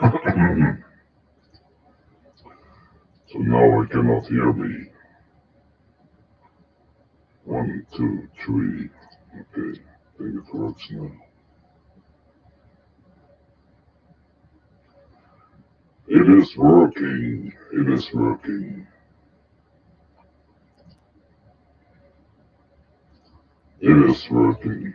So now I cannot hear me. One, two, three. Okay, I think it works now. It is working. It is working. It is working.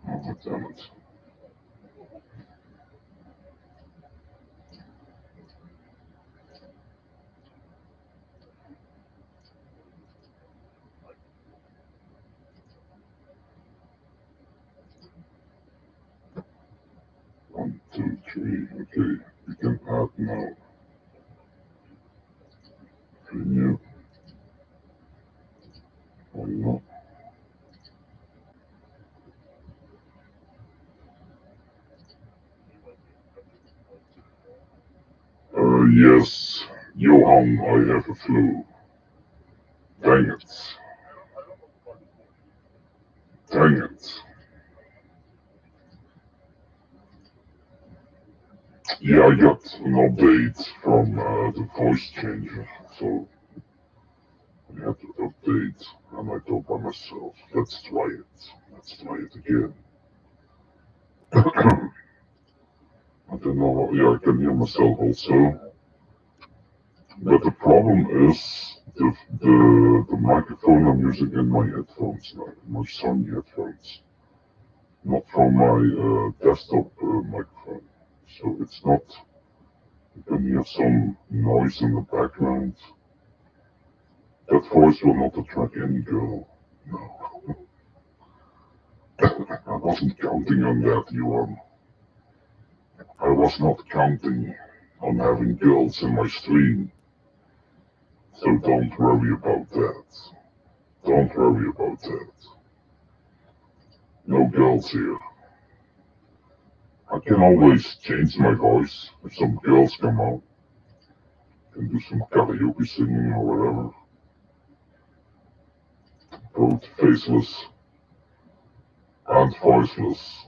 Oh, damn it. 1, 2, 3. Okay, we can add now. Renew. Why not? Yes, Johan, I have a flu. Dang it. Dang it. Yeah, I got an update from the voice changer, so I had to update, and I thought by myself, let's try it. Let's try it again. I don't know, yeah, I can hear myself also, but the problem is the microphone I'm using in my headphones, like my Sony headphones, not from my desktop microphone. So it's not, you can hear some noise in the background. That voice will not attract any girl. No. I wasn't counting on that, Johan. I was not counting on having girls in my stream. So don't worry about that. Don't worry about that. No girls here. I can always change my voice if some girls come out and do some karaoke singing or whatever. Both faceless and voiceless.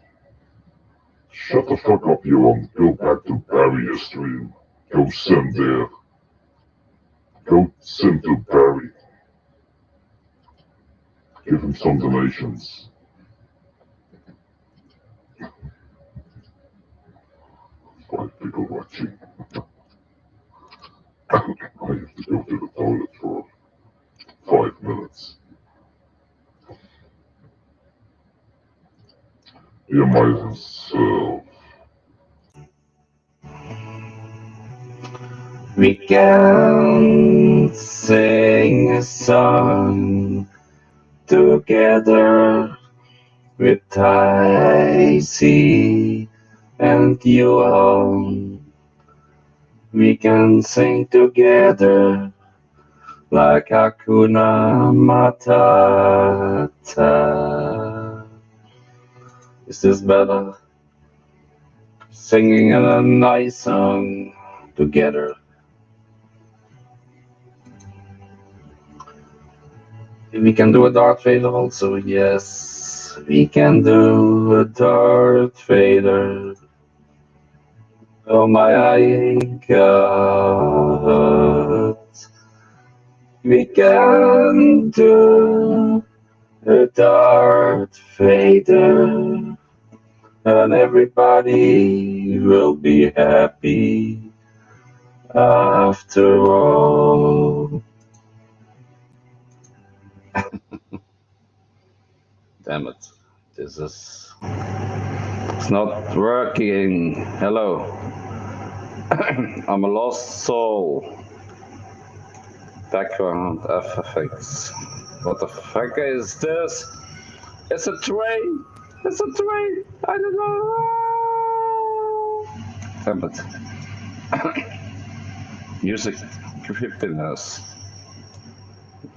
Shut the fuck up, Johan. Go back to Barry's stream. Go send there. Go send to Barry. Give him some donations. 5 people watching. I have to go to the toilet for 5 minutes. Hear myself. We can sing a song together with Daisy and you. We can sing together like Hakuna Matata. Is this better? Singing a nice song together. We can do a Darth Vader also, yes. We can do a Darth Vader. Oh my God. We can do a Darth Vader. And everybody will be happy after all. Damn it. This is. It's not working. Hello. I'm a lost soul. Background effects. What the fuck is this? It's a train! It's a train! I don't know! Damn it. Music creepiness.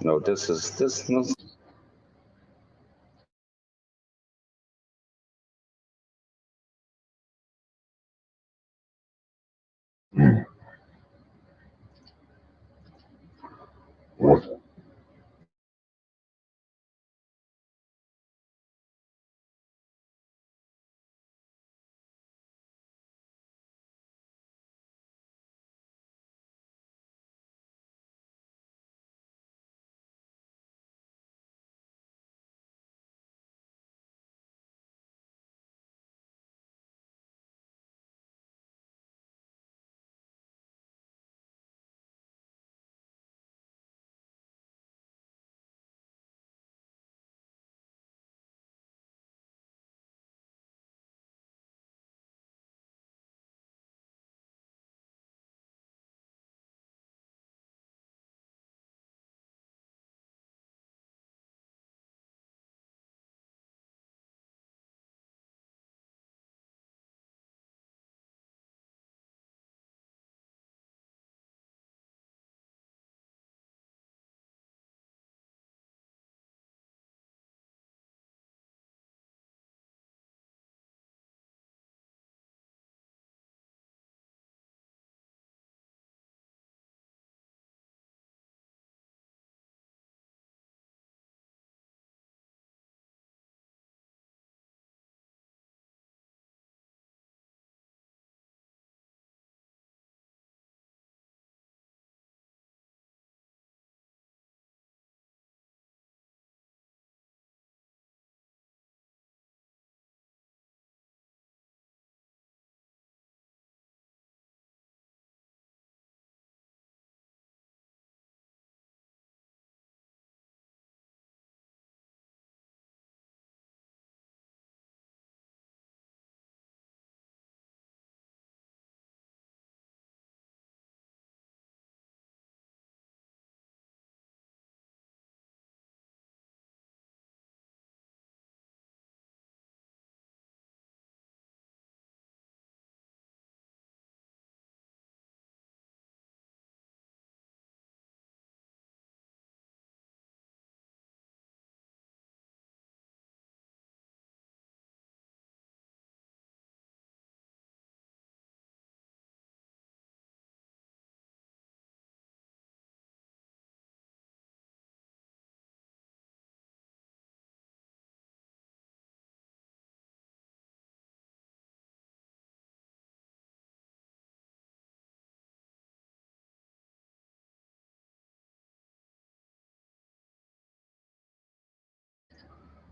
No, this not. Hmm. What?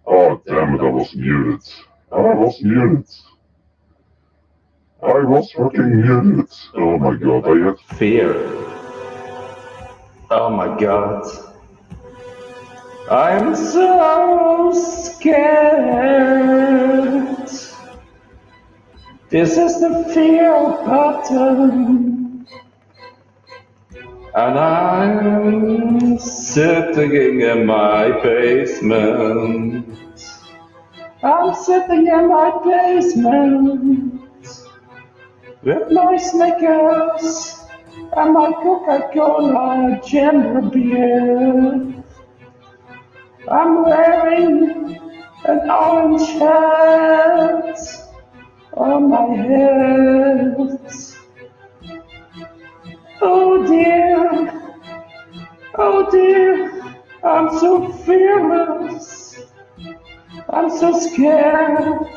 Oh, damn it, I was muted. I was muted. I was fucking muted. Oh my god, I had Fear. Oh my god. I'm so scared. This is the fear button. And I'm sitting in my basement. I'm sitting in my basement with my Snickers and my Coca-Cola ginger beer. I'm wearing an orange hat on my head. Oh dear, oh dear, I'm so fearless. I'm so scared.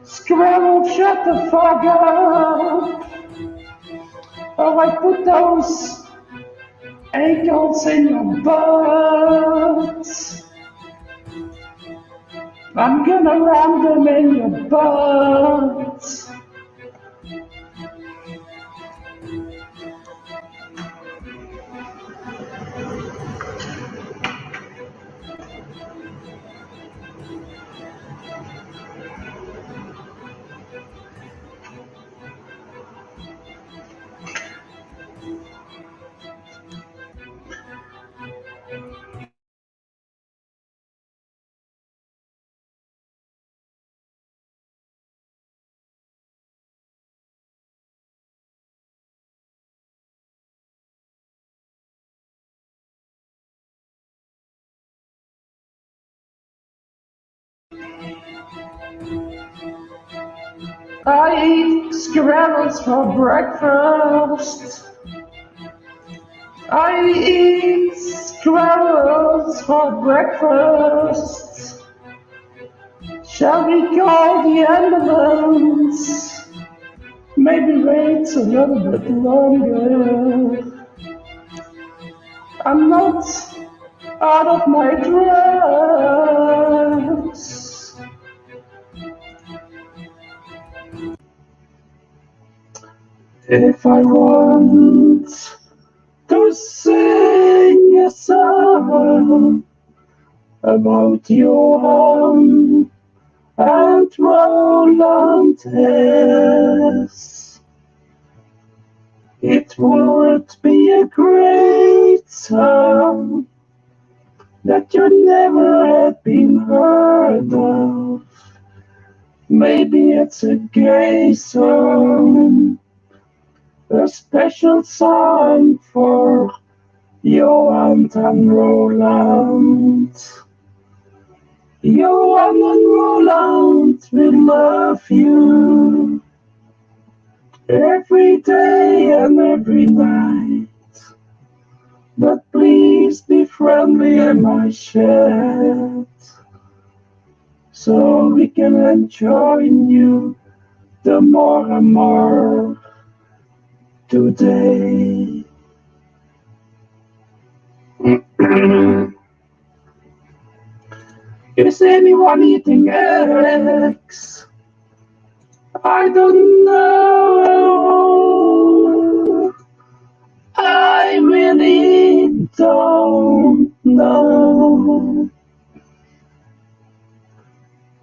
Scrabble, shut the fuck up. Oh, I put those ankles in your butt. I'm gonna ram them in your butt. I eat squirrels for breakfast. I eat squirrels for breakfast. Shall we call the ambulance? Maybe wait a little bit longer. I'm not out of my drugs. If I want to sing a song about Johan and Roland Hess, it would be a great song that you never had been heard of. Maybe it's a gay song, a special song for Johan and Roland. Johan and Roland will love you every day and every night. But please be friendly in my chat, so we can enjoy you the more and more today. Is anyone eating eggs? I don't know. I really don't know.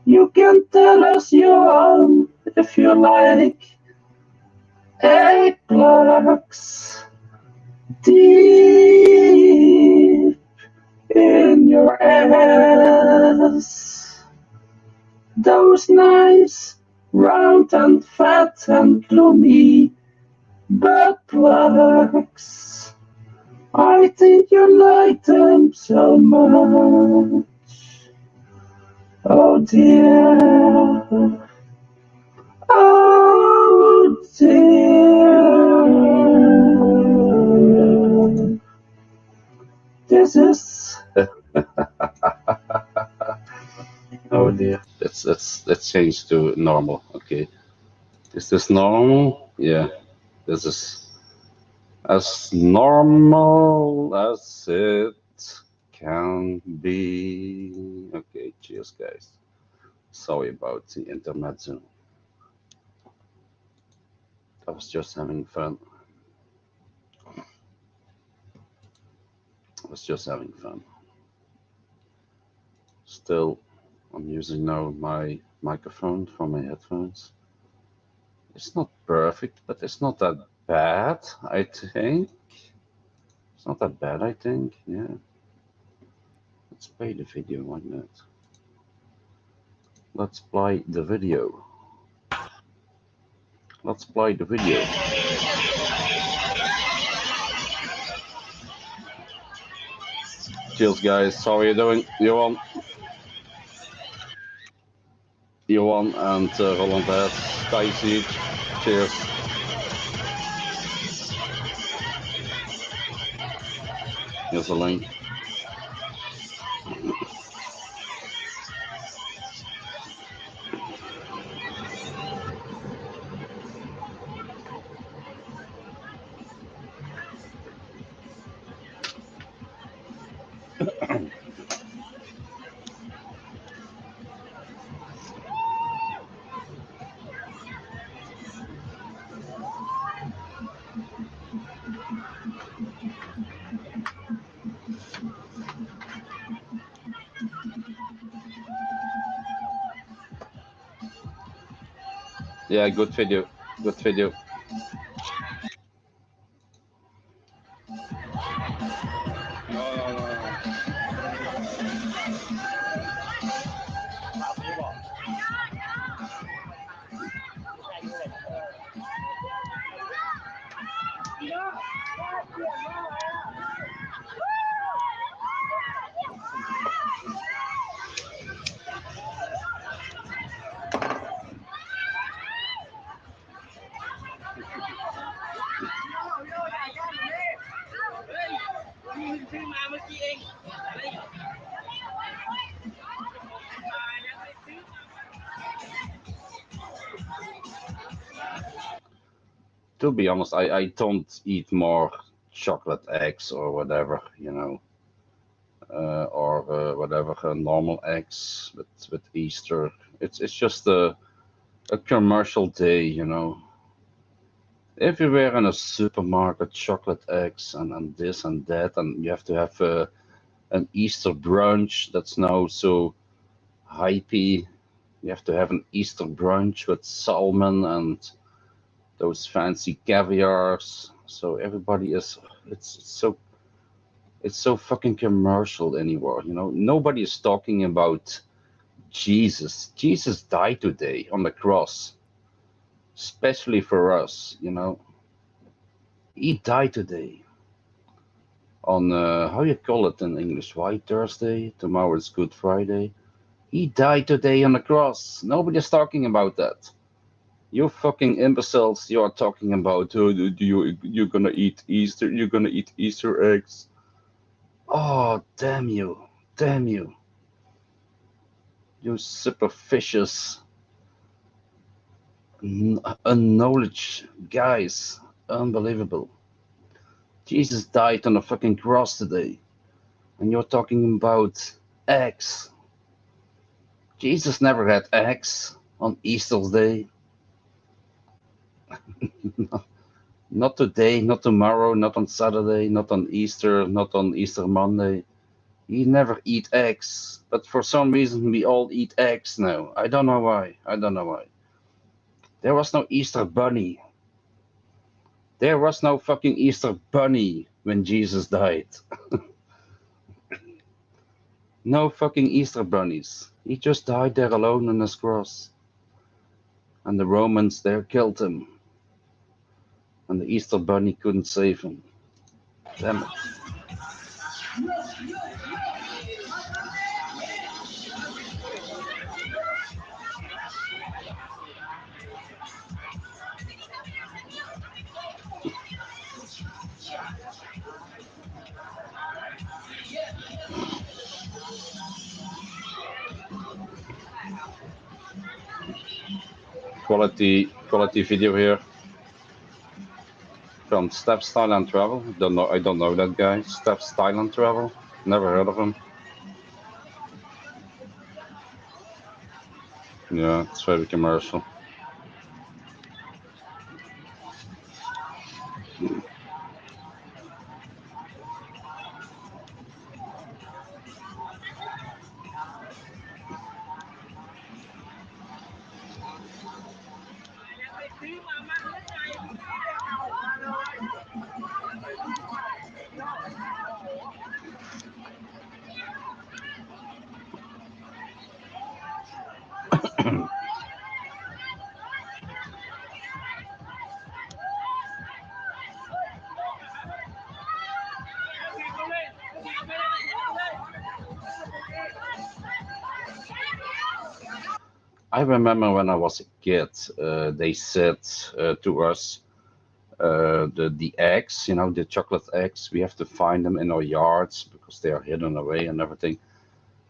You can tell us Johan if you like egg plugs deep in your ass. Those nice, round and fat and gloomy butt plugs. I think you like them so much. Oh dear. Oh dear. This is. Oh dear. Let's change to normal. Okay. Is this normal? Yeah. This is as normal as it can be. Okay, cheers, guys. Sorry about the intermezzo. I was just having fun. Still, I'm using now my microphone for my headphones. It's not perfect, but it's not that bad, I think. It's not that bad, I think. Yeah. Let's play the video, why not? Let's play the video. Let's play the video. Cheers, guys. How are you doing? Johan and Roland Hess. Sky Siege. Cheers. Here's the link. Yeah, good video. Good video. To be honest, I don't eat more chocolate eggs or whatever, you know, or whatever normal eggs with Easter. It's just a commercial day, you know. Everywhere in a supermarket, chocolate eggs and this and that, and you have to have an Easter brunch that's now so hypey. You have to have an Easter brunch with salmon and those fancy caviars. So everybody is it's so fucking commercial anymore. You know, nobody is talking about Jesus. Jesus died today on the cross, especially for us. You know, he died today on how you call it in English? White Thursday. Tomorrow is Good Friday. He died today on the cross. Nobody is talking about that. You fucking imbeciles! You are talking about you're gonna eat Easter. You're gonna eat Easter eggs. Oh, damn you! Damn you! You superficious, unknowledge guys. Unbelievable. Jesus died on a fucking cross today, and you're talking about eggs. Jesus never had eggs on Easter's day. Not today, not tomorrow, not on Saturday, not on Easter, not on Easter Monday. He never eat eggs, but for some reason we all eat eggs now. I don't know why. I don't know why. There was no Easter bunny. There was no fucking Easter bunny when Jesus died. No fucking Easter bunnies. He just died there alone on his cross. And the Romans there killed him. And the Easter bunny couldn't save him. Damn it. Quality video here from Steps Thailand Travel. I don't know that guy. Steps Thailand Travel. Never heard of him. Yeah, it's very commercial. I remember when I was a kid, they said to us, the eggs, you know, the chocolate eggs, we have to find them in our yards because they are hidden away and everything.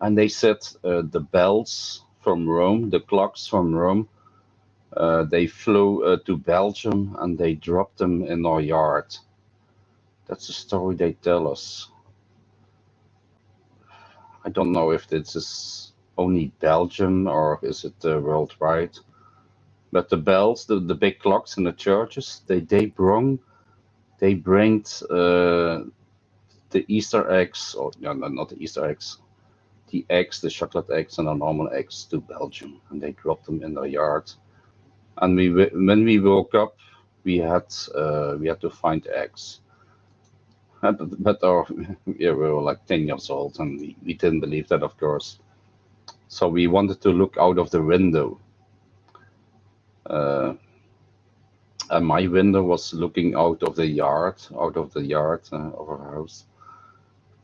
And they said the bells from Rome, the clocks from Rome, they flew to Belgium and they dropped them in our yard. That's the story they tell us. I don't know if this is only Belgium or is it worldwide. But the bells, the big clocks in the churches, they bring the Easter eggs, or no, not the Easter eggs, the eggs, the chocolate eggs and the normal eggs to Belgium, and they dropped them in our yard. And when we woke up, we had to find eggs. But yeah, we were like 10 years old, and we didn't believe that, of course. So we wanted to look out of the window. And my window was looking out of the yard of our house.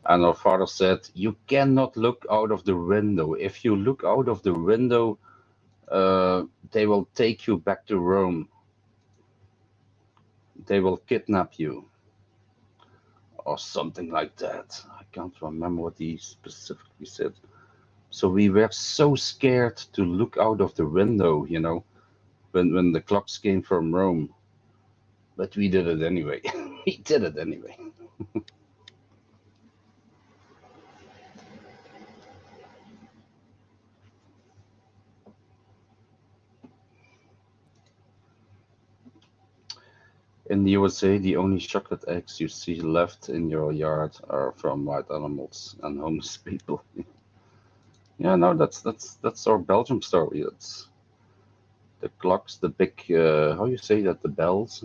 And our father said, "You cannot look out of the window. If you look out of the window, they will take you back to Rome." they will kidnap you or something like that. I can't remember what he specifically said. So we were so scared to look out of the window, when the clocks came from Rome. But we did it anyway. We did it anyway. In the USA, the only chocolate eggs you see left in your yard are from wild animals and homeless people. Yeah, no, that's our Belgium story. It's the clocks, the big, how you say that, the bells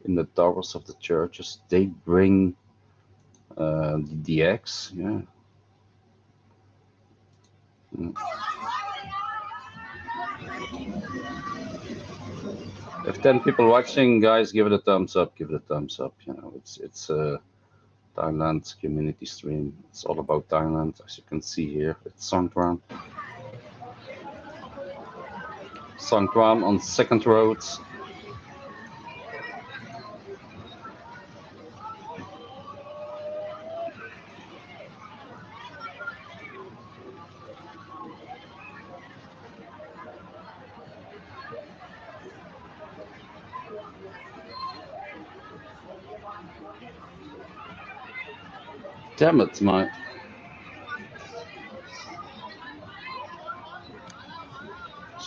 in the towers of the churches. They bring the eggs. Yeah. Mm. If 10 people watching, guys, give it a thumbs up. Give it a thumbs up. It's a Thailand community stream. It's all about Thailand, as you can see here. It's Songkran. Songkran on Second Road. Damn it, it's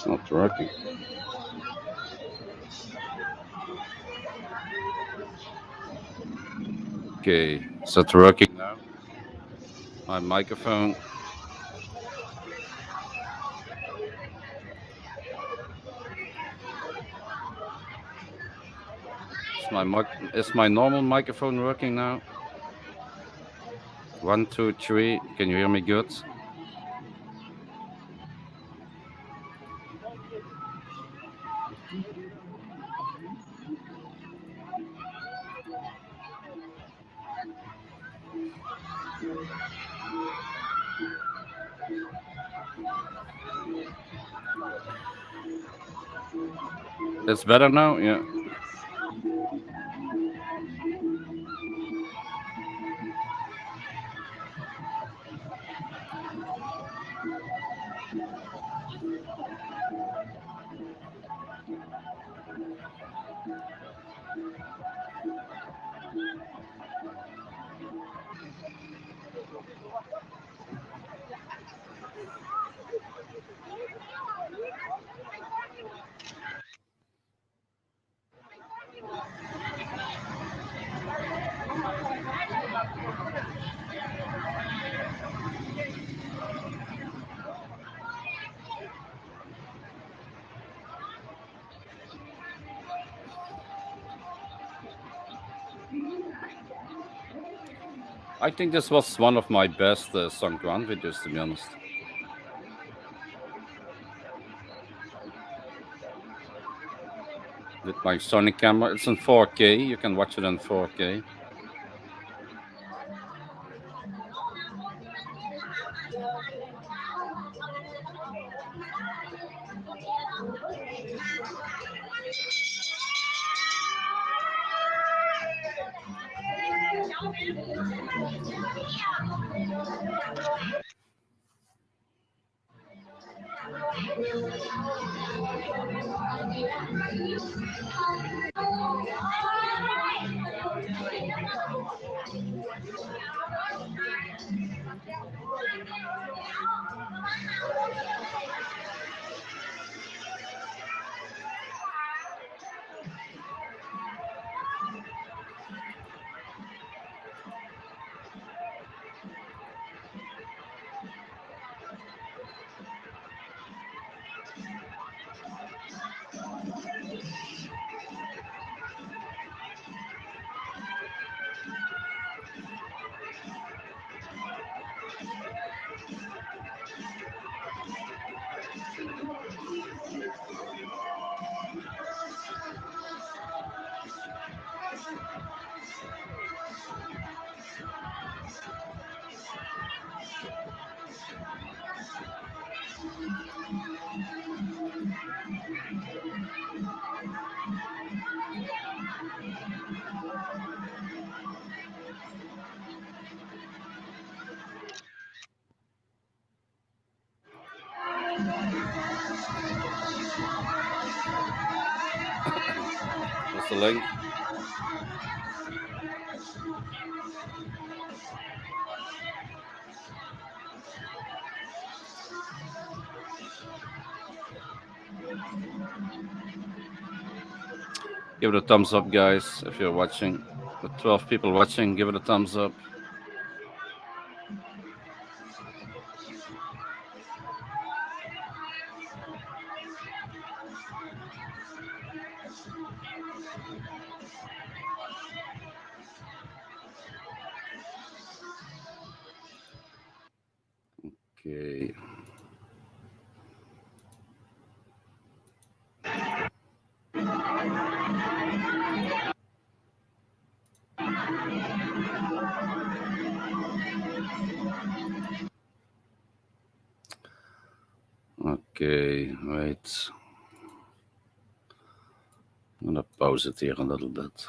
not working. Okay, is that working now? My microphone. Is my normal microphone working now? 1, 2, 3. Can you hear me good? It's better now? Yeah. I think this was one of my best Songkran videos, to be honest. With my Sony camera. It's in 4K. You can watch it in 4K. the link. Give it a thumbs up, guys, if you're watching. With 12 people watching, give it a thumbs up. Okay. Okay, wait. I'm gonna pause it here a little bit.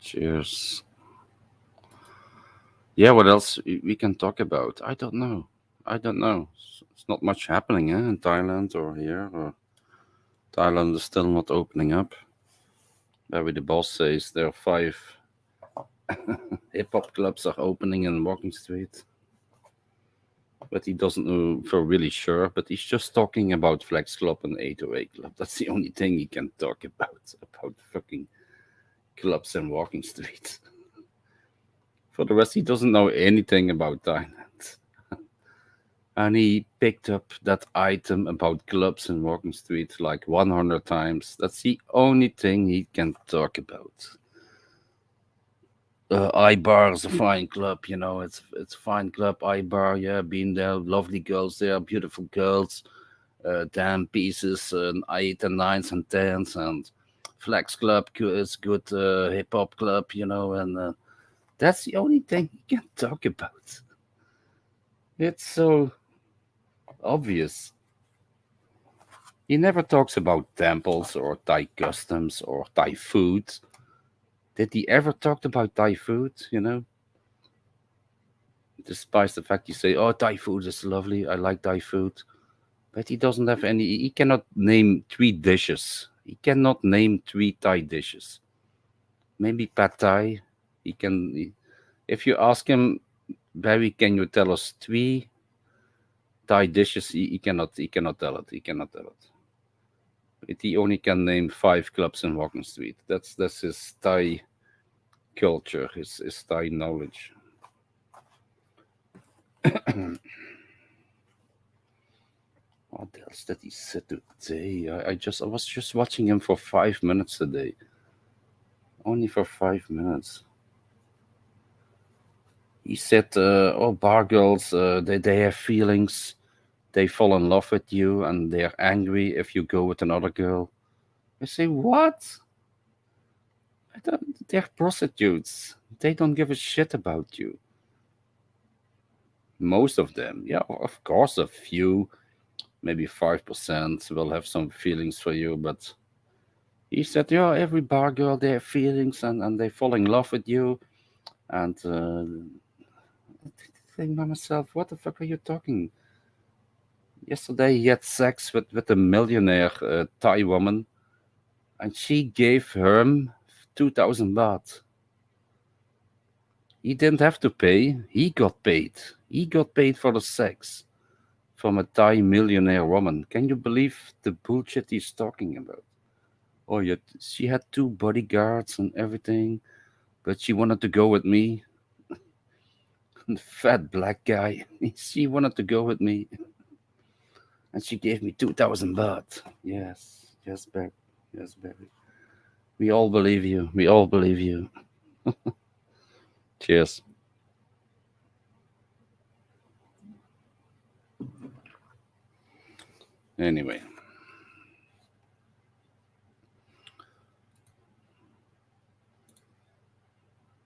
Cheers. Yeah, what else we can talk about? I don't know. I don't know. It's not much happening in Thailand or here. Or Thailand is still not opening up. Maybe the boss says there are 5 hip hop clubs are opening in Walking Street. But he doesn't know for really sure. But he's just talking about Flex Club and 808 Club. That's the only thing he can talk about fucking clubs in Walking Street. For the rest, he doesn't know anything about Thailand. And he picked up that item about clubs in Walking Street like 100 times. That's the only thing he can talk about. I-Bar is a fine club, it's a fine club. I-Bar, yeah, been there, lovely girls there, beautiful girls, damn pieces, 8 and 9s and 10s, and Flex Club is good hip hop club, and that's the only thing he can talk about. It's so obvious. He never talks about temples or Thai customs or Thai food. Did he ever talk about Thai food, Despite the fact you say, oh, Thai food is lovely, I like Thai food. But he doesn't have any, he cannot name 3 dishes. He cannot name 3 Thai dishes. Maybe pad Thai. He can, if you ask him, Barry, can you tell us 3 Thai dishes? He cannot tell it. He cannot tell it. He only can name 5 clubs in Walking Street. That's his Thai culture, his Thai knowledge. What else did he say today? I was just watching him for 5 minutes today. Only for 5 minutes. He said, "Oh, bar girls, they have feelings. They fall in love with you, and they're angry if you go with another girl." I say, "What? They're prostitutes. They don't give a shit about you." Most of them, yeah, of course, a few, maybe 5% will have some feelings for you, but he said, yeah, every bar girl, they have feelings and they fall in love with you. And I think by myself, what the fuck are you talking? Yesterday he had sex with a millionaire Thai woman, and she gave him 2,000 baht. He didn't have to pay. He got paid. He got paid for the sex from a Thai millionaire woman. Can you believe the bullshit he's talking about? Oh, yeah, she had 2 bodyguards and everything, but she wanted to go with me. The fat black guy. She wanted to go with me, and she gave me 2,000 baht. Yes, Barry. Yes, Barry. We all believe you. We all believe you. Cheers. Anyway,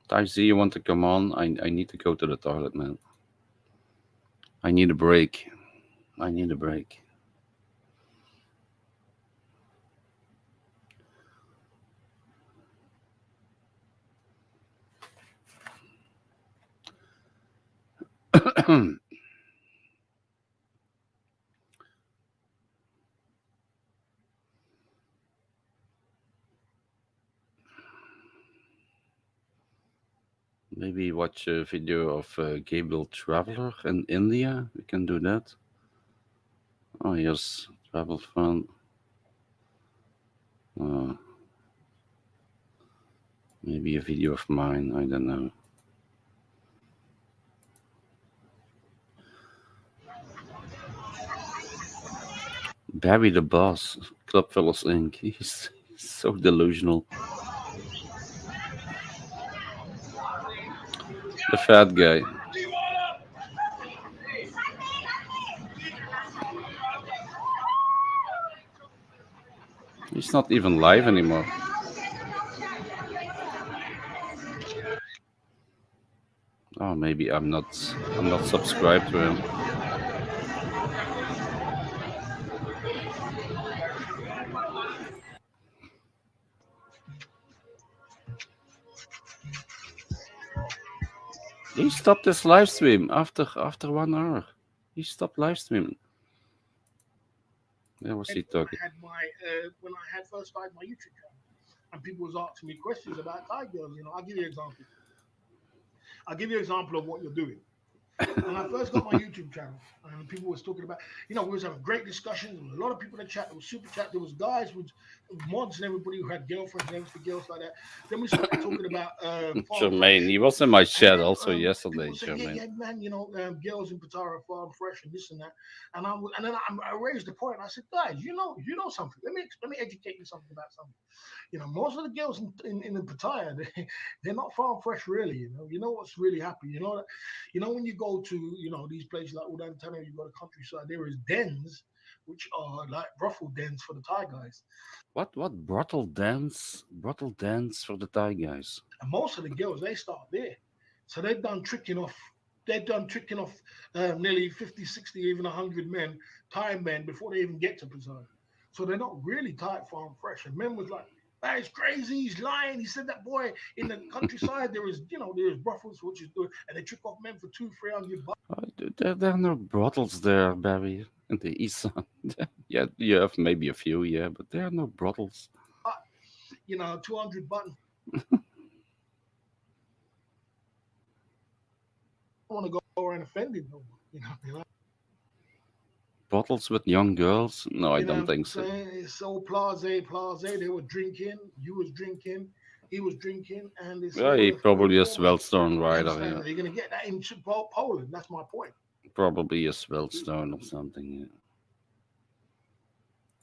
Taisi, you want to come on? I need to go to the toilet, man. I need a break. I need a break. Maybe watch a video of Gabriel Traveler in India. We can do that. Oh, here's travel fun. Uh, maybe a video of mine. I don't know. Barry the Boss, Clubfellas Inc. He's so delusional. The fat guy. He's not even live anymore. Oh, maybe I'm not subscribed to him. He stopped his live stream after 1 hour. He stopped live streaming. Where was he talking? When I had first started my YouTube channel, and people was asking me questions about Thai girls. I'll give you an example. I'll give you an example of what you're doing. When I first got my YouTube channel, and people was talking about, we was having great discussions. There was a lot of people in the chat. There was super chat. There was guys with mods and everybody who had girlfriends and everything girls like that. Then we started talking about Jermaine. He was in my chat also yesterday. Jermaine. Yeah, man, girls in Patara are farm fresh and this and that. And then I raised the point. I said, guys, you know something. Let me educate you something about something. Most of the girls in the Pattaya, they're not farm fresh, really. You know what's really happening. When you go to these places like Udantana, you go to countryside. There is dens, which are like brothel dens for the Thai guys. What brothel dance? Brothel dance for the Thai guys. And most of the girls they start there, so they've done tricking off. They've done tricking off nearly 50, 60, even 100 men, Thai men, before they even get to Pattaya. So they're not really Thai farm fresh. And men was like, that is crazy. He's lying. He said that boy in the countryside there is brothels which is doing, and they trick off men for 200-300 bucks. There are no brothels there, Barry, in the east side. Yeah, you have maybe a few, yeah, but there are no brothels. 200 bucks. I want to go around offending no one. Brothels with young girls? No, I don't think so. It's so blase. They were drinking. You was drinking. He was drinking, and it's he probably is well-stone rider. Yeah. You're gonna get that in Poland. That's my point. Probably a well-stone or something.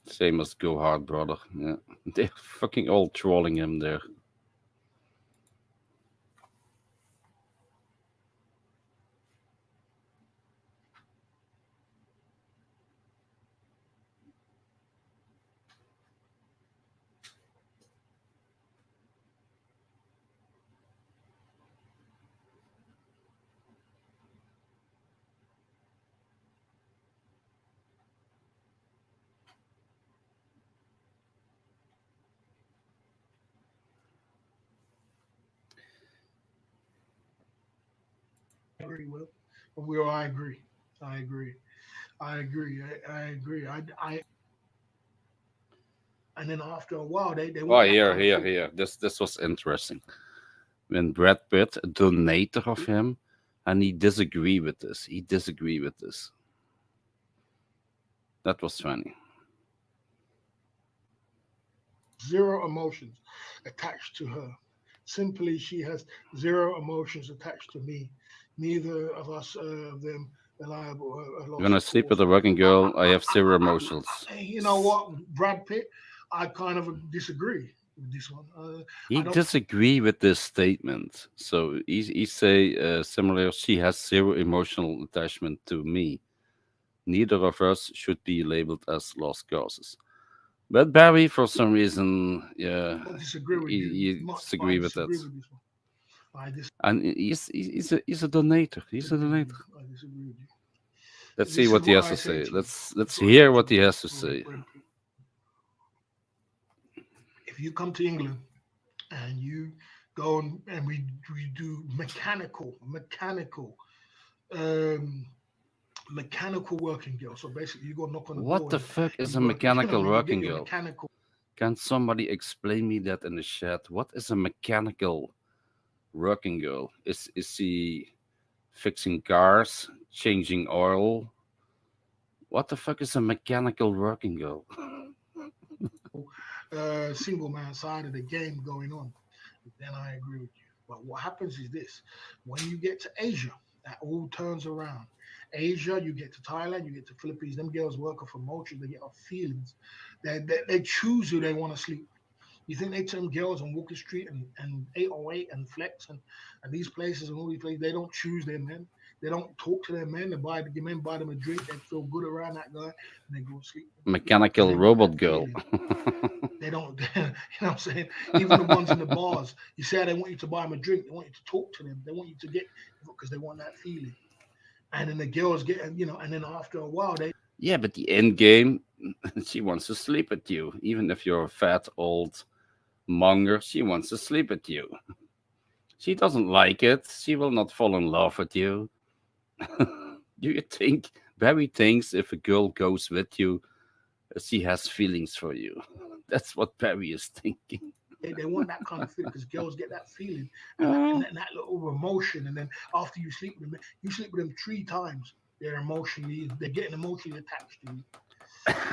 Yeah. Same as Go Hard Brother. Yeah, they're fucking all trolling him there. I agree. I agree. And then after a while, they Oh, here. This was interesting. When Brad Pitt, a donator of him, and he disagree with this. That was funny. Zero emotions attached to her. Simply, she has zero emotions attached to me. Neither of us of them reliable. When I sleep with a working girl, I have zero emotions. You know what, Brad Pitt? I kind of disagree with this one. He disagree with this statement. So he say similar. She has zero emotional attachment to me. Neither of us should be labeled as lost causes. But Barry, for some reason, yeah, I disagree with you disagree with that. And he's a donator. He's a donator. I disagree with you. Let's see what he has to say. Let's hear what he has to say. If you come to England and you go and we do mechanical working girl. So basically, you go knock on the door. What the fuck is a mechanical working girl? Can somebody explain me that in the chat? What is a mechanical working girl? Is she fixing cars, changing oil? What the fuck is a mechanical working girl? Single man side of the game going on, then I agree with you. But what happens is this: when you get to Asia, that all turns around. Asia, you get to Thailand, you get to Philippines. Them girls work off emotions. They get off feelings. They choose who they want to sleep. You think they turn girls on Walker Street and 808 and Flex and these places and all these places, they don't choose their men. They don't talk to their men. They buy the men buy them a drink. They feel good around that guy and they go to sleep because Mechanical they want robot that girl. feeling. They don't, you know what I'm saying? Even the ones in the bars, you say they want you to buy them a drink. They want you to talk to them. They want you to get because they want that feeling. And then the girls get, and then after a while, they Yeah, but the end game, she wants to sleep with you. Even if you're a fat old monger, she wants to sleep with you. She doesn't like it. She will not fall in love with you. Do you think Barry thinks if a girl goes with you, she has feelings for you? That's what Barry is thinking. they want that kind of feeling because girls get that feeling and that, and Uh, that, and that little emotion. And then after you sleep with them 3 times. They're getting emotionally attached to you.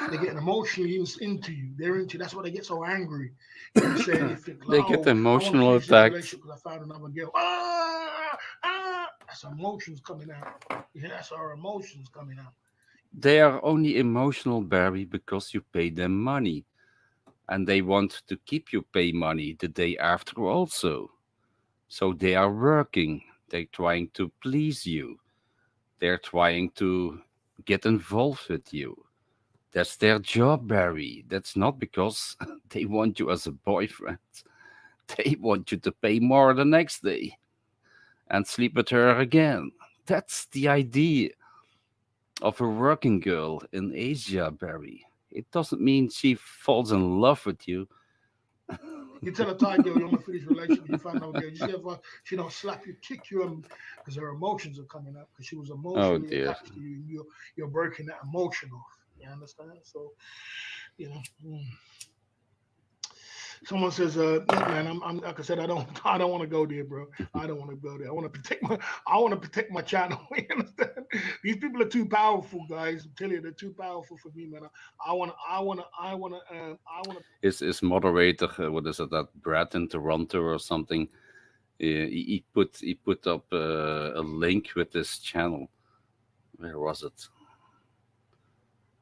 They're getting emotionally into you. They're into you. That's why they get so angry. You say they think, like, they get oh, I want to emotional finish this attacked. relationship because I found another girl. That's emotions coming out. Yeah, that's our emotions coming out. They are only emotional, Barry, because you pay them money. And they want to keep you pay money the day after also. So they are working. They're trying to please you. They're trying to get involved with you. That's their job, Barry. That's not because they want you as a boyfriend. They want you to pay more the next day and sleep with her again. That's the idea of a working girl in Asia, Barry. It doesn't mean she falls in love with you. You tell a Thai girl you want to finish relationship, you find another girl. You see if she don't slap you, kick you, because her emotions are coming out because she was Oh emotionally dear. attached to you, and you're breaking that emotion off. You understand? So you know. Someone says, "Look, man, I'm like I said, I don't want to go there, bro. I don't want to go there. I want to protect my channel. You understand? These people are too powerful, guys. I'm telling you, they're too powerful for me, man. I want to. His moderator, what is it, that Brad in Toronto or something? He put up a link with this channel. Where was it?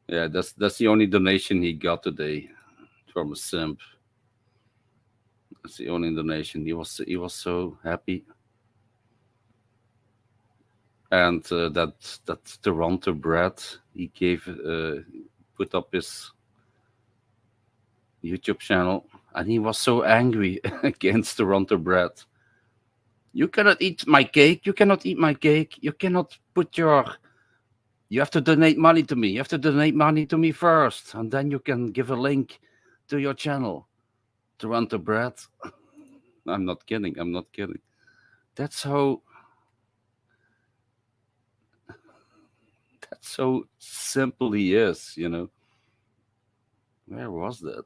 Yeah, that's the only donation he got today from a simp. That's the only donation. He was so happy, and that Toronto Brad he gave put up his YouTube channel, and he was so angry against Toronto Brad. You cannot eat my cake. You cannot eat my cake. You cannot put your. You have to donate money to me. You have to donate money to me first, and then you can give a link to your channel. Toronto Brad. I'm not kidding. I'm not kidding. That's how. That's so simple he is. Where was that?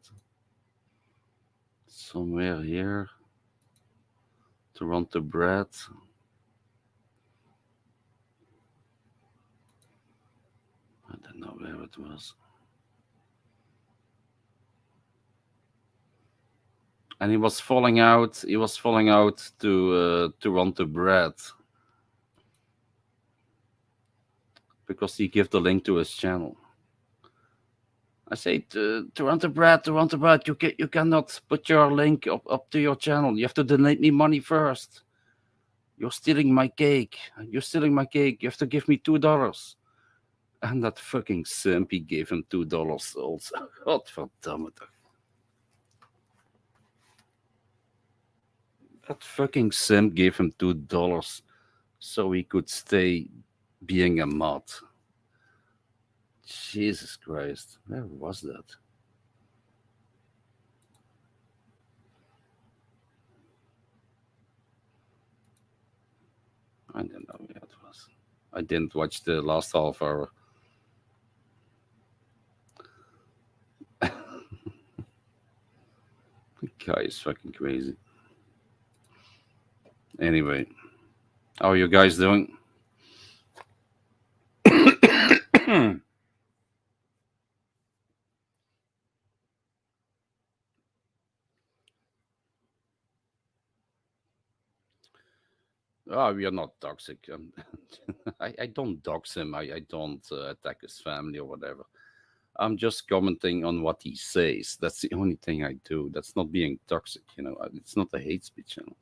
Somewhere here. Toronto Brad. I don't know where it was. And he was falling out. He was falling out to Toronto Brad because he gave the link to his channel. I say, Toronto Brad, you cannot put your link up to your channel. You have to donate me money first. You're stealing my cake. You're stealing my cake. You have to give me $2. And that fucking simp, he gave him $2 also. Godverdamme. That fucking simp gave him $2 so he could stay being a mod. Jesus Christ. Where was that? I don't know where it was. I didn't watch the last half hour. The guy is fucking crazy. Anyway, how are you guys doing? Oh, we are not toxic. I don't dox him. I don't attack his family or whatever. I'm just commenting on what he says. That's the only thing I do. That's not being toxic, you know. It's not a hate speech channel.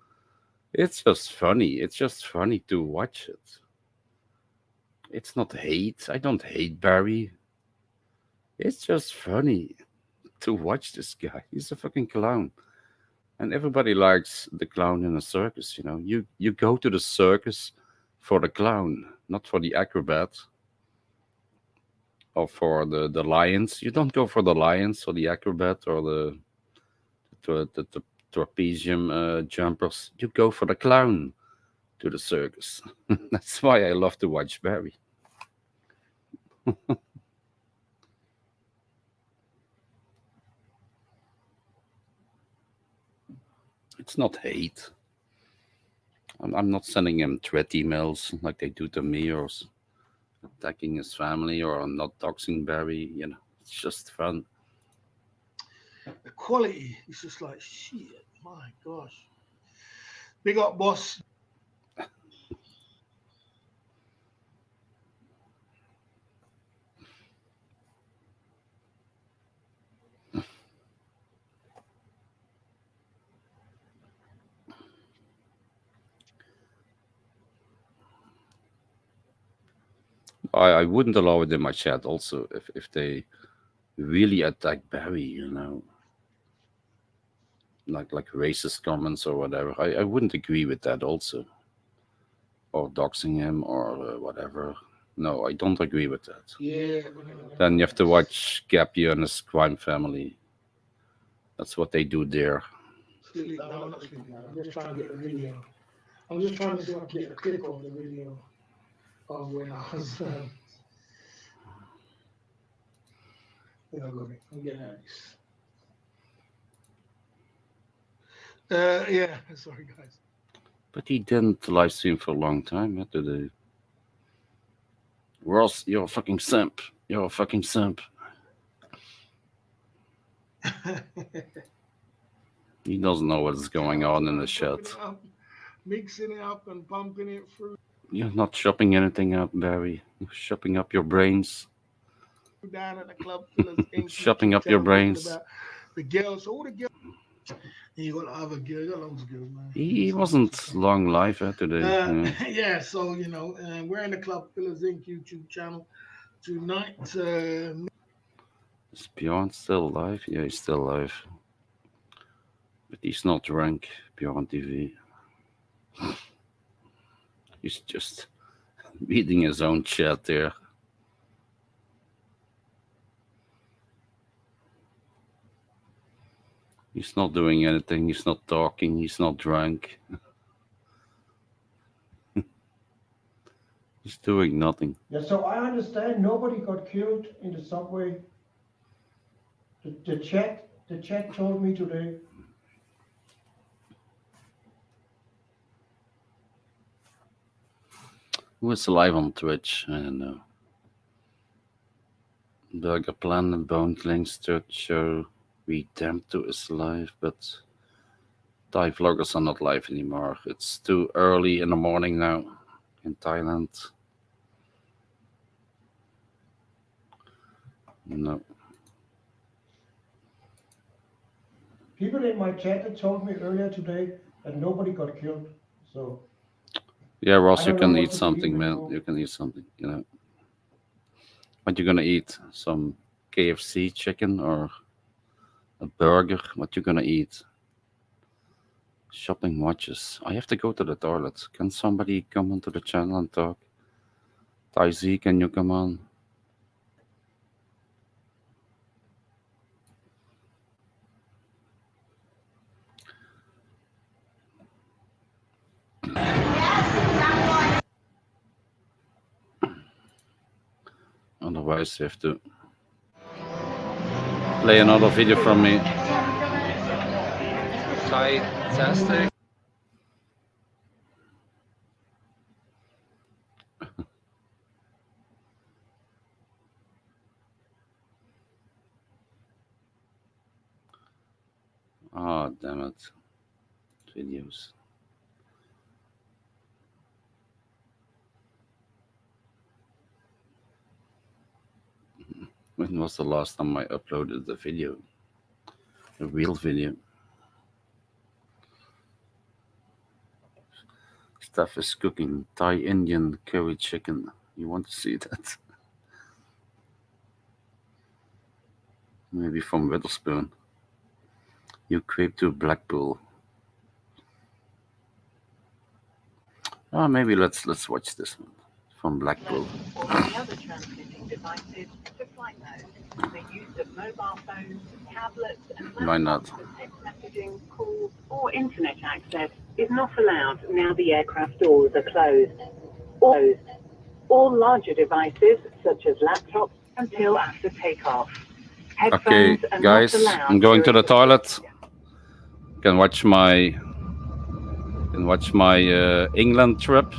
It's just funny. It's just funny to watch it. It's not hate. I don't hate Barry. It's just funny to watch this guy. He's a fucking clown. And everybody likes the clown in a circus, you know. You go to the circus for the clown, not for the acrobat or for the lions. You don't go for the lions or the acrobat or the trapezium jumpers. You go for the clown to the circus. That's why I love to watch Barry. It's not hate. I'm not sending him threat emails like they do to me or attacking his family or not doxing Barry. You know, it's just fun. The quality is just like shit. My gosh. Big up, boss. I wouldn't allow it in my chat also if they really attack Barry, you know, like racist comments or whatever. I wouldn't agree with that also, or doxing him or whatever. No, I don't agree with that. Yeah. Then you have to watch Gappy and his crime family. That's what they do there. Sleep. No, I'm not sleeping. I'm just trying to get the video. I'm just trying to see if I can get a clip of the video of when I was. I'm getting at this. Yeah, sorry guys. But he didn't live stream for a long time today. Ross, you're a fucking simp. You're a fucking simp. He doesn't know what's going on in the chat. Mixing it up and pumping it through. You're not chopping anything up, Barry. You're chopping up your brains. Down at the club, chopping up your brains. The girls, all the girls. You got other girls, you got loads of girls, man. He wasn't long live today. Yeah, so you know, we're in the Club Pillars Inc. YouTube channel tonight. Is Bjorn still alive? Yeah, he's still alive. But he's not drunk, Bjorn TV. He's just reading his own chat there. He's not doing anything. He's not talking. He's not drunk. He's doing nothing. Yeah, so I understand nobody got killed in the subway. The chat told me today. Who is live on Twitch? I don't know. Burger Plan and Bone Clings Third Show. Redempto is live, but Thai vloggers are not live anymore. It's too early in the morning now in Thailand. No. People in my chat that told me earlier today that nobody got killed. So yeah, Ross, you can what eat to something, believe man. anymore. You can eat something, you know. What you gonna eat? Some KFC chicken or a burger? What you gonna eat? Shopping watches. I have to go to the toilet. Can somebody come onto the channel and talk? Tai Z, can you come on? Otherwise, you have to play another video from me. Fantastic. Oh, damn it. Videos. When was the last time I uploaded the video? A real video. Steph is cooking Thai Indian curry chicken. You want to see that? Maybe from Witherspoon. You creep to Blackpool. Oh, maybe let's watch this one from Blackpool. Or the other transmitting devices to flight mode. The use of mobile phones, tablets, and Why not? laptops for text messaging, calls, or internet access is not allowed now the aircraft doors are closed. All larger devices, such as laptops, until after takeoff. Okay, Headphones are guys, not allowed I'm going to during the toilet. You can watch my England trip.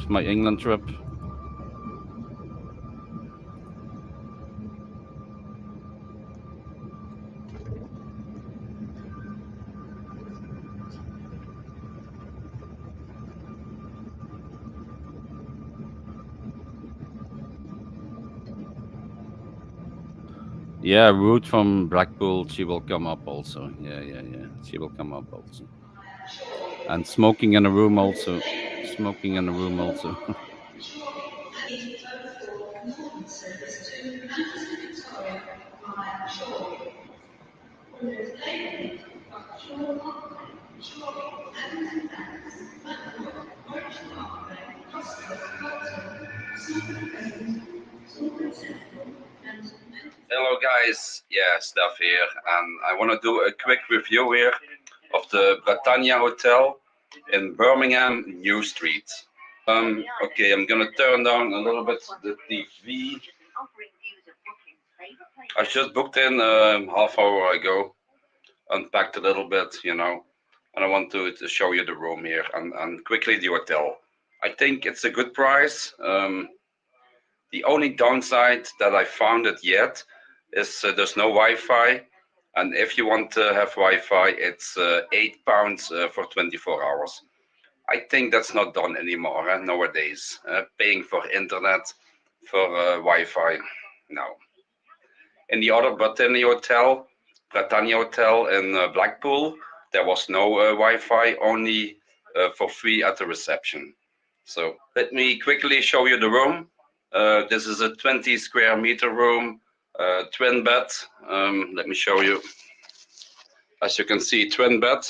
Yeah, Ruth from Blackpool, she will come up also. Yeah. She will come up also. And smoking in a room also. Hello guys, yeah, Steph here, and I want to do a quick review here of the Britannia Hotel in Birmingham, New Street. Okay, I'm gonna turn down a little bit the TV. I just booked in half hour ago, unpacked a little bit, and I want to show you the room here and quickly the hotel. I think it's a good price. The only downside that I found it yet is there's no Wi-Fi, and if you want to have Wi-Fi, it's £8 for 24 hours. I think that's not done anymore nowadays. Paying for internet for Wi-Fi, no. In the other Britannia Hotel in Blackpool, there was no Wi-Fi, only for free at the reception. So let me quickly show you the room. This is a 20 square meter room, twin bed. Let me show you. As you can see, twin bed.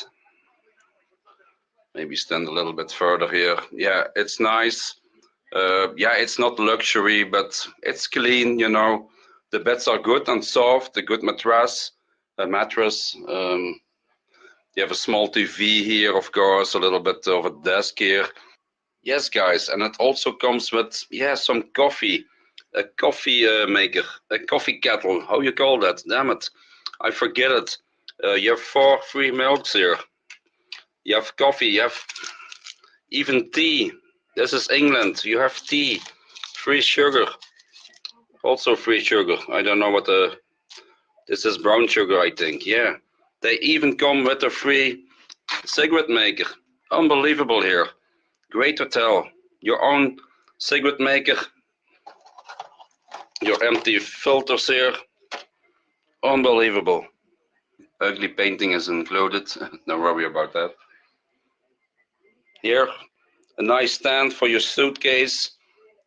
Maybe stand a little bit further here. Yeah, it's nice. Yeah, it's not luxury, but it's clean, The beds are good and soft, a good mattress. You have a small TV here, of course, a little bit of a desk here. Yes, guys, and it also comes with, some coffee. A coffee maker, a coffee kettle. How you call that? Damn it, I forget it. You have 4 free milks here. You have coffee, you have even tea. This is England. You have tea, free sugar. Also free sugar. I don't know what this is brown sugar, I think. Yeah. They even come with a free cigarette maker. Unbelievable here. Great hotel. Your own cigarette maker. Your empty filters here. Unbelievable. Ugly painting is included. Don't worry about that. Here, a nice stand for your suitcase.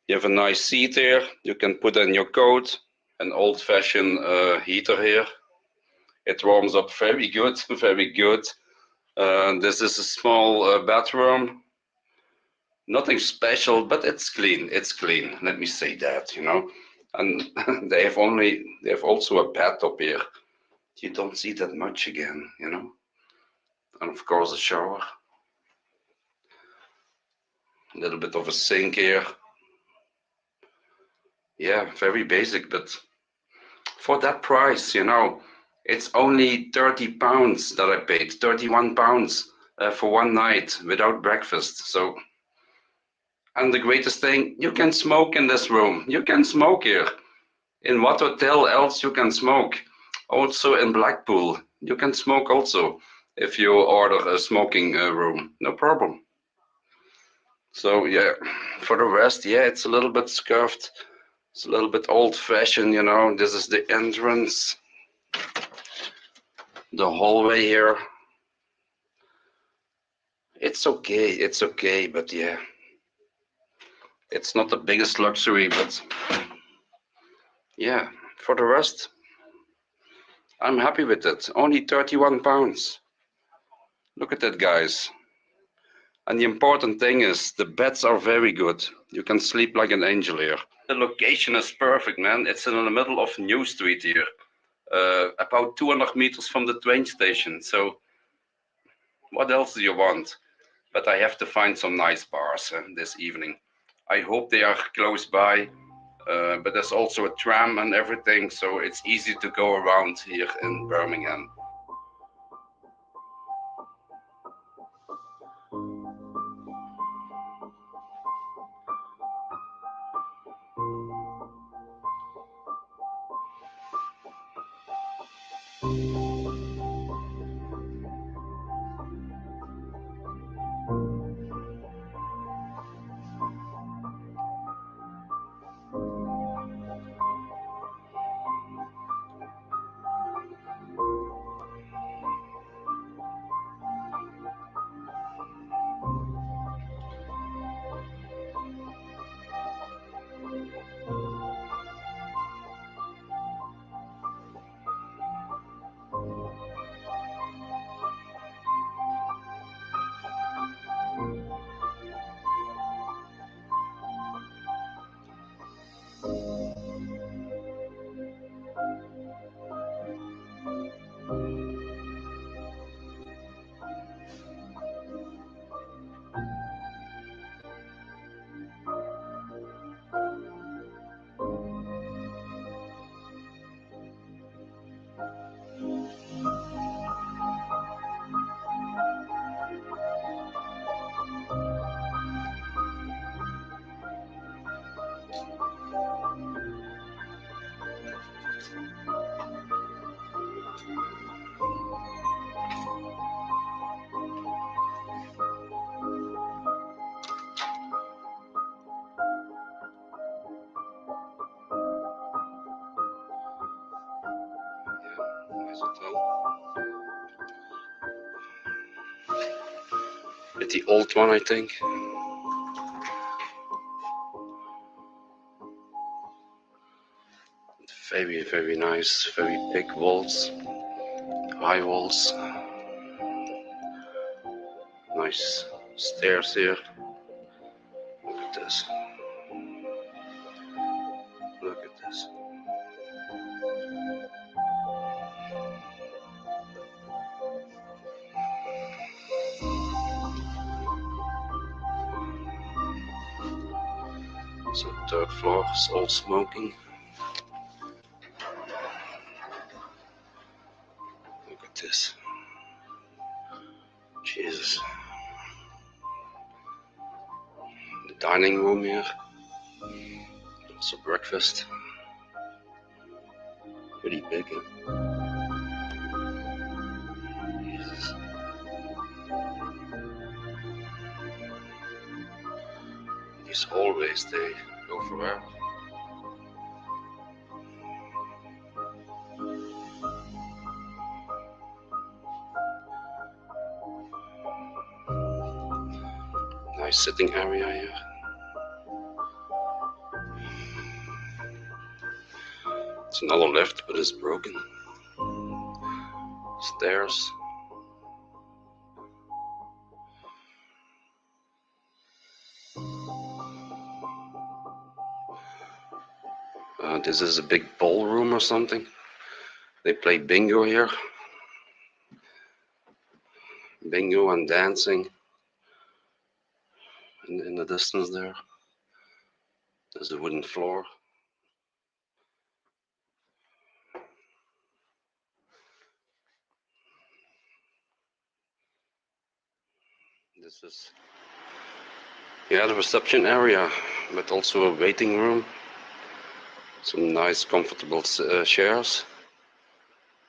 You have a nice seat here. You can put in your coat. An old-fashioned heater here. It warms up very good, very good. This is a small bathroom. Nothing special, but it's clean. It's clean. Let me say that, And they have also a bathtub here. You don't see that much again, And of course a shower. A little bit of a sink here. Yeah, very basic, but for that price, it's only £30 that I paid, £31 for one night without breakfast. So, and the greatest thing, you can smoke in this room. You can smoke here. In what hotel else you can smoke? Also in Blackpool, you can smoke also. if you order a smoking room, no problem. So yeah, for the rest, yeah, it's a little bit scuffed. It's a little bit old-fashioned, you know. This is the entrance, the hallway here. It's okay, but yeah, it's not the biggest luxury, but yeah, for the rest, I'm happy with it. Only 31 pounds. Look at that, guys. And the important thing is the beds are very good. You can sleep like an angel here. The location is perfect, man. It's in the middle of New Street here, about 200 meters from the train station. So what else do you want? But I have to find some nice bars this evening. I hope they are close by. But there's also a tram and everything, so it's easy to go around here in Birmingham. With the old one, I think. Very, very nice, very big walls, high walls. Nice stairs here. Look at this. Look at this. So third floor is all smoking. Look at this. Jesus. The dining room here. Also breakfast. Pretty big, huh? Jesus. These hallways, they go forever. Nice sitting area here. It's another lift, but it's broken. Stairs. This is a big ballroom or something. They play bingo here. Bingo and dancing. In the distance there. There's a wooden floor. This is, yeah, the reception area, but also a waiting room. Some nice comfortable chairs.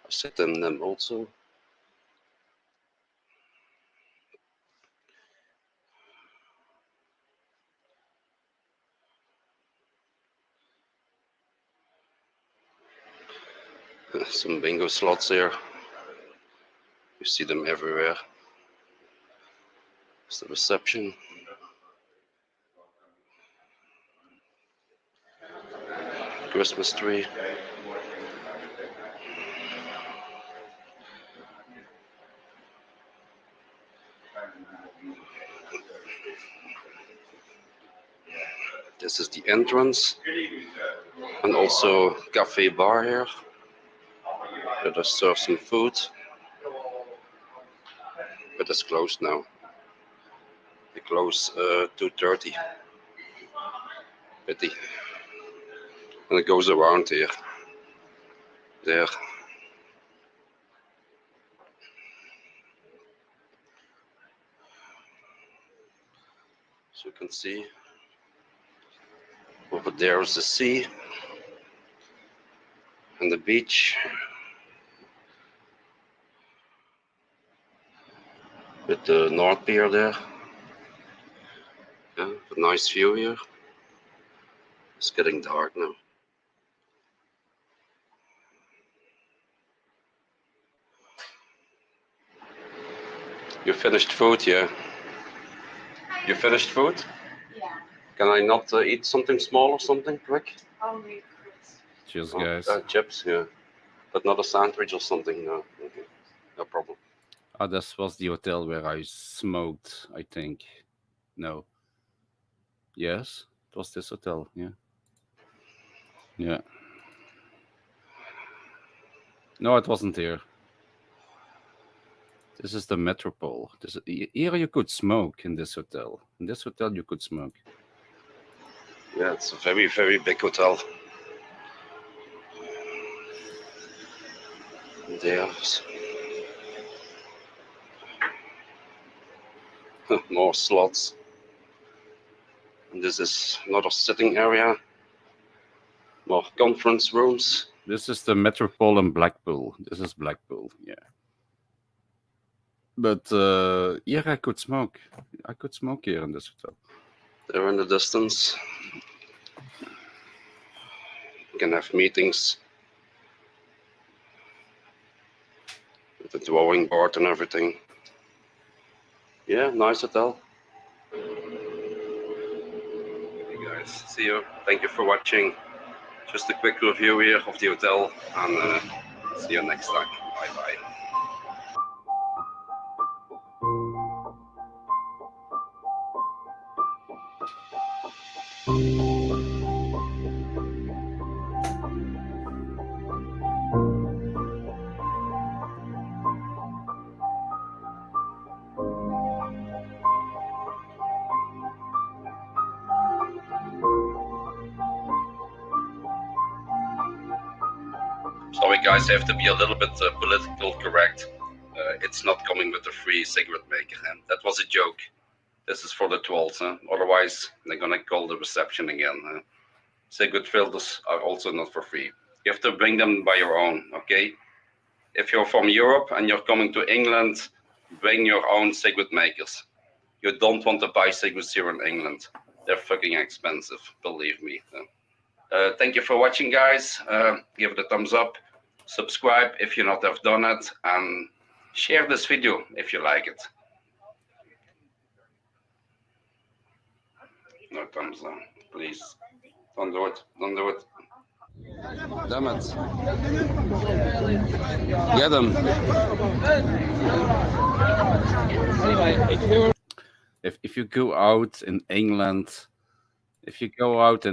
I sit in them also. Some bingo slots here. You see them everywhere. It's the reception. Christmas tree. This is the entrance. And also cafe bar here. Where they serve some food. But it's closed now. They close 2:30. Pity. And it goes around here. There. So you can see over there is the sea and the beach. With the North Pier there. Yeah, a nice view here. It's getting dark now. You finished food, yeah? You finished food? Yeah. Can I not eat something small or something quick? Only Cheers, guys. Chips, yeah. But not a sandwich or something, no. Okay, no problem. Oh, this was the hotel where I smoked, I think. No. Yes, it was this hotel, yeah. Yeah. No, it wasn't here. This is the Metropole. Here you could smoke in this hotel. In this hotel you could smoke. Yeah, it's a very, very big hotel. There's more slots. And this is another sitting area. More conference rooms. This is the Metropole in Blackpool. This is Blackpool, yeah. But here I could smoke. I could smoke here in this hotel. There in the distance. You can have meetings. With the drawing board and everything. Yeah, nice hotel. Hey guys, see you. Thank you for watching. Just a quick review here of the hotel, and see you next time. Bye bye. Sorry guys, I have to be a little bit political correct. It's not coming with a free cigarette maker. That was a joke. This is for the trolls. Otherwise, they're gonna call the reception again. Cigarette filters are also not for free. You have to bring them by your own, okay? If you're from Europe and you're coming to England, bring your own cigarette makers. You don't want to buy cigarettes here in England. They're fucking expensive, believe me. Thank you for watching, guys. Give it a thumbs up. Subscribe if you not have done it, and share this video if you like it. No thumbs down, please. Don't do it. Don't do it. Damn it. Get him. If you go out in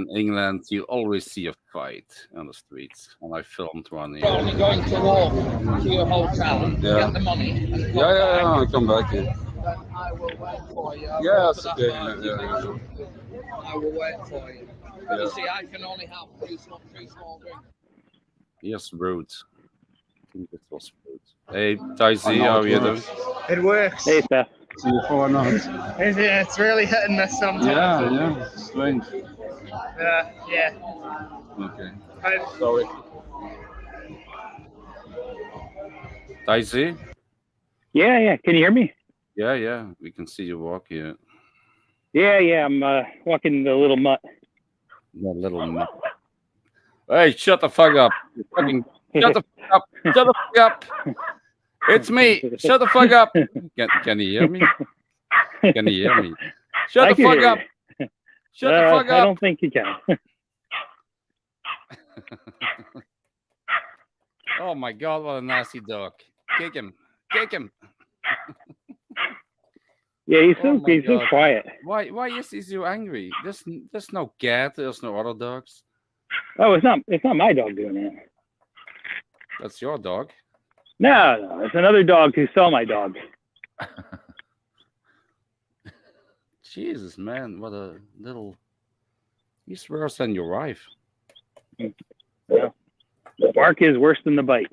England, you always see a fight on the streets. And I filmed one here. You're only going to walk to your hotel, get the money. Yeah, I'll come back here. Then I will wait for you. Yeah, that's okay. Yeah. I will wait for you. Yeah. You see, I can only have three small drinks. Yes, rude. I think it was rude. Hey, Daisy, how are you doing? It works. Hey, Steph. See you for not. It's really hitting us sometimes. Yeah, strange. Yeah. Okay. Sorry. Daisy? Yeah. Can you hear me? Yeah. We can see you walk here. Yeah. I'm walking the little mutt. That little mutt. Hey, shut the fuck up. You're fucking Shut the fuck up. Shut the fuck up. It's me. Shut the fuck up. Can you hear me? Can you hear me? Shut I the can fuck hear up. you. Shut the fuck I up. don't think you can. Oh my god, what a nasty dog. Kick him. Kick him. Yeah, he's Oh so my he's so God. quiet. Why is he so angry? There's no cat, there's no other dogs. Oh, it's not my dog doing it. That's your dog. No, it's another dog who stole my dog. Jesus, man, what a little. He's worse than your wife. Yeah. The bark is worse than the bite.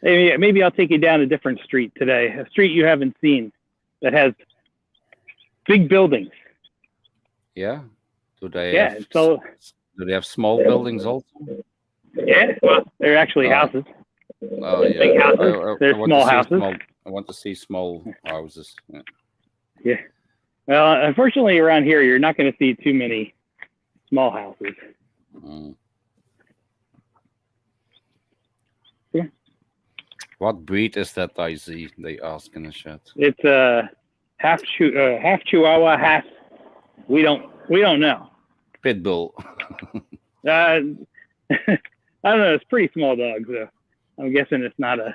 Maybe I'll take you down a different street today, a street you haven't seen that has big buildings. Yeah. Do they Yeah, have so do they have small buildings also? yeah, well, they're actually houses. Oh yeah. Big houses. They're want to small see houses. I want to see small houses. Yeah. Yeah. Well, unfortunately, around here, you're not going to see too many small houses. Mm. Yeah. What breed is that I see? They ask in the chat. It's half Chihuahua, half we don't know. Pitbull. I don't know. It's pretty small dogs, though. I'm guessing it's not a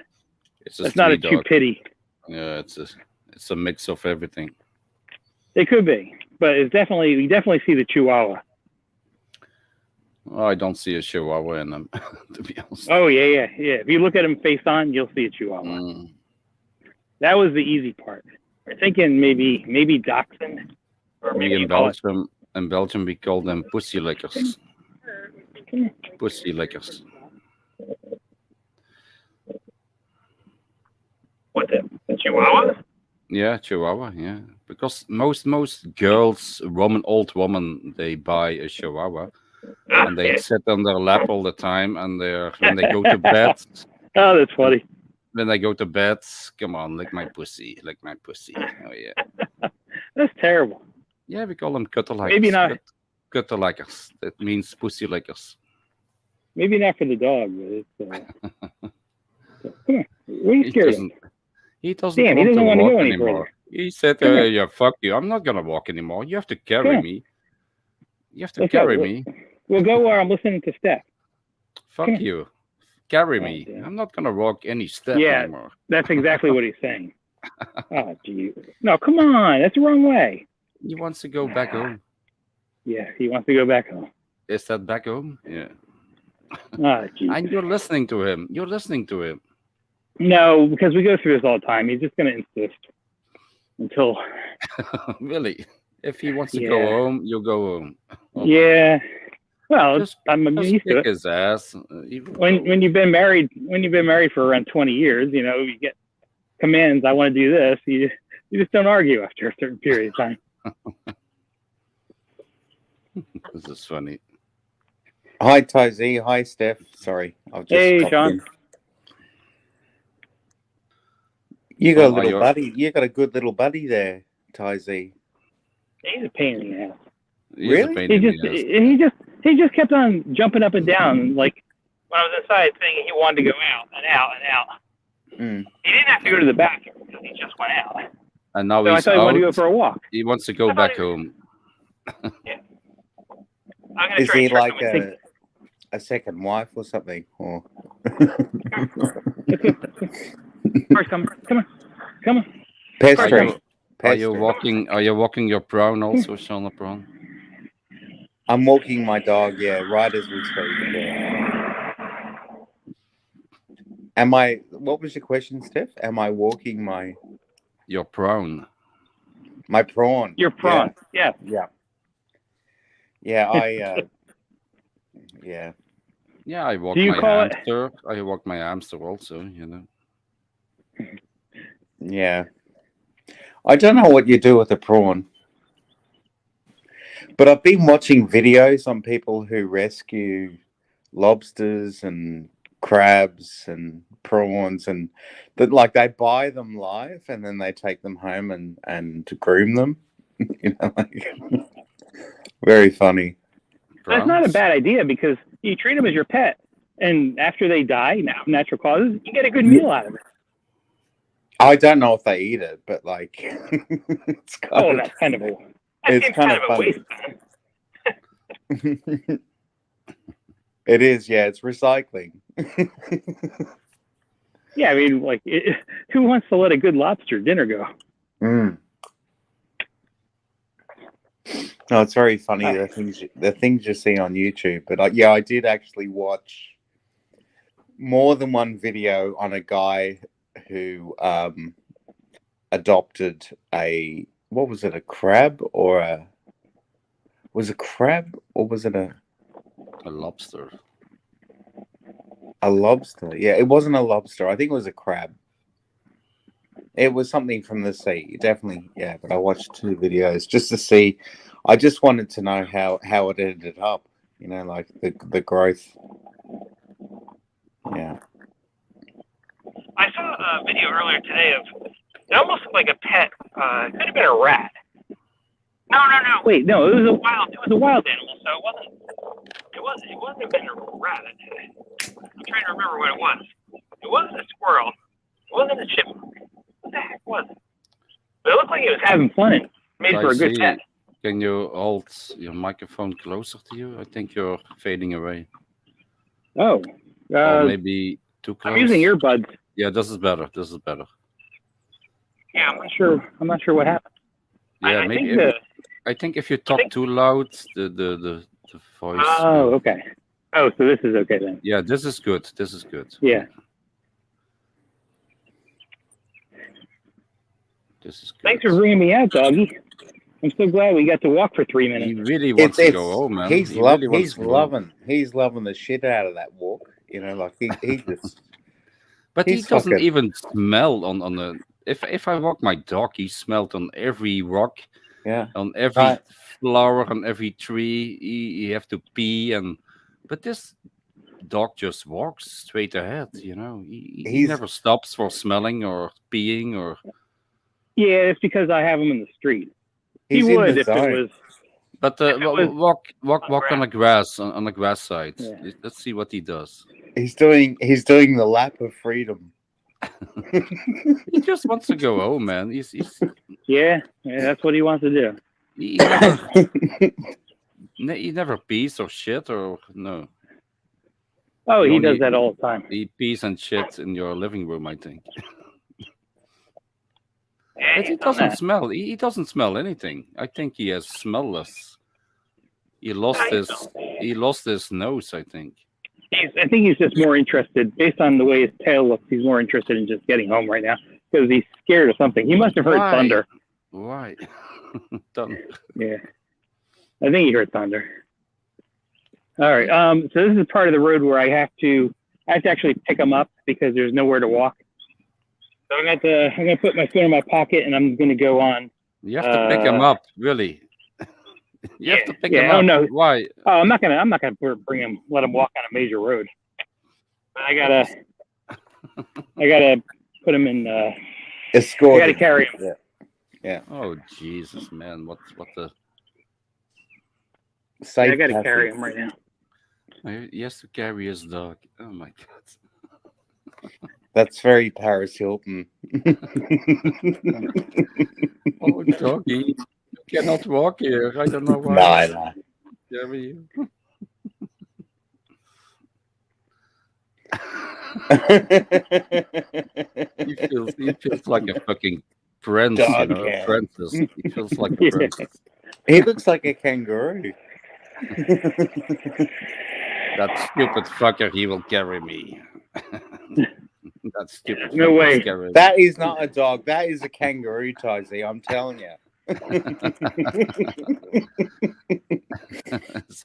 street chew dog. pity. Yeah, it's a mix of everything. It could be, but we definitely see the Chihuahua. Oh, I don't see a Chihuahua in them, to be honest. Oh yeah. If you look at them face on, you'll see a Chihuahua. Mm. That was the easy part. We're thinking maybe Dachshund. Or We maybe in Belgium we call them pussy lickers. Pussy lickers. What the Chihuahua? Yeah, Chihuahua. Yeah, because most girls, old women, they buy a Chihuahua and they sit on their lap all the time, and when they go to bed. Oh, that's funny. When they go to bed, come on, lick my pussy, lick my pussy. Oh yeah. That's terrible. Yeah, we call them cuddlelikers. Maybe not. Cuddlelikers. That means pussy lickers. Maybe not for the dog, but it's. Come on. What are you scared of? He doesn't Dan, he want doesn't to want to walk go any anymore. further. He said, Come here. yeah, fuck you. I'm not going to walk anymore. You have to carry Come me. You have to Let's carry go. me. We'll go where I'm listening to Steph. Fuck Come you. Carry Oh, me. damn. I'm not going to walk any step Yeah. anymore. That's exactly what he's saying. Oh, gee. No, come on. That's the wrong way. He wants to go back home. Yeah, he wants to go back home. Is that back home? Yeah. Oh, gee. And you're listening to him. You're listening to him. No, because we go through this all the time. He's just going to insist until. Really? If he wants to Yeah. go home, you'll go home. Oh, Yeah. Well, Just, I'm just used to kick it. his ass. When you've been married for around 20 years, you get commands. I want to do this. You just don't argue after a certain period of time. This is funny. Hi, Tozy. Hi, Steph. Sorry, I've just. Hey, popped Sean. in. You got a Oh, little you're- buddy. You got a good little buddy there, Tozy. He's a pain in the ass. He's a Really? pain He in the just ass. he just kept on jumping up and down. Like when I was inside, thinking he wanted to go out and out and out. Mm. He didn't have to go to the bathroom because he just went out. And now So I he's thought he wanted to go out. for a walk. He wants to go back home. I'm gonna Is try he and trick like him. a second wife or something? Or First, come on. pestering? Are you Pestering. walking? Are you walking your brown also, Shauna Brown? I'm walking my dog. Yeah, right as we speak. Yeah. Am I? What was your question, Steph? Am I walking my Your brown. prawn? Your prawn. Yeah. Yeah. Yeah. I. Yeah. Yeah, I walk Do you my call it- hamster. I walk my hamster also. You know. Yeah. I don't know what you do with a prawn. But I've been watching videos on people who rescue lobsters and crabs and prawns, and that like they buy them live and then they take them home and to groom them. Like, very funny. That's not a bad idea because you treat them as your pet, and after they die, natural causes, you get a good meal out of it. I don't know if they eat it, but like, it's kind that's kind of a. It's kind of funny. It is, yeah. It's recycling. Yeah, I mean, like, who wants to let a good lobster dinner go? No, it's very funny the things you see on YouTube. But I did actually watch more than one video on a guy who adopted a crab or was it a lobster? A lobster. Yeah, it wasn't a lobster. I think it was a crab. It was something from the sea. Definitely, yeah. But I watched 2 videos just to see. I just wanted to know how it ended up. Like the growth. Yeah. I saw a video earlier today of it almost looked like a pet. It could have been a rat. No. Wait, no. It was a wild animal. So it wasn't a rat. I'm trying to remember what it was. It wasn't a squirrel. It wasn't a chipmunk. What the heck was it? But it looked like it was having fun. Made for a good pet. Can you hold your microphone closer to you? I think you're fading away. Oh. Or maybe too close. I'm using earbuds. Yeah, this is better. Yeah, I'm not sure what happened. Yeah, I think if you talk too loud, the voice. Oh, okay. Oh, so this is okay then. Yeah, this is good. Yeah. This is good. Thanks for bringing me out, doggy. I'm so glad we got to walk for 3 minutes. He really wants to go home, man. He's loving the shit out of that walk. Like he just. But he doesn't even smell on the. If I walk my dog, he smelled on every rock. Yeah. On every flower, on every tree. You have to pee but this dog just walks straight ahead. He never stops for smelling or peeing or. Yeah, it's because I have him in the street. He would if it was. But walk on the grass on the grass side. Yeah. Let's see what he does. He's doing the lap of freedom. He just wants to go home, man. He's yeah, that's what he wants to do. He never pees or shit or no. Oh, he does that all the time. He pees and shit in your living room, I think. Yeah, but he doesn't smell. He doesn't smell anything. I think he has smellless. He lost his nose, I think. I think he's just more interested, based on the way his tail looks, he's more interested in just getting home right now because he's scared of something. He must have heard thunder. Why? Thunder. Yeah. I think he heard thunder. All right. So this is part of the road where I have to actually pick him up because there's nowhere to walk. So I'm gonna put my phone in my pocket and I'm gonna go on. You have to pick him up, really. You have to pick him up. Oh no! Why? Oh, I'm not gonna bring him. Let him walk on a major road. But I gotta put him in. Escort. I gotta carry him. Yeah. Oh Jesus, man! What the? I gotta carry him right now. He has to carry his dog. Oh my God. That's very Paris Hilton. Oh, doggy. You cannot walk here. I don't know why. No. Carry you. He feels like a fucking prince, princess. He feels like a princess. He looks like a kangaroo. That stupid fucker, he will carry me. That stupid. No way. That is not a dog. That is a kangaroo, Tizzy. I'm telling you.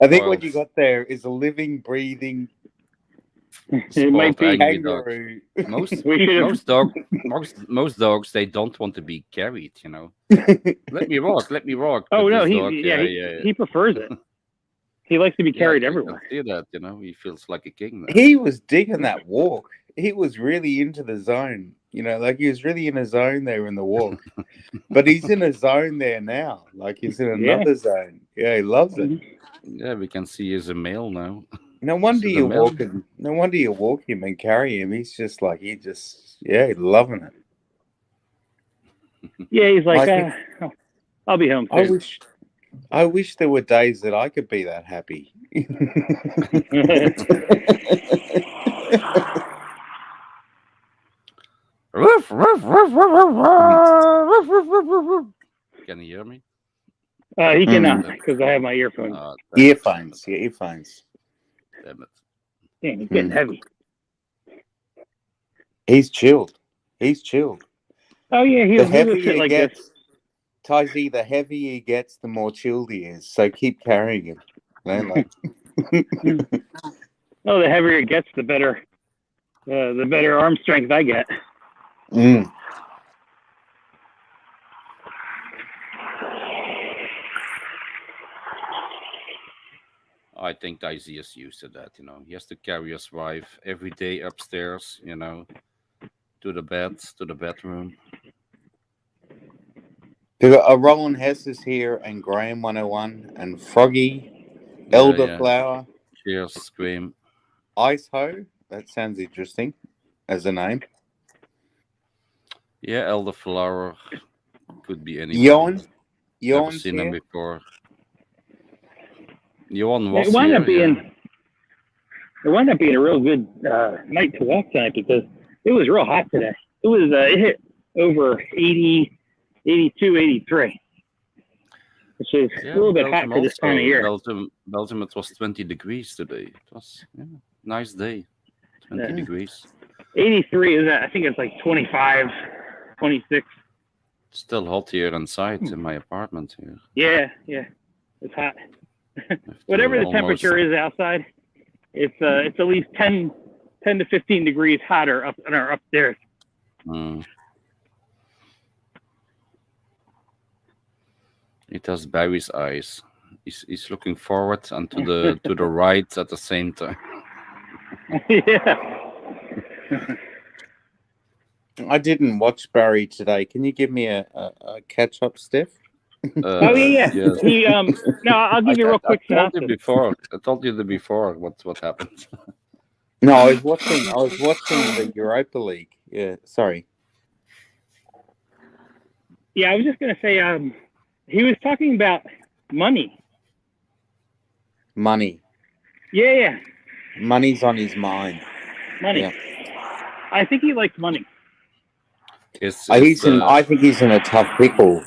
I think what you got there is a living, breathing. It might be kangaroo. Most dogs, they don't want to be carried. Let me walk. Oh no, he prefers it. He likes to be Yeah, carried I everywhere. can see that. He feels like a king now. He was digging that walk. He was really into the zone. Like he was really in a zone there in the walk. But he's in a zone there now. Like he's in another zone. Yeah, he loves it. Yeah, we can see he's a male now. No wonder Is it a you male? walk him. No wonder you walk him and carry him. He's just like he's loving it. Yeah, he's like, I I'll be home I soon. I wish there were days that I could be that happy. Can you hear me? He cannot because I have my earphones. Earphones. Damn it. Damn, he's getting heavy. He's chilled. Oh yeah, The he'll heavier sit he like gets, this. Tizzy, the heavier he gets, the more chilled he is. So keep carrying him. Like. Oh, the heavier it gets, the better arm strength I get. I think Daisy is used to that. He has to carry his wife every day upstairs. To the bedroom. We got Roland Hess is here, and Graham 101, and Froggy, Elderflower. Cheers, Scream. Ice Ho. That sounds interesting as a name. Yeah, Elderflower could be anybody. Never seen him before. Johan was It wound up being a real good night to walk tonight because it was real hot today. It hit over 80, 82, 83, which is a little bit hot for this time of year. Belgium, it was 20 degrees today. It was nice day. 20 degrees. 83 is I think it's like 25, 26. Still hot here inside in my apartment here. Yeah, it's hot. Whatever the temperature is outside, it's at least 10 to 15 degrees hotter upstairs. It has Barry's eyes. He's looking forward and to the right at the same time. Yeah. I didn't watch Barry today. Can you give me a catch up, Steph? Oh yeah. Yes. He no, I'll give you a real quick synopsis. I told you before what happened. No, I was watching the Europa League. Yeah, sorry. Yeah, I was just gonna say he was talking about money. Money. Yeah. Money's on his mind. Money. Yeah. I think he likes money. I think he's in a tough pickle.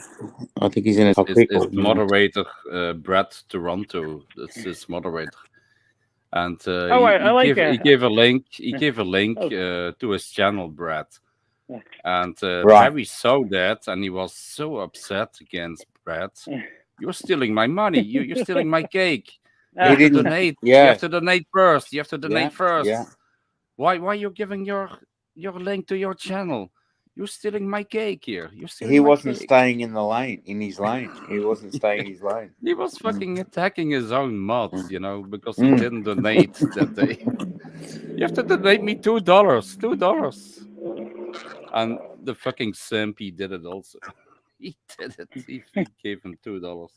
It's moderator Brad Toronto. That's his moderator. And he gave a link. He gave a link to his channel, Brad. Yeah. And Barry saw that, and he was so upset against Brad. You're stealing my money. You're stealing my cake. You have to donate. Yeah. You have to donate first. You have to donate first. Yeah. Why you giving your link to your channel? You're stealing my cake here. He wasn't staying in his lane. He wasn't staying in his lane. He was fucking attacking his own mods, because he didn't donate that day. You have to donate me $2. And the fucking simp, he did it also. He did it. He gave him $2.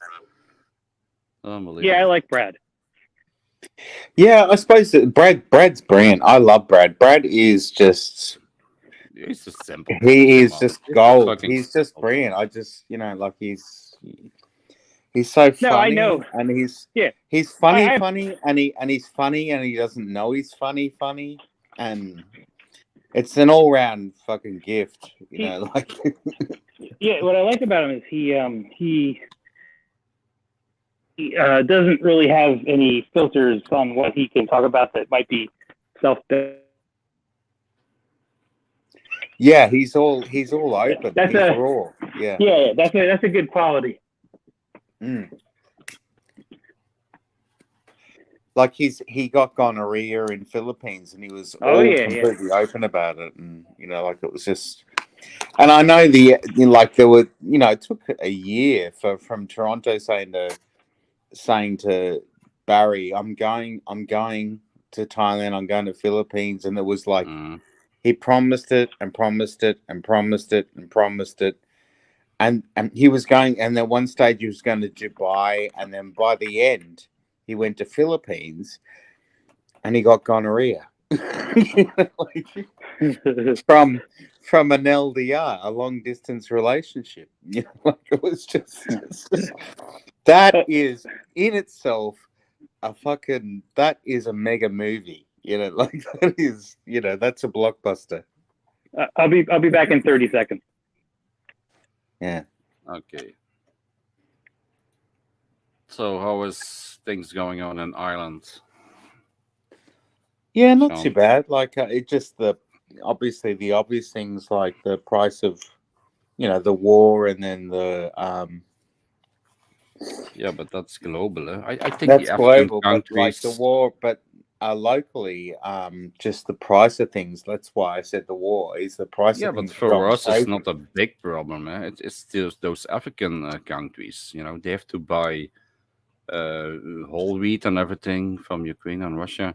Unbelievable. Yeah, I like Brad. Yeah, I suppose that Brad's brilliant. I love Brad. Brad is just... He's just simple. He is just gold. He's just brilliant. I just, like he's so funny. No, I know. And he's funny, and he's funny, and he doesn't know he's funny, and it's an all-round fucking gift, like. Yeah, what I like about him is he doesn't really have any filters on what he can talk about that might be self. Yeah, he's all open. That's he's raw. Yeah. Yeah, that's a good quality. Like he got gonorrhea in Philippines, and he was completely open about it, and like it was just. And I know there were it took a year from Toronto saying to Barry, I'm going to Thailand. I'm going to Philippines, and it was like he promised it and promised it and promised it and promised it, and he was going. And then one stage he was going to Dubai, and then by the end he went to Philippines, and he got gonorrhea. From an LDR, a long distance relationship. You know, like it was just that is in itself that is a mega movie. You know, like that is, you know, that's a blockbuster. I'll be back in 30 seconds. Yeah. Okay. So how is things going on in Ireland? Yeah, not too Sean? bad. Like it just the obvious things like the price of, you know, the war, and then the Yeah, but that's global. I think that's the African global, but like countries. the war, but locally, just the price of things. That's why I said the war is the price Yeah, of but things. for us, it's not a big problem. It's still those African countries. You know, they have to buy whole wheat and everything from Ukraine and Russia,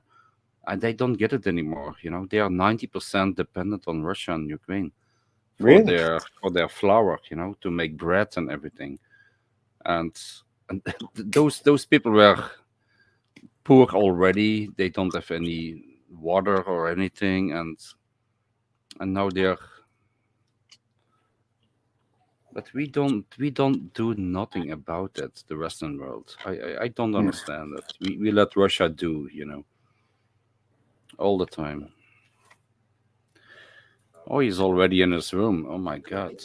and they don't get it anymore. You know, they are 90% dependent on Russia and Ukraine for Really? their flour. You know, to make bread and everything, and those people were poor already. They don't have any water or anything, and now they're. But we don't do nothing about it. The Western world, I don't understand it. We let Russia do, you know, all the time. Oh, he's already in his room. Oh my God.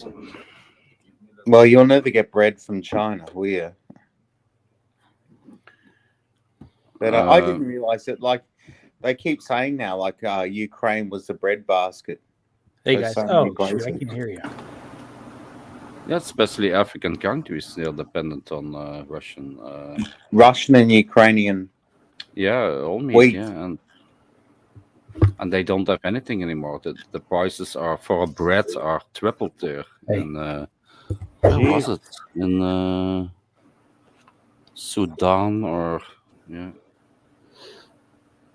Well, you'll never get bread from China, will you? But I didn't realize that. Like they keep saying now, like Ukraine was the bread basket. Hey for guys. so Oh many shoot, I places. can't hear you. Yeah, especially African countries, they're dependent on Russian. Russian and Ukrainian. Yeah, all meat. Wheat. Yeah, and they don't have anything anymore. The prices are for bread are tripled there. Hey. And where was it? In Sudan or yeah.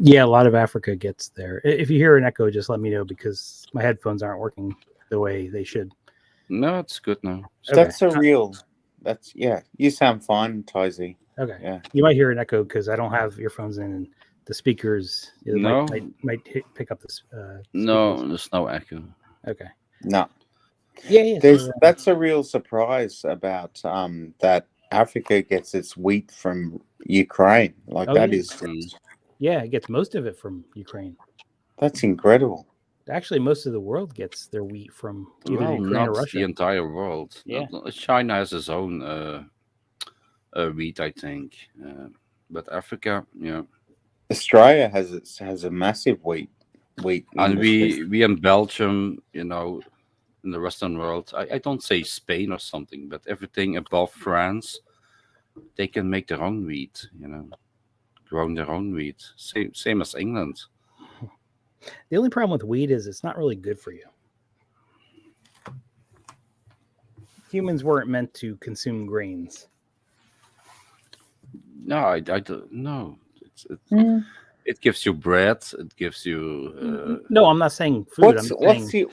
Yeah, a lot of Africa gets there. If you hear an echo, just let me know because my headphones aren't working the way they should. No, it's good now. Okay. That's a real. That's yeah. You sound fine, Tizy. Okay. Yeah. You might hear an echo because I don't have earphones in, and the speakers No. might pick up this. No, there's no echo. Okay. No. Yeah. That's a real surprise about that Africa gets its wheat from Ukraine. Like that is. Yeah, it gets most of it from Ukraine. That's incredible. Actually, most of the world gets their wheat from either Ukraine not or Russia. the entire world. Yeah. China has its own wheat, I think. But Africa, yeah. Australia has a massive wheat. And we in Belgium, you know, in the Western world, I don't say Spain or something, but everything above France, they can make their own wheat, you know, grow their own wheat. Same as England. The only problem with wheat is it's not really good for you. Humans weren't meant to consume grains. No, I don't. No, it gives you bread. It gives you. No, I'm not saying food. What's the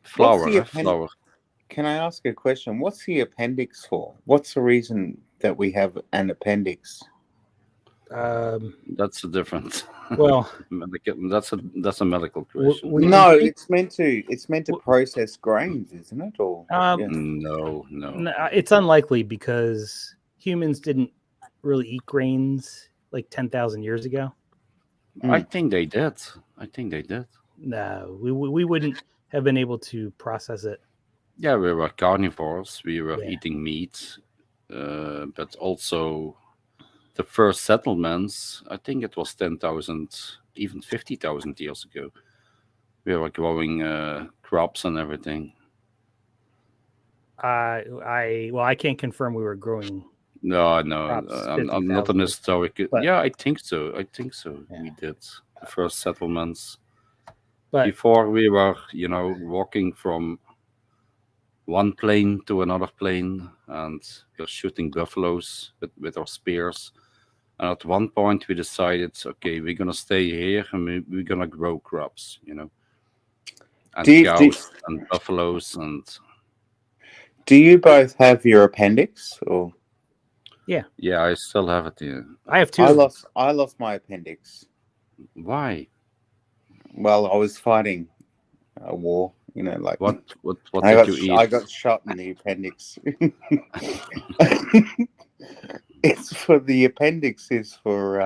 flour? Flour. Can I ask a question? What's the appendix for? What's the reason that we have an appendix? That's a different. Well, that's a medical question. No, it's meant to process grains, isn't it? Or no, it's unlikely because humans didn't really eat grains like 10,000 years ago. I think they did. No, we wouldn't have been able to process it. Yeah, we were carnivores. We were eating meat, but also the first settlements, I think it was 10,000, even 50,000 years ago. We were growing crops and everything. I can't confirm we were growing. No, I'm not an historic. Yeah, I think so. Yeah. We did the first settlements. But before we were, you know, walking from one plane to another plane, and we were shooting buffaloes with our spears. And at one point, we decided, okay, we're gonna stay here and we're gonna grow crops, and cows and buffaloes and. Do you both have your appendix, or? Yeah, I still have it here. I have two. I lost my appendix. Why? Well, I was fighting a war. Like what did you eat? I got shot in the appendix. It's for the appendix is for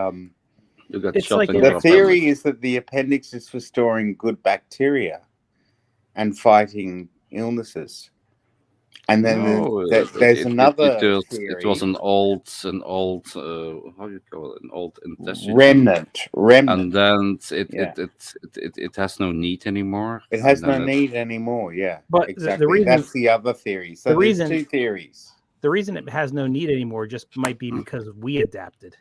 You got It's shot like in the your theory appendix. is that the appendix is for storing good bacteria and fighting illnesses. And then No, there's another theory. it was an old how do you call it? An old intestine. remnant. And then Yeah. it has no need anymore. It has and then no need anymore. Yeah, But exactly. the reason That's the other theory. So the there's reason- two theories. the reason it has no need anymore just might be because we adapted.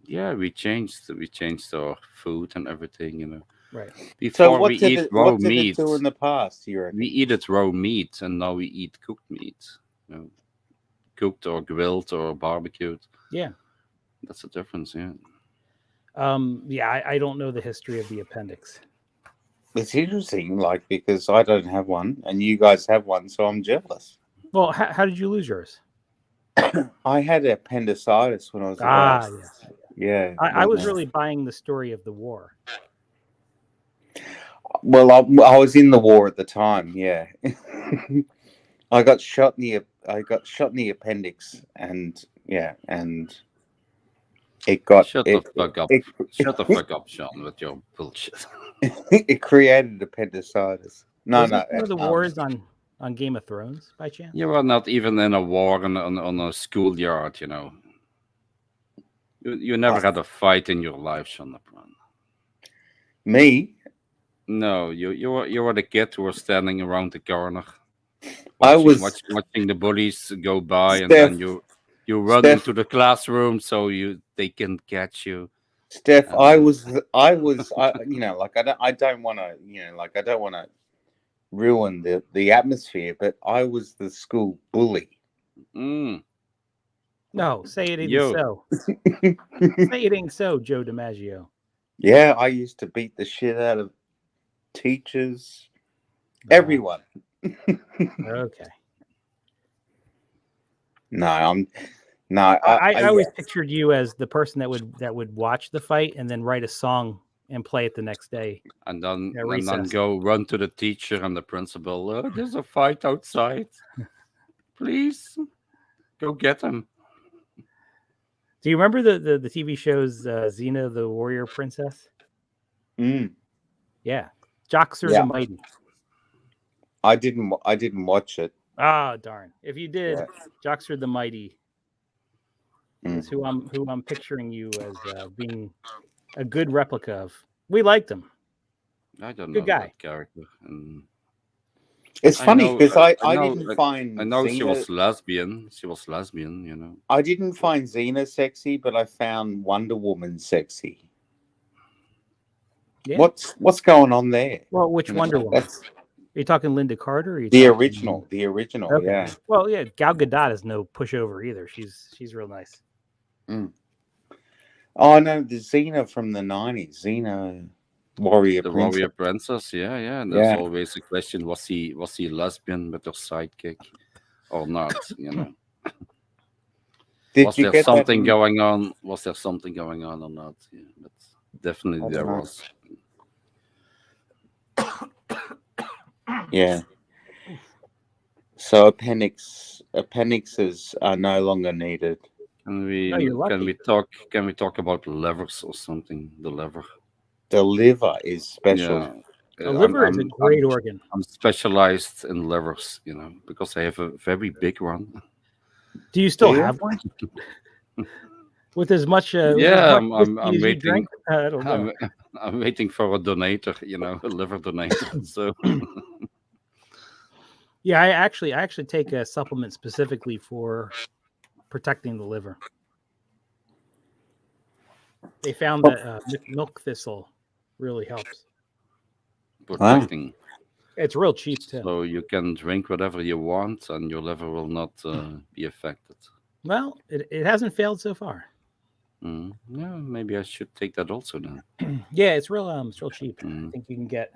Yeah, we changed our food and everything. Right. Before So what we did eat it, raw what did meat, it do in the past? You reckon? we eat it raw meat, and now we eat cooked meat. Cooked or grilled or barbecued. Yeah. That's the difference. Yeah. I don't know the history of the appendix. It's interesting, like, because I don't have one, and you guys have one, so I'm jealous. Well, how did you lose yours? I had appendicitis when I was about, Yes. yeah. I was really buying the story of the war. Well, I was in the war at the time. Yeah, I got shot in the appendix, and it got Shut it, the fuck up. Shut the fuck up, Sean, with your bullshit. it created appendicitis. No, Was this one of the wars on Game of Thrones by chance? You were not even in a war on a schoolyard. You never had a fight in your life, Sean LeBron. Me? No, you were the kid who was standing around the corner. Watching the bullies go by, and then you run into the classroom so they can catch you. Steph, I don't want to ruin the atmosphere, but I was the school bully. No, say it ain't so. Say it ain't so, Joe DiMaggio. Yeah, I used to beat the shit out of teachers, everyone. Okay. I always pictured you as the person that would watch the fight and then write a song and play it the next day. And then go run to the teacher and the principal. There's a fight outside. Please go get him. Do you remember the TV shows Xena the Warrior Princess? Yeah, Joxer the Mighty. I didn't watch it. Ah, darn! If you did, Joxer the Mighty is who I'm picturing you as being a good replica of. We liked him. I don't know guy. That character. It's funny because I didn't find. I know Xena, she was lesbian. She was lesbian, I didn't find Xena sexy, but I found Wonder Woman sexy. Yeah. What's going on there? Well, which Wonder Woman? Are you talking Linda Carter? Or the original, okay. Yeah. Well, yeah, Gal Gadot is no pushover either. She's real nice. Oh no, the Xena from the 90s, Xena Warrior the Princess. Warrior Princess, yeah. And there's always a question: was he lesbian with her sidekick or not? Was there something going on? Was there something going on or not? Yeah, but definitely there was. Yeah. So appendixes are no longer needed. Can we talk about livers or something? The liver. The liver is special. Yeah. The liver is a great organ. I'm specialized in livers, because I have a very big one. Do you still have one? With as much I'm waiting. Drink? I don't know. I'm waiting for a donator, a liver donator. So yeah, I actually take a supplement specifically for protecting the liver. They found that milk thistle really helps. Protecting. It's real cheap too. So you can drink whatever you want, and your liver will not be affected. Well, it hasn't failed so far. Yeah, maybe I should take that also then. Yeah, it's real cheap. I Mm. think you can get.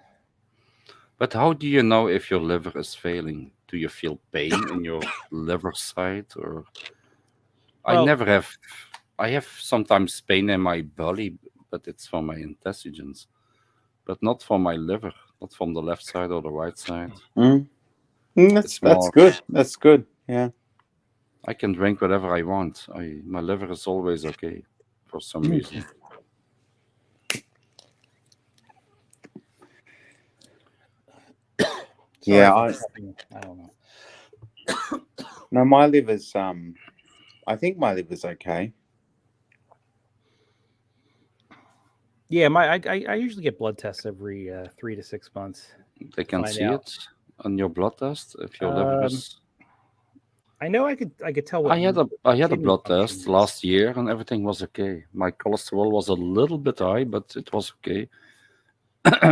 But how do you know if your liver is failing? Do you feel pain in your liver side, or I Well- never have. I have sometimes pain in my belly, but it's for my intestines, but not for my liver, not from the left side or the right side. That's more- good. That's good. Yeah. I can drink whatever I want. My liver is always okay for some reason. Yeah, I don't know. No, my liver's I think my liver's okay. Yeah, I usually get blood tests every 3 to 6 months. They can Find see out. it on your blood test if your liver is. I know I could tell what I had a kidney blood function test is. last year and everything was okay. My cholesterol was a little bit high, but it was okay.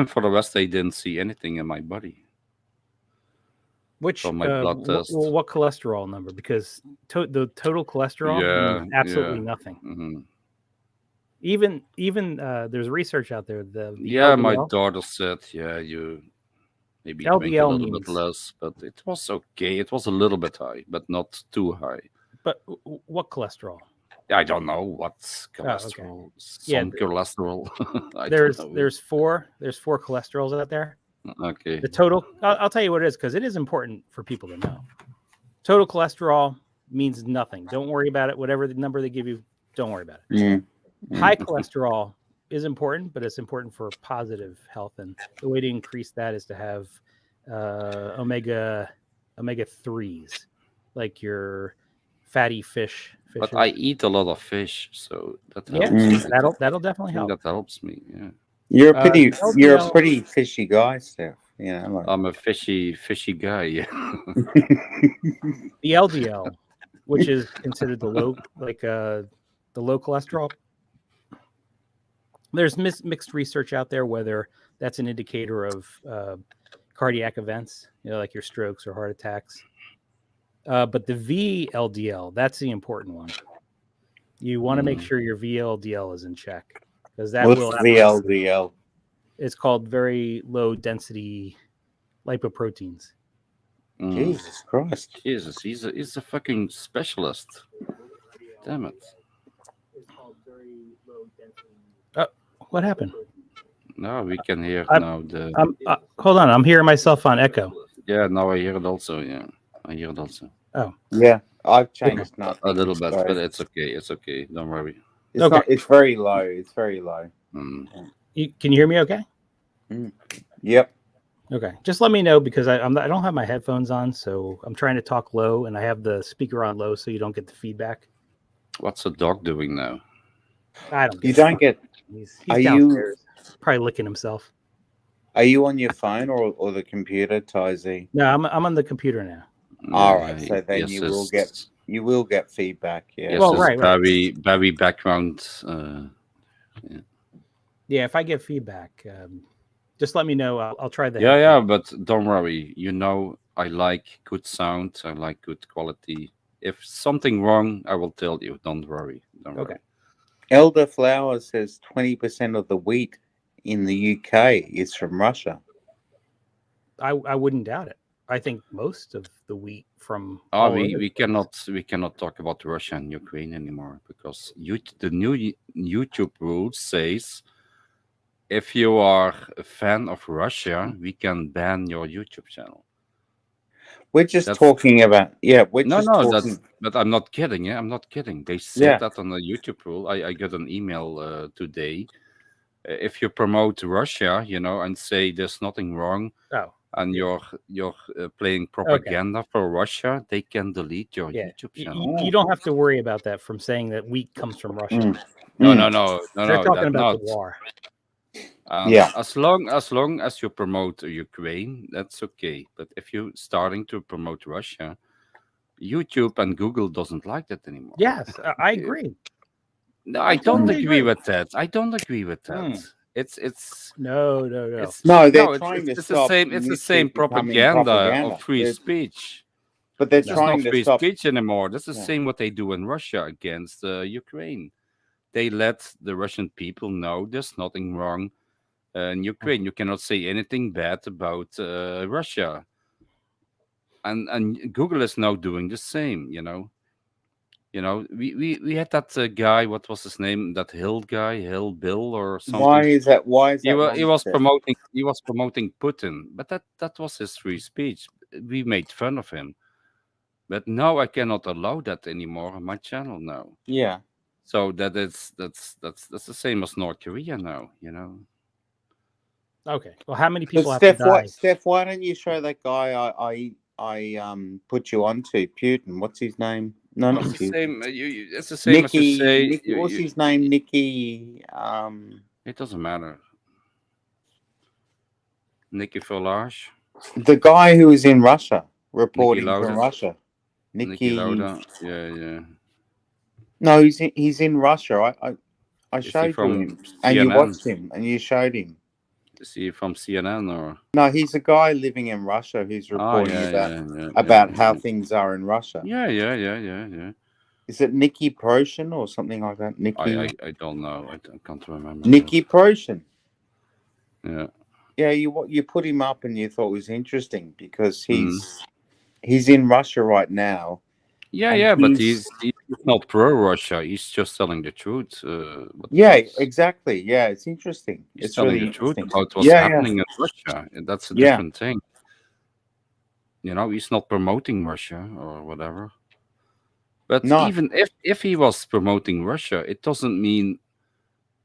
For the rest, they didn't see anything in my body. Which from my blood test. what cholesterol number? Because the total cholesterol means absolutely nothing. Mm-hmm. Even there's research out there. The Yeah, my LDL, daughter said, you maybe LDL drink a little bit means- less, but it was okay. It was a little bit high, but not too high. but what cholesterol? I don't know what's okay. cholesterol. Yeah, Some cholesterol. I There's don't know. there's four cholesterols out there. Okay. The total, I'll tell you what it is because it is important for people to know. Total cholesterol means nothing. Don't worry about it. Whatever the number they give you, don't worry about it. High cholesterol is important, but it's important for positive health. And the way to increase that is to have omega 3s, like your fatty fish. But I eat a lot of fish, so that helps. Yeah, that'll definitely I think help. that helps me. Yeah. You're a pretty LDL fishy guy, Steph. Yeah, like... I'm a fishy guy. Yeah. The LDL, which is considered the low cholesterol. There's mixed research out there whether that's an indicator of cardiac events, like your strokes or heart attacks. But the VLDL, that's the important one. You want to make sure your VLDL is in check because that What's will. VLDL? It's called very low density lipoproteins. Jesus Christ! Jesus, he's a fucking specialist. Damn it! What happened? No, we can hear now the. Hold on, I'm hearing myself on echo. Yeah, now I hear it also. Yeah, I hear it also. Oh, yeah, I've changed nothing. A little bit, but it's okay. It's okay. Don't worry. It's not. It's very low. It's very low. Can you hear me? Okay. Yep. Okay. Just let me know because I don't have my headphones on, so I'm trying to talk low, and I have the speaker on low, so you don't get the feedback. What's the dog doing now? I don't. You don't get. He's Are downstairs, probably licking himself. Are you on your phone or the computer, Tyzy? No, I'm on the computer now. All right, so then you will get feedback. Yeah. Yes, well, right. Very background. Yeah, if I get feedback, just let me know. I'll try that. Yeah, but don't worry. I like good sound. I like good quality. If something wrong, I will tell you. Don't worry. Don't worry. Elderflower says 20% of the wheat in the UK is from Russia. I wouldn't doubt it. I think most of the wheat from. We cannot talk about Russia and Ukraine anymore because the new YouTube rules says if you are a fan of Russia, we can ban your YouTube channel. We're just talking about but I'm not kidding. Yeah, I'm not kidding. They said that on the YouTube rule. I got an email today. If you promote Russia, and say there's nothing wrong, and you're playing propaganda for Russia, they can delete your YouTube channel. You don't have to worry about that from saying that wheat comes from Russia. No. They're talking about the war. As long as you promote Ukraine, that's okay. But if you're starting to promote Russia, YouTube and Google doesn't like that anymore. Yes, I agree. No, I don't agree with that. I don't agree with that. It's no. They're trying to stop. It's the same propaganda of free speech. But they're This is not trying to free stop. speech anymore. This is the Yeah. same what they do in Russia against Ukraine. They let the Russian people know there's nothing wrong in Ukraine. You cannot say anything bad about Russia. And Google is now doing the same. We had that guy. What was his name? That Hill guy, Hill Bill or Why something. is that? Why is He that was he wrong, was Steph? promoting Putin, but that was his free speech. We made fun of him, but now I cannot allow that anymore on my channel now. Yeah. So that's the same as North Korea now. Okay. Well, how many But people have to die? Steph, why don't you show that guy I put you onto, Putin? What's his name? No, not It's the Putin. same. It's the same as you say. Nicky, what's his name? Nicky. It doesn't matter. Nikki Volage, The guy who was in Russia, Nikki reporting from Lauda, Russia. Nikki Lauda. Yeah. No, he's in Russia. I Is he showed you from him, and you CNN? watched him, and you showed him. Is he from CNN or? No, he's a guy living in Russia who's Oh reporting yeah. about how things are in Russia. Yeah. Is it Nicky Proshin or something like that? I don't know. I can't remember. Nicky Proshin. Yeah. Yeah, you put him up and you thought it was interesting because Mm. he's in Russia right now. Yeah, but he's not pro-Russia. He's just telling the truth. Exactly. Yeah, it's interesting. He's It's telling really the truth interesting. about what's happening in Russia. And that's a Yeah. different thing. He's not promoting Russia or whatever. But No. even if he was promoting Russia, it doesn't mean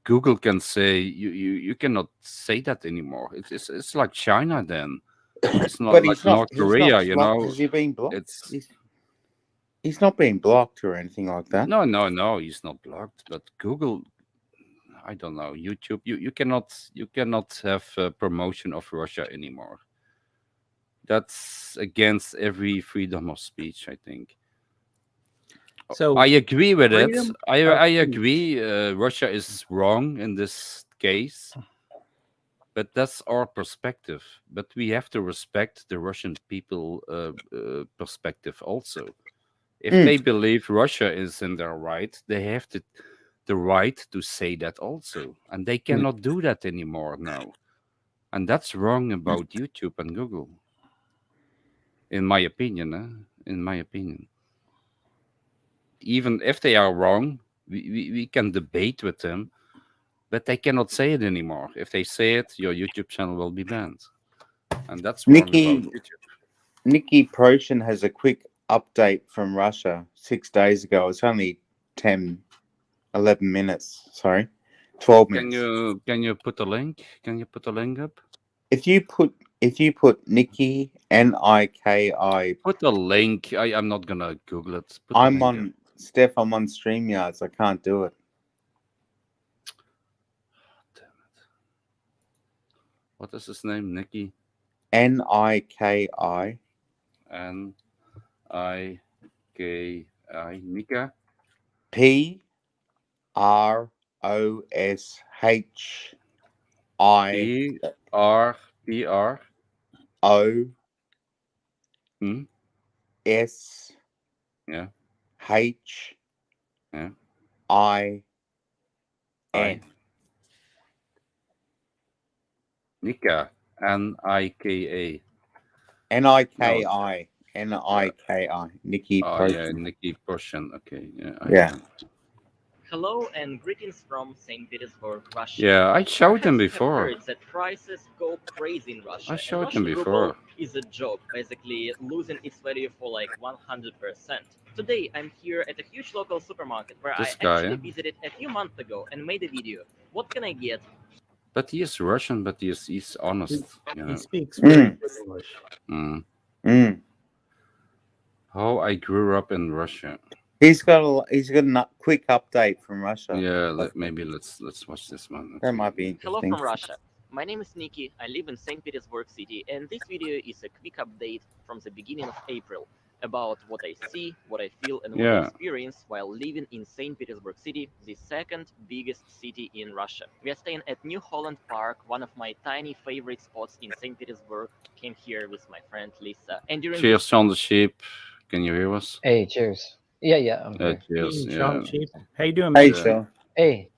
Google can say you cannot say that anymore. It's like China then. It's not But like North Korea, Is he being blocked? It's He's not being blocked or anything like that. no, he's not blocked. But Google, I don't know, YouTube, you cannot have promotion of Russia anymore. That's against every freedom of speech, I think. So I agree with it. freedom I of agree. Russia is wrong in this case, but that's our perspective. But we have to respect the Russian people perspective also. If they believe Russia is in their right, they have the right to say that also, and they cannot do that anymore now. And that's wrong about YouTube and Google, in my opinion. In my opinion, even if they are wrong, we can debate with them, but they cannot say it anymore. If they say it, your YouTube channel will be banned, and that's wrong about YouTube. Nicky Proshin has a quick update from Russia 6 days ago. It's only 10, 11 minutes. Sorry, 12 minutes. Can you put a link? Can you put a link up? If you put Nicky Niki, put a link. I'm not gonna Google it. I'm on Steph. I'm on StreamYards. I can't do it. Damn it! What is his name? Nicky. Niki. Niki. Nika. PROSHI. PR. O. S. Yeah. H. Yeah. I. N. Nika. Nika. Niki. Niki. Nicky Oh Proshin. yeah, Nicky Proshin. Okay. Yeah. Hello and greetings from St. Petersburg, Russia. Yeah, I showed him Perhaps you have before. heard that prices go crazy in Russia. I showed and him Russian before. ruble is a joke, basically losing its value for like 100%. Today I'm here at a huge local supermarket where This I guy, actually yeah? visited a few months ago and made a video. What can I get? But he is Russian, but he's honest. He speaks Mm. English. How I grew up in Russia. He's got a quick update from Russia. Yeah, maybe let's watch this one. That might be Hello interesting. from Russia. My name is Nikki. I live in St. Petersburg City, and this video is a quick update from the beginning of April about what I see, what I feel, and what I experience while living in St. Petersburg City, the second biggest city in Russia. We are staying at New Holland Park, one of my tiny favorite spots in St. Petersburg. Came here with my friend Lisa. And during Cheers on the sheep. can you hear us? Hey, cheers. Yeah, I'm here. Cheers. Hey, Yeah. Sean, Chief. How you doing, Hey, man? Sean. Hey.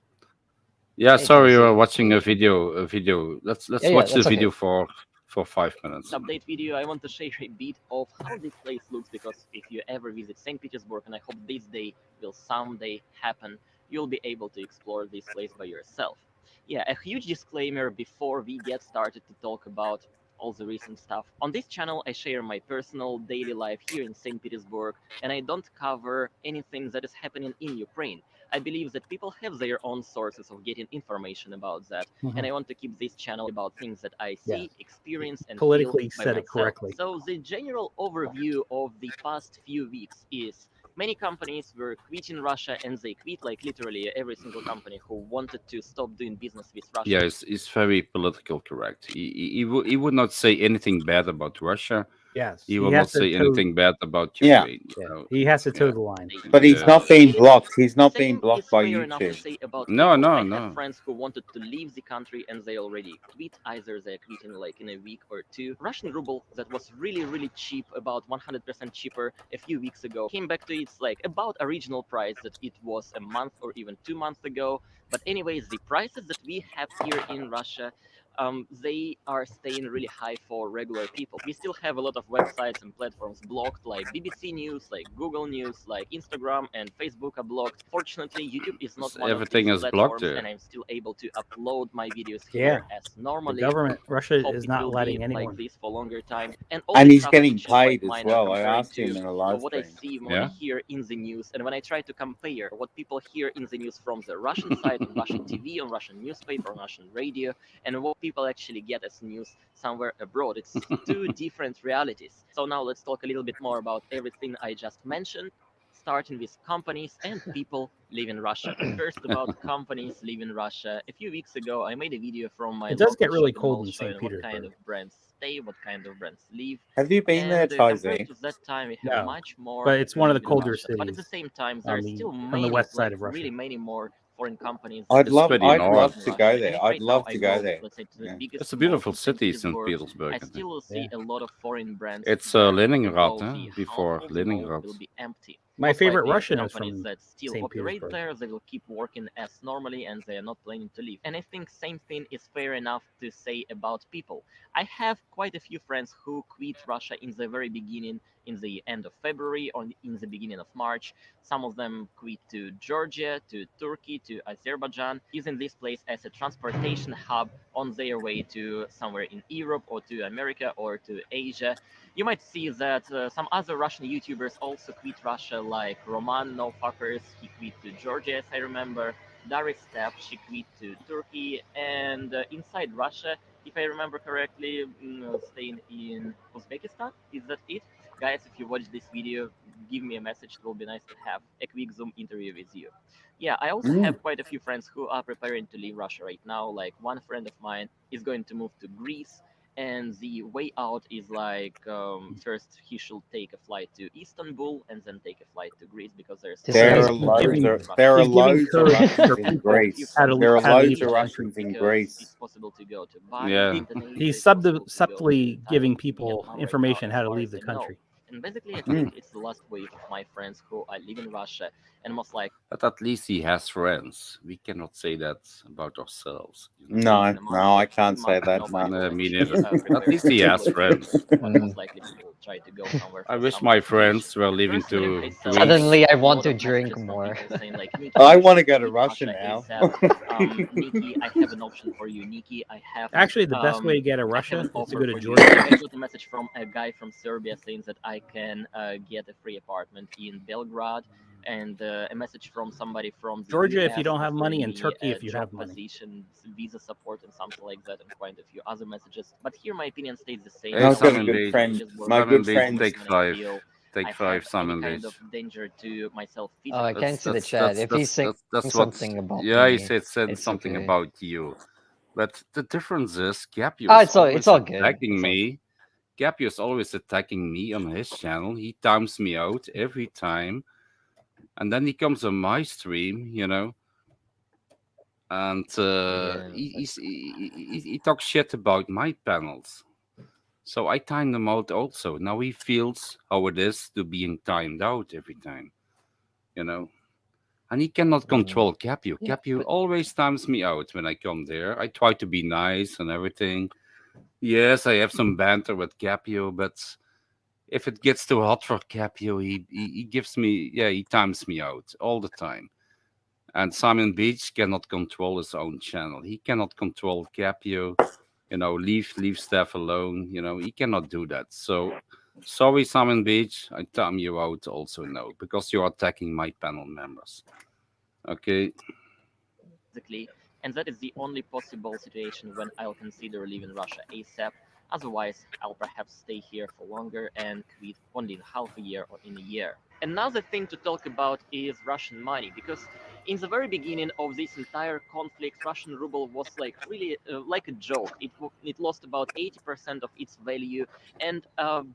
Yeah, Hey, sorry, Kelsey. we're watching a video. Let's Yeah, watch the that's okay. video for 5 minutes. Update video, I want to share a bit of how this place looks, because if you ever visit St. Petersburg, and I hope this day will someday happen, you'll be able to explore this place by yourself. Yeah, a huge disclaimer before we get started to talk about all the recent stuff. On this channel, I share my personal daily life here in St. Petersburg, and I don't cover anything that is happening in Ukraine. I believe that people have their own sources of getting information about that, and I want to keep this channel about things that I see, experience, and Politically feel by said it myself. correctly. So the general overview of the past few weeks is many companies were quitting Russia, and they quit like literally every single company who wanted to stop doing business with Russia. Yeah, it's very political correct. He would not say anything bad about Russia. Yes, He he will has not to say toe- anything bad about Yeah. Ukraine. Yeah, So, he has to toe yeah. the line. But he's Yeah. not being blocked. He's not being Same blocked is by fair enough to YouTube. say about No, people. no, I no. have friends who wanted to leave the country and they already quit. Either they're quitting like in a week or two. Russian ruble that was really cheap, about 100% cheaper a few weeks ago, came back to its like about original price that it was a month or even 2 months ago. But anyways, the prices that we have here in Russia, they are staying really high for regular people. We still have a lot of websites and platforms blocked, like BBC News, like Google News, like Instagram and Facebook are blocked. Fortunately, YouTube is not one of Everything these is blocked platforms, there. and I'm still able to upload my videos Yeah. here as The normally. government, Russia Hope is it not will letting be anyone. like this for a longer time. And all And this he's stuff is getting actually quite paid as minor well. I comparing asked him to in a live what I stream. see when I Yeah. hear in the news, and when I try to compare what people hear in the news from the Russian side, on Russian TV, on Russian newspaper, on Russian radio, and what people actually get as news somewhere abroad. It's two different realities. So now let's talk a little bit more about everything I just mentioned, starting with companies and people leaving Russia. First, about companies leaving Russia. A few weeks ago, I made a video from my It does get local really shopping cold mall in showing St. what kind Petersburg. of brands stay, what kind of brands leave. Have you been there, And compared Taizé? to that time, we have No, much more but it's one of the leaving colder Russia. But at the cities same time, there are still from the many, west side like of Russia. really many more foreign companies. I'd that love, still pretty I'd exist love north. in to Russia. go And there. if I'd right now love I to go go, there. let's say, to the Yeah. biggest It's a mall beautiful in St. city, St. Petersburg, Petersburg. I I think. still will see a lot of foreign brands. It's there, Leningrad, although huh? the half Before of the mall Leningrad. will be empty. My Most favorite likely, Russian is companies from that still St. operate Petersburg. there, they will keep working as normally, and they are not planning to leave. And I think same thing is fair enough to say about people. I have quite a few friends who quit Russia in the very beginning, in the end of February or in the beginning of March. Some of them quit to Georgia, to Turkey, to Azerbaijan, using this place as a transportation hub on their way to somewhere in Europe or to America or to Asia. You might see that some other Russian YouTubers also quit Russia, like Roman No Fuckers, he quit to Georgia, as I remember. Daris Step, she quit to Turkey, and inside Russia, if I remember correctly, staying in Uzbekistan. Is that it? Guys, if you watch this video, give me a message. It will be nice to have a quick Zoom interview with you. Yeah, I also have quite a few friends who are preparing to leave Russia right now. Like one friend of mine is going to move to Greece, and the way out is like first he should take a flight to Istanbul and then take a flight to Greece, because there's There He's are loads giving- of there are he's giving loads of courage Russians for in people Greece. how to- There are how to loads leave of the Russians in because Greece. it's possible to go to Bali, Yeah. Indonesia, He's it's possible to go subtly to giving Thailand, people Vietnam right now, information as how to far leave as the I know. country. And basically, I think it's the last wave of my friends who are leaving Russia, and most likely. But at least he has friends. We cannot say that about ourselves. No, no, I can't say that. No, No. me neither. At least he has friends. Most likely people try to go somewhere. I for wish summer my vacation. friends were leaving Personally, to myself, Greece. Suddenly, I a want lot to of drink messages from more. people saying like, Nikki, I you want to should go to leave Russia Russia now. ASAP. Nikki, I have an option for you. Nikki, I have. Actually, the best way to get to I have Russia an is to offer go to for you. Georgia. I got a message from a guy from Serbia saying that I can get a free apartment in Belgrade, and a message from somebody from the Georgia if US you don't have money, offering and me Turkey a if you job have money. position, visa support, and something like that, and quite a few other messages. But here, my opinion stays the same. Hey, I've got a Simon good Bates. friend. Petersburg, My Simon good Bates, friend. take when I five. feel Take I five, have Simon any kind Bates. of danger to myself I physically. can't see the chat. If he's saying That's what. something about Yeah, he me, said it's something okay. about you. But the difference is, Capio Oh, is it's always all good. attacking It's all me. Capio is always attacking me on his channel. He times me out every time, and then he comes on my stream, and Yeah, he talks shit about my panels. So I time them out also. Now he feels how it is to being timed out every time, you know. And he cannot control Capio. Yeah, Capio but always times me out when I come there. I try to be nice and everything. Yes, I have some banter with Capio, but if it gets too hot for Capio, he gives me, yeah, he times me out all the time. And Simon Beach cannot control his own channel. He cannot control Capio. Leave Steph alone. He cannot do that. So sorry, Simon Beach, I time you out also now because you're attacking my panel members. Okay. Basically, and that is the only possible situation when I'll consider leaving Russia ASAP. Otherwise, I'll perhaps stay here for longer and quit only in half a year or in a year. Another thing to talk about is Russian money, because in the very beginning of this entire conflict, Russian ruble was like really like a joke. It lost about 80% of its value, and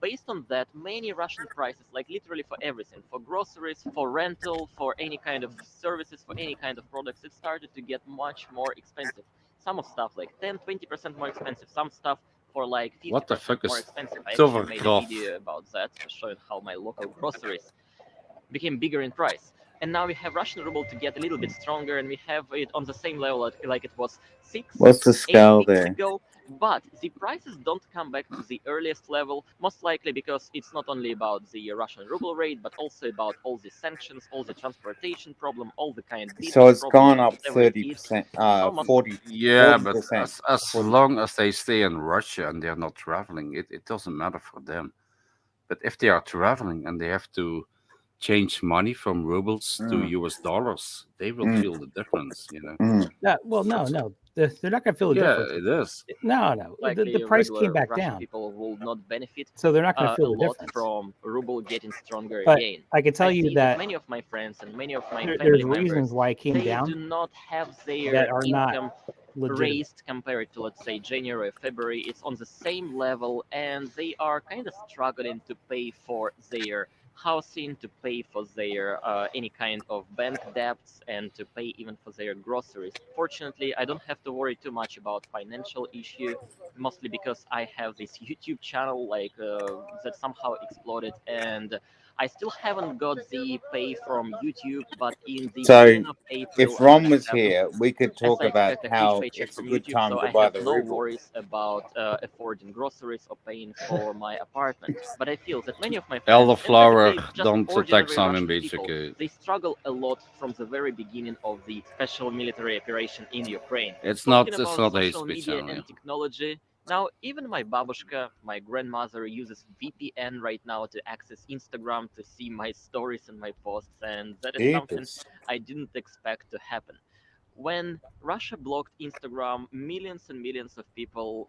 based on that, many Russian prices, like literally for everything, for groceries, for rental, for any kind of services, for any kind of products, it started to get much more expensive. Some of stuff like 10-20% more expensive, some stuff for like 50% What the fuck more is expensive. I actually made a Silvercroft? video about that, showing how my local groceries became bigger in price. And now we have Russian ruble to get a little bit stronger, and we have it on the same level like it was What's the 8 scale weeks there? ago. But the prices don't come back to the earliest level, most likely because it's not only about the Russian ruble rate, but also about all the sanctions, all the transportation problem, all the kind of So business it's problem, gone and up whatever it is. 30%, It's almost 40, Yeah, but 40%. as long as they stay in Russia and they're not traveling, it doesn't matter for them. But if they are traveling and they have to change money from rubles to US dollars, they will feel the difference. No, well, no, That's no, they're not going to feel the Yeah, difference. it is. No, the likely price came regular back Russian down, people will not benefit so they're not going to a feel the lot difference. from ruble getting stronger But again. I can tell I you see that that many of my friends and many of my there's family reasons members, why it came they down do not have their that are not income legitimate. raised compared to, let's say, January or February. It's on the same level, and they are kind of struggling to pay for their housing, to pay for their any kind of bank debts, and to pay even for their groceries. Fortunately, I don't have to worry too much about financial issue, mostly because I have this YouTube channel like that somehow exploded, and I still haven't got the pay from YouTube, but in the So beginning of April, if I Ron should was have, here, we could as talk I about expect, a huge how paycheck it's a from good YouTube, time so to I buy have the no ruble. worries about affording groceries or paying for my apartment. But I feel that many of my friends, and Elderflower, basically just don't attack ordinary Simon Russian Beach, people, okay? they struggle a lot from the very beginning of the special military operation in Ukraine. It's Talking not it's about not a social speech media channel, yeah. and technology, now even my babushka, my grandmother, uses VPN right now to access Instagram to see my stories and my posts, and that is something Jeepers. I didn't expect to happen. When Russia blocked Instagram, millions and millions of people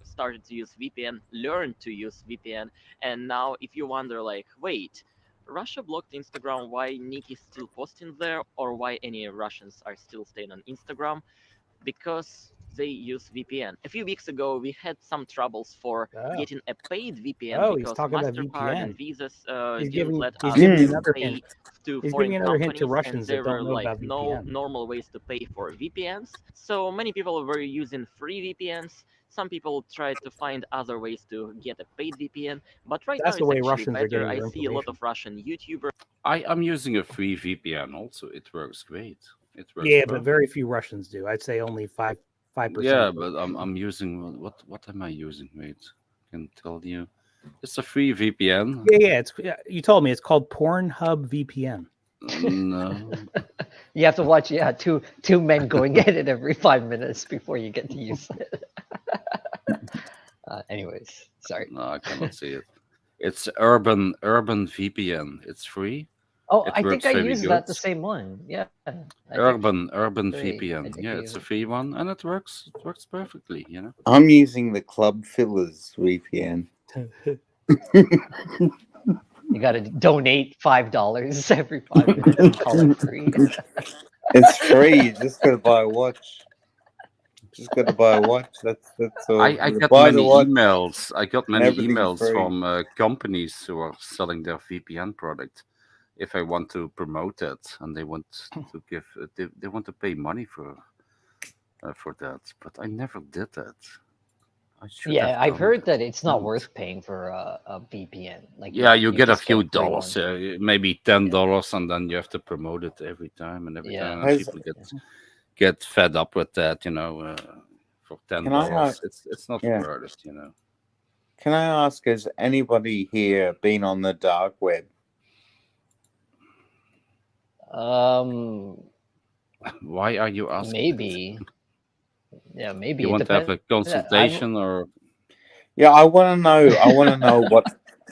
started to use VPN, learned to use VPN, and now if you wonder, like, wait, Russia blocked Instagram, why Nick is still posting there, or why any Russians are still staying on Instagram? Because they use VPN. A few weeks ago, we had some troubles for getting a paid VPN Oh, he's because talking about Mastercard and VPN. Visas He's didn't giving let he's us giving to another pay hint. to He's foreign giving another hint to companies, and Russians there that don't were know like about no VPN. normal ways to pay for VPNs. So many people were using free VPNs. Some people tried to find other ways to get a paid VPN, but right That's now the it's way actually Russians are better. getting I their see a lot information. of Russian YouTubers. I'm using a free VPN also. It works great. It works Yeah, but perfect. very few Russians do. I'd say only 5%. Yeah, but I'm using what am I using? Wait, I can tell you. It's a free VPN. Yeah. You told me it's called Pornhub VPN. No. You have to watch, two men going at it every 5 minutes before you get to use it. Anyways, sorry. No, I cannot see it. It's Urban VPN. It's free. Oh, It I think works I very used good. that the same one. Yeah, Urban Great. VPN. I think Yeah, I it's use a it. free one and it works. It works perfectly. I'm using the Club Fillers VPN. You got to donate $5 every 5 minutes and call it free. It's free. You just gotta buy a watch. Just gotta buy a watch. That's all. I You got buy the many watch, emails. I got and many everything's emails free. from companies who are selling their VPN product. If I want to promote it, and they want to give, they want to pay money for that, but I never did that. Yeah, I've heard that it's not worth paying for a VPN. Like Yeah, you get a just few a free one. dollars, maybe $10, and then you have to promote it every time and every time, and Has- people get fed up with that, for Can I $10. ask- It's not yeah. worth it. Can I ask, has anybody here been on the dark web? Why are you asking? Maybe. Yeah, maybe. You It want to have depends. a consultation or? Yeah, I want to know. I want to know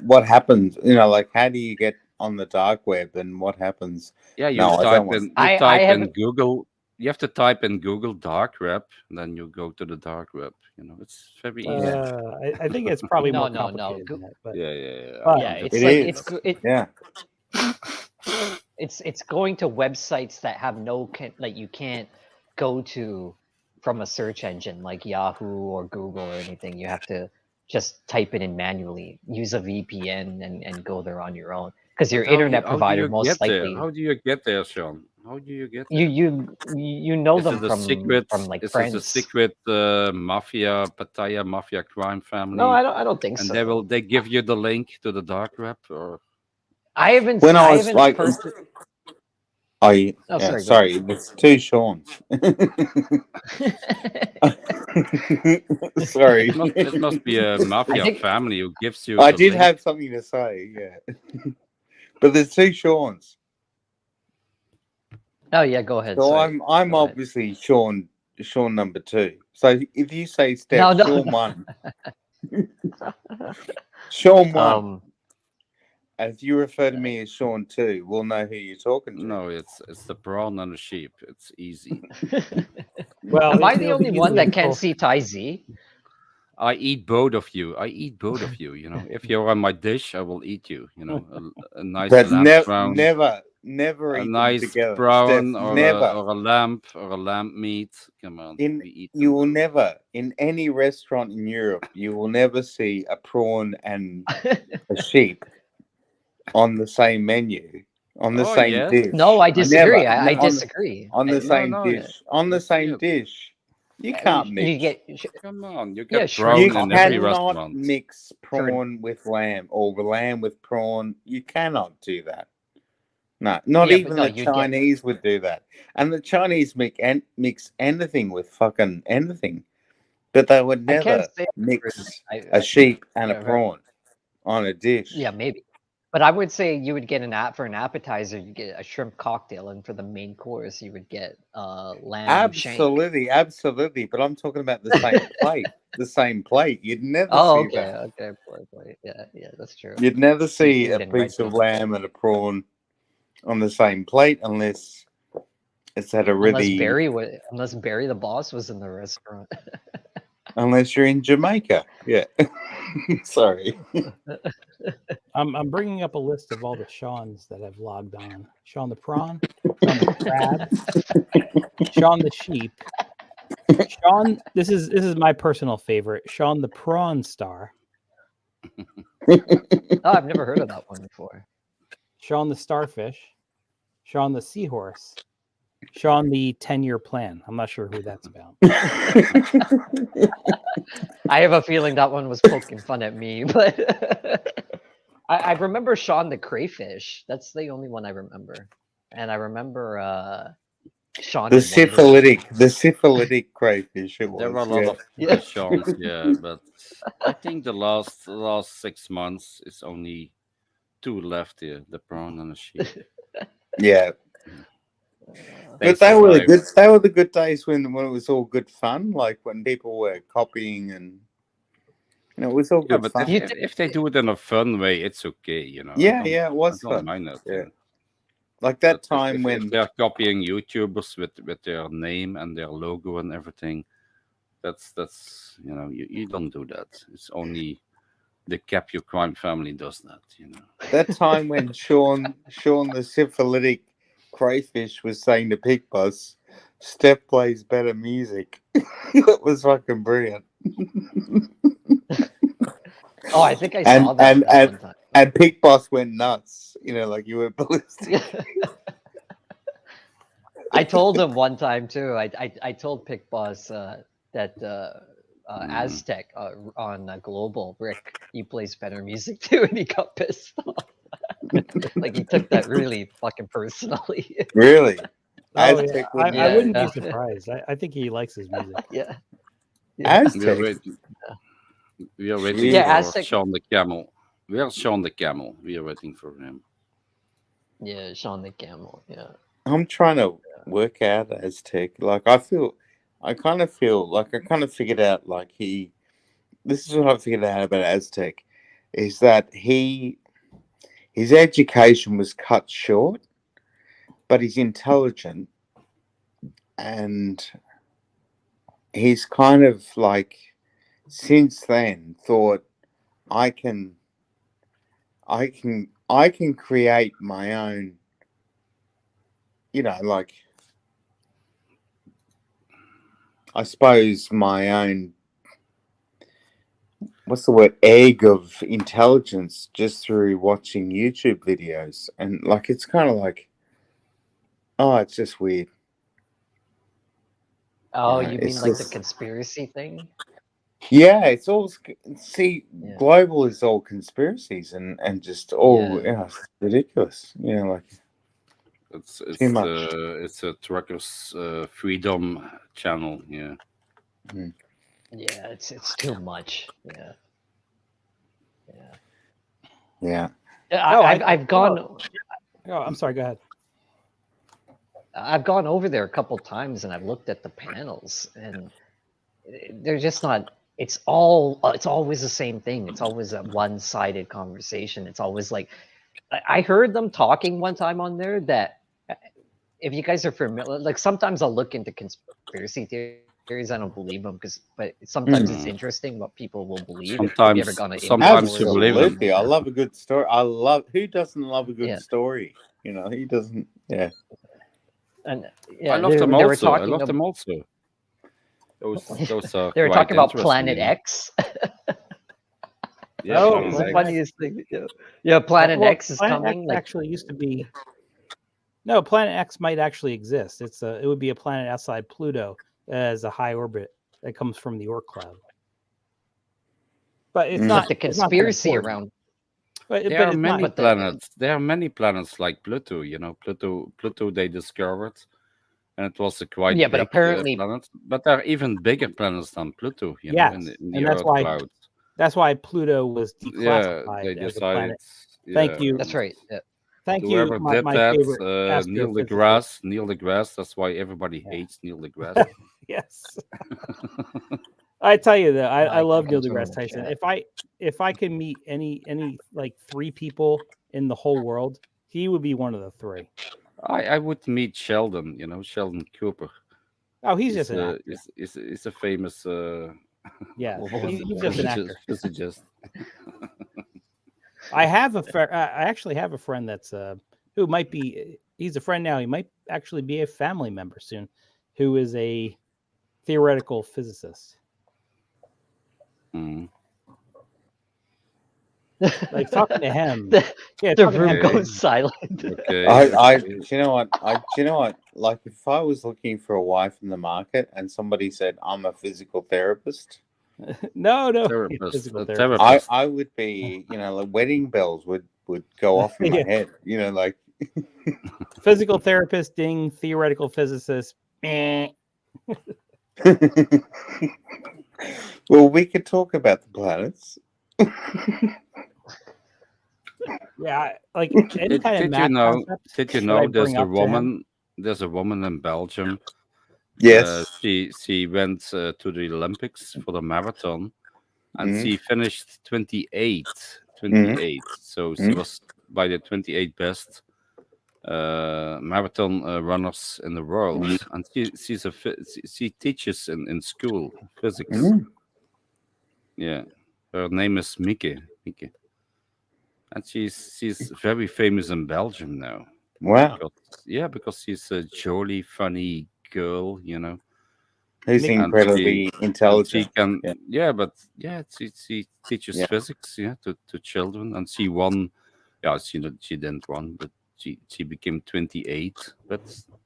what happens. Like how do you get on the dark web and what happens? Yeah, you No, I type don't want- in. You I type in haven't- Google. You have to type in Google dark web, and then you go to the dark web. It's very easy. I think it's probably No, more no, no. complicated than that. But Yeah. but- Yeah, it's It like is. Yeah. it's going to websites that have you can't go to from a search engine like Yahoo or Google or anything. You have to just type it in manually, use a VPN and go there on your own because your internet provider most likely. How do you get there, Sean? How do you get there? You know Is them it a from secret? like Is friends. it a secret Pattaya mafia crime family? No, I don't think and so. they give you the link to the dark web, or I haven't. When I was haven't like, Oh, sorry, go sorry, it's two Sean's. Sorry, it must be a mafia family who gives you. I the did link. have something to say, yeah, but there's two Sean's. Oh yeah, go ahead. So sorry. I'm Go ahead. obviously Sean number 2. So if you say Steph, No. Sean 1, Sean 1. If you refer to me as Sean 2, we'll know who you're talking to. No, it's the prawn and the sheep. It's easy. Well, Am I the only one that can see Thai Z? I eat both of you. If you're on my dish, I will eat you. A nice But lamb brown, never a eat nice them together. brown, Steph, or never. a lamb meat. Come on, we eat them. You will never, in any restaurant in Europe, you will never see a prawn and a sheep on the same menu, on the same yes. dish. No, I disagree. Never. I disagree. On the same no, dish. On the same dish. You can't mix. You get Come on, you Yeah, get shrimp prawn You in every cannot restaurant. mix prawn with lamb or lamb with prawn. You cannot do that. No, not Yeah, but even no, the you get- Chinese would do that. And the Chinese mix anything with fucking anything. But they would I can't never say mix I- a sheep and a Right. prawn on a dish. Yeah, maybe. But I would say you would get for an appetizer, you get a shrimp cocktail, and for the main course, you would get lamb shank. Absolutely. But I'm talking about the same plate. The same plate. You'd never Oh, see okay, that. okay, poor plate. Yeah, that's true. You'd never see a Seafood and red piece of meat. lamb and a prawn on the same plate unless it's at a really Unless Barry the boss was in the restaurant. unless you're in Jamaica. Yeah. Sorry. I'm bringing up a list of all the Seans that have logged on. Sean the prawn, Sean the crab, Sean the sheep, Sean. This is my personal favorite. Sean the prawn star, Oh, I've never heard of that one before. Sean the starfish, Sean the seahorse, Sean the 10-year plan. I'm not sure who that's about. I have a feeling that one was poking fun at me, but I remember Sean the crayfish. That's the only one I remember, and I remember Sean the syphilitic crayfish. It was, There were a lot of Sean's, yeah, but I think the last 6 months it's only 2 left here: the prawn and the sheep. Yeah. But they were the good. They were the good days when it was all good fun. Like when people were copying and it was all good but fun. if they do it in a fun way, it's okay. Yeah, it was I don't fun. mind that. Yeah. Like that But time if when they're copying YouTubers with their name and their logo and everything, that's you don't do that. It's only the Capio crime family does that. that time when Sean the syphilitic crayfish was saying to Pig Bus, Steph plays better music. That was fucking brilliant. Oh, I think I saw that one time. And Pig Boss went nuts. Like you went ballistic. I told him one time too. I told Pick Boss that Aztec on Global. Rick, he plays better music too, and he got pissed off. Like he took that really fucking personally. Really? Oh yeah, Aztec I wouldn't be Yeah. surprised. I think he likes his music. Yeah. We are Aztec. waiting. We are waiting Yeah, for Aztec. Sean the Camel. We are Sean the Camel. We are waiting for him. Yeah, Sean the Camel. Yeah. I'm trying to work out Aztec. Like I kind of feel like I kind of figured out like this is what I figured out about Aztec is that his education was cut short, but he's intelligent and he's kind of like since then thought I can create my own, like I suppose my own, what's the word, egg of intelligence just through watching YouTube videos. And like, it's kind of like, oh, it's just weird. Oh, Yeah, you it's mean like the just- conspiracy thing? Yeah, it's all, Yeah. global is all conspiracies and just all, Yeah. it's ridiculous. Like, It's too much. it's a truckers freedom channel. Yeah. Yeah, it's too much. Yeah. Yeah. I've gone. Oh, I'm sorry. Go ahead. I've gone over there a couple times and I've looked at the panels and they're just not. It's always the same thing. It's always a one-sided conversation. It's always like I heard them talking one time on there that if you guys are familiar, like sometimes I'll look into conspiracy theories. I don't believe them but sometimes it's interesting what people will believe. If you ever gone to Sometimes you believe them. Absolutely. I love a good story. Who doesn't love a good story? Who doesn't? Yeah. And I love them also. I love them also. Those are they were quite talking about interesting, Planet you know. X. Yeah, Oh, Planet It's the X. funniest thing. Yeah, Planet Well, X is Planet coming. X Like, actually used to be. No, Planet X might actually exist. It would be a planet outside Pluto as a high orbit that comes from the Oort cloud. But it's not the it's not that conspiracy important. around. But There are it's many not. planets. There are many planets like Pluto. Pluto they discovered, and it was a quite Yeah, but big apparently- planet. But there are even bigger planets than Pluto. Yes, in the and that's Earth why cloud. that's why Pluto was Yeah, declassified they as a decided. planet. Thank you. That's right. Yeah. Thank you, Whoever did my that, favorite Neil astrophysicist. Neil deGrasse. That's why everybody hates Neil deGrasse. Yes. I tell you though, I I love can't Neil control deGrasse the Tyson. chat. If I could meet any like three people in the whole world, he would be one of the three. I would meet Sheldon. Sheldon Cooper. Oh, he's just an actor. He's a famous Yeah, Well, he's just an actor. physicist. I actually have a friend that's who might be. He's a friend now. He might actually be a family member soon, who is a theoretical physicist. Mm. Like talking to him. The Yeah, the talking to room him. goes silent. Okay. Do you know what? Like, if I was looking for a wife in the market and somebody said I'm a physical therapist, No, Therapist, physical a therapist. therapist. I would be, like wedding bells would go off in my Yeah. head. Like Physical therapist, ding, theoretical physicist. Meh. well, we could talk about the planets. Yeah, like any kind of Did math you know? concept Did you that I know there's bring a up to him. woman? There's a woman in Belgium. Yes. She went to the Olympics for the marathon, and Mhm. she finished 28. So she was by the 28 best marathon runners in the world, and she teaches in school physics. Mhm. Yeah, her name is Mieke, and she's very famous in Belgium now. Wow. Because she's a jolly, funny girl, Who's Mickey- incredibly intelligent. She can, Yeah. she teaches Yeah. physics, to children, and she won. Yeah, she didn't won, but she became 28. But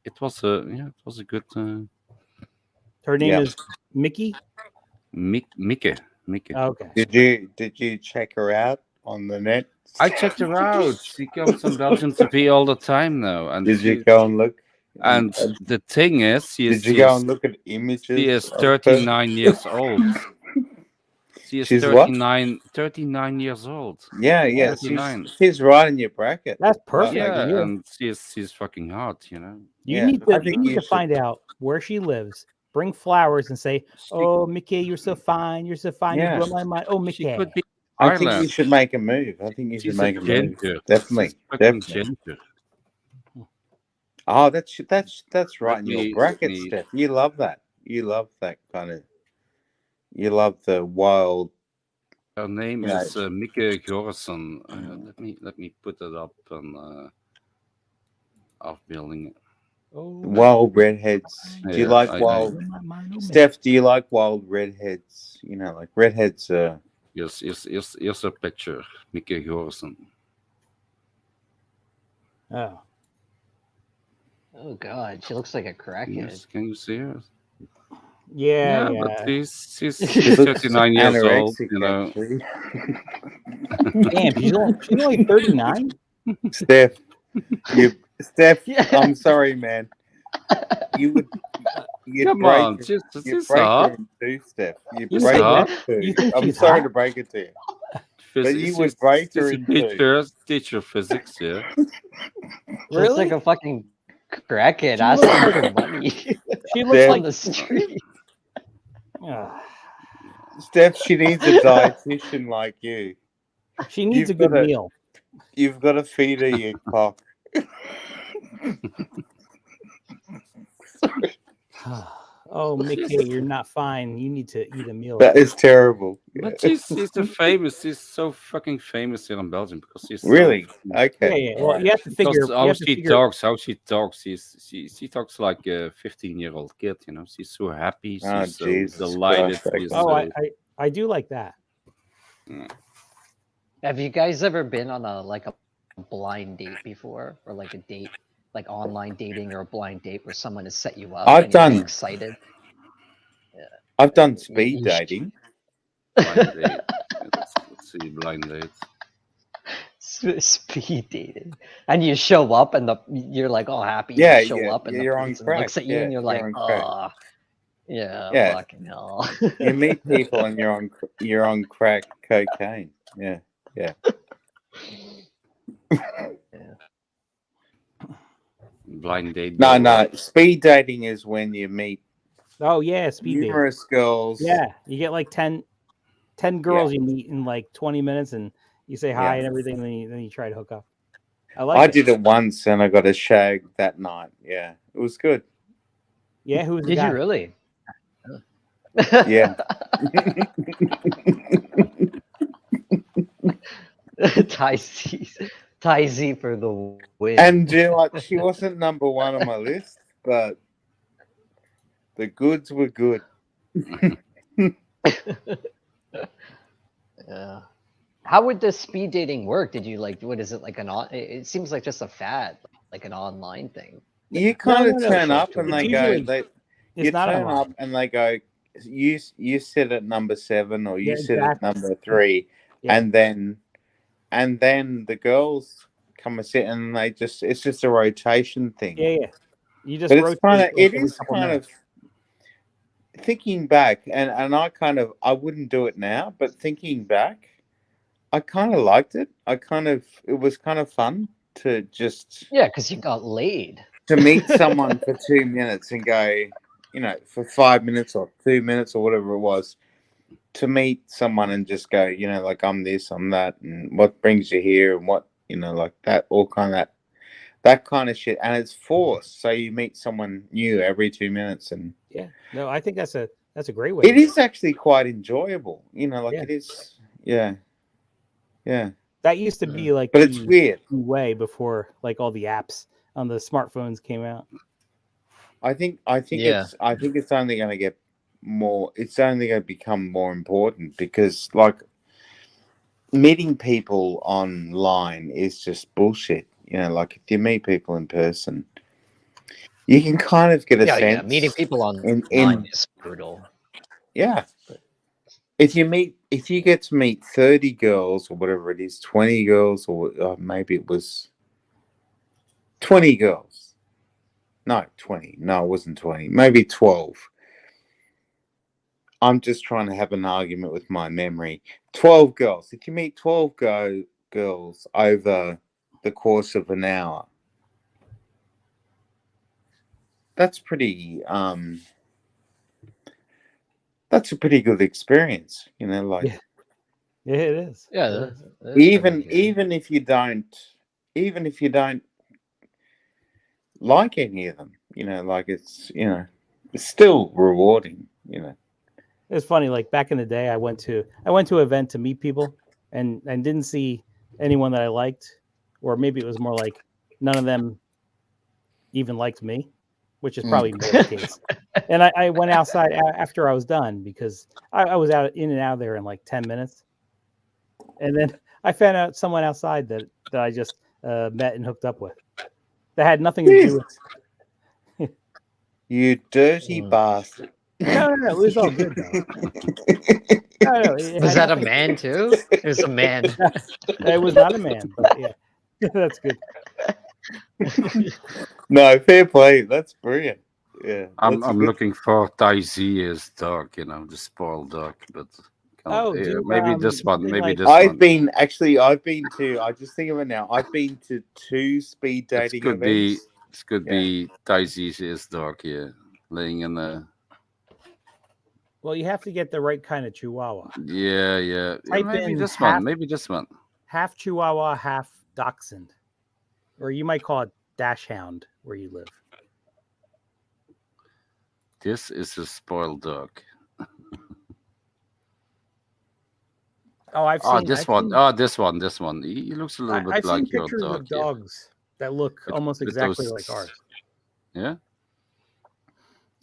it was a good. Her name Yeah. is Mickey. Mieke. Okay. Did you check her out on the net? I checked her out. She comes on Belgian TV all the time now, and Did you go and look? And the thing is, Did you go and look at images? She is of her? 39 years old. She is She's 39 years old. Yeah. 39. She's right in your bracket. That's perfect. Yeah, and she's fucking hot, you know. You Yeah, need I to think you need you to should- find out where she lives. Bring flowers and say, "Oh, Mickey, you're so fine. You're so fine. Yeah. You blow my mind." Oh, Mickey. She could be I think you Ireland. should make a move. I think you should She's make a a move. ginger. Definitely, She's fucking definitely. ginger. Oh, that's right in Let your me- bracket, let me- Steph. You love that. You love that kind of. You love the wild. Her name Yeah. is Mieke Gorson. Let me put it up on afbeelding. Wild redheads. Do you Yeah, like I- wild? Steph, do you like wild redheads? You know, like redheads. Yes, here's a picture. Mieke Gorson. Oh. Oh God, she looks like a crackhead. Yes, can you see her? Yeah, yeah. But she's She looks 39 years old, anorexic, you know. actually. Damn, she's only 39. Steph, Steph, Yeah. I'm sorry, man. You'd Come break on, her- she's you'd break hot. her in two, Steph. You'd You break say her what? in You two. think I'm she's sorry hot? to break it to you. But you would break her in two. Teacher physics, yeah. She looks like a fucking crackhead asking for money. She looks Steph, on the street. Steph, she needs a dietitian like you. She needs a good meal. You've got to feed her your cock. Oh, Mickey, you're not fine. You need to eat a meal. That is terrible. But she's so fucking famous here in Belgium because she's Really? so, Okay. Yeah. Well, you have to figure. Because how she talks, she talks like a 15-year-old kid. You know, she's so happy. Oh, She's so Jesus delighted. Christ, She's Oh, so, I do like that. Have you guys ever been on a blind date before, or like a date, like online dating or a blind date where someone has set you up? I've and you're done- excited. I've done speed dating. blind date. Let's see, blind date. Speed dating, and you show up, and you're like all happy. Yeah, you show yeah, up, and you're the on person crack. looks at you, Yeah, and you're you're like, on crack. oh, yeah, Yeah. fucking hell. You meet people and you're on crack cocaine. Yeah, yeah. Blind date. No. Speed dating is when you meet Oh yeah, speed dating. numerous girls. Yeah, you get like 10 girls you meet in like 20 minutes, and you say hi Yeah. and everything, then you try to hook up. I did it once and I got a shag that night. Yeah, it was good. Yeah, who was the Did guy? you really? Yeah. Ty Z for the win. And you know what? She wasn't number one on my list, but the goods were good. Yeah. How would the speed dating work? Did you what is it like it seems like just a fad, like an online thing. You kind of no, turn no. up and It's they go, usually- you it's not turn online. up and they go, you sit at number 7 or you Yeah, sit at exactly. number 3, Yeah. and then the girls come and sit and it's just a rotation thing. Yeah. You just But it's rotate kind of like it every is couple kind minutes. of thinking back, and I wouldn't do it now, but thinking back, I kind of liked it. It was kind of fun to just because you got laid. to meet someone for 2 minutes and go, for 5 minutes or 2 minutes or whatever it was, to meet someone and just go, like I'm this, I'm that, and what brings you here, and what, like that, all kind of that kind of shit, and it's forced. So you meet someone new every 2 minutes, and Yeah. No, I think that's a great way. it is actually quite enjoyable. Yeah. It is. Yeah. Yeah. That used to be like But it's the weird. way before like all the apps on the smartphones came out. I think Yeah. it's only going to get more. It's only going to become more important because like meeting people online is just bullshit. Like if you meet people in person, you can kind of get a sense. Meeting people online is brutal. Yeah. if you get to meet 30 girls or whatever it is, 20 girls, or maybe it was 20 girls. No, 20. No, it wasn't 20. Maybe 12. I'm just trying to have an argument with my memory. 12 girls. If you meet 12 girls over the course of an hour, that's pretty that's a pretty good experience, you know, like Yeah, it is. Yeah, It is. that's even pretty good. even if you don't like any of them, you know, like it's still rewarding, you know. It's funny. Like back in the day, I went to an event to meet people, and didn't see anyone that I liked, or maybe it was more like none of them even liked me, which is probably more the case. And I went outside after I was done because I was out in and out of there in like 10 minutes, and then I found out someone outside that I just met and hooked up with that had nothing to do with. You dirty bastard. No, it was all good though. No, it Was had that a nothing- man too? It was a man. It was not a man, but yeah, that's good. No, fair play. That's brilliant. Yeah, I'm that's a good- looking for Daisy as dog, you know, the spoiled dog, but Oh, do, maybe this one, something maybe like- this I've one. been actually. I've been to. I just think of it now. I've been to 2 speed This dating could be events. this could Yeah. be Daisy's his dog here, laying in the Well, you have to get the right kind of Chihuahua. yeah. Type Maybe in this half- one, maybe this one. Half Chihuahua, half Dachshund, or you might call it Dash Hound where you live. This is a spoiled dog. Oh, I've Oh, seen this I've one. seen- Oh, this one. This one. He looks a little bit I've like seen your pictures dog. of dogs that look almost with exactly those- like ours. Yeah.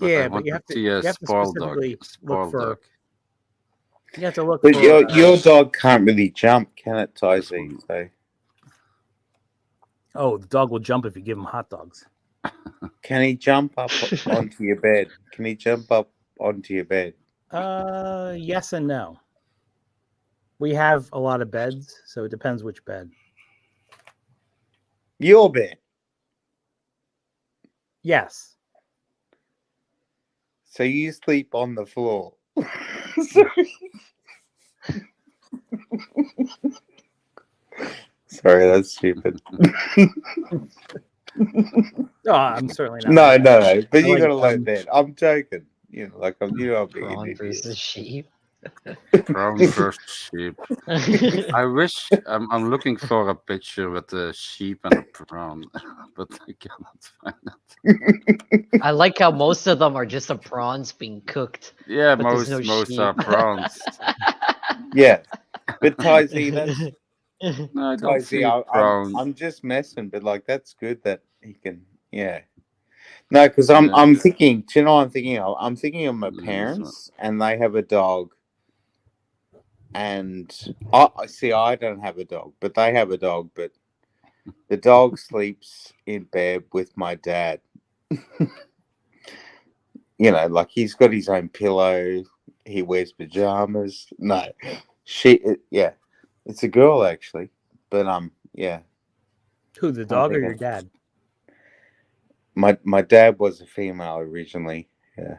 Yeah, I but want you have to see a specifically spoiled dog. look Spoiled for. dog. You have to look But for. your dog can't really jump, can it, Tyzy? So Oh, the dog will jump if you give him hot dogs. can he jump up onto your bed? Can he jump up onto your bed? Yes and no. We have a lot of beds, so it depends which bed. Your bed. Yes. So you sleep on the floor. Sorry, that's stupid. No, I'm certainly not. No. But I you like gotta learn them. that. I'm joking. You know, like I'm being an Prawn idiot. versus sheep. Prawn versus sheep. I wish I'm looking for a picture with the sheep and a prawn, but I cannot find it. I like how most of them are just the prawns being cooked. Yeah, but there's most no most sheep. are prawns. Yeah. But Tyzy, that's No, I don't see Tyzy, prawns. I'm just messing, but like that's good that he can No, because I'm thinking, do you know what I'm thinking of? I'm thinking of my parents and they have a dog. And I don't have a dog, but they have a dog, but the dog sleeps in bed with my dad. You know, like he's got his own pillow, he wears pajamas. No. It's a girl actually. But yeah. Who, the dog or your dad? My dad was a female originally. Yeah.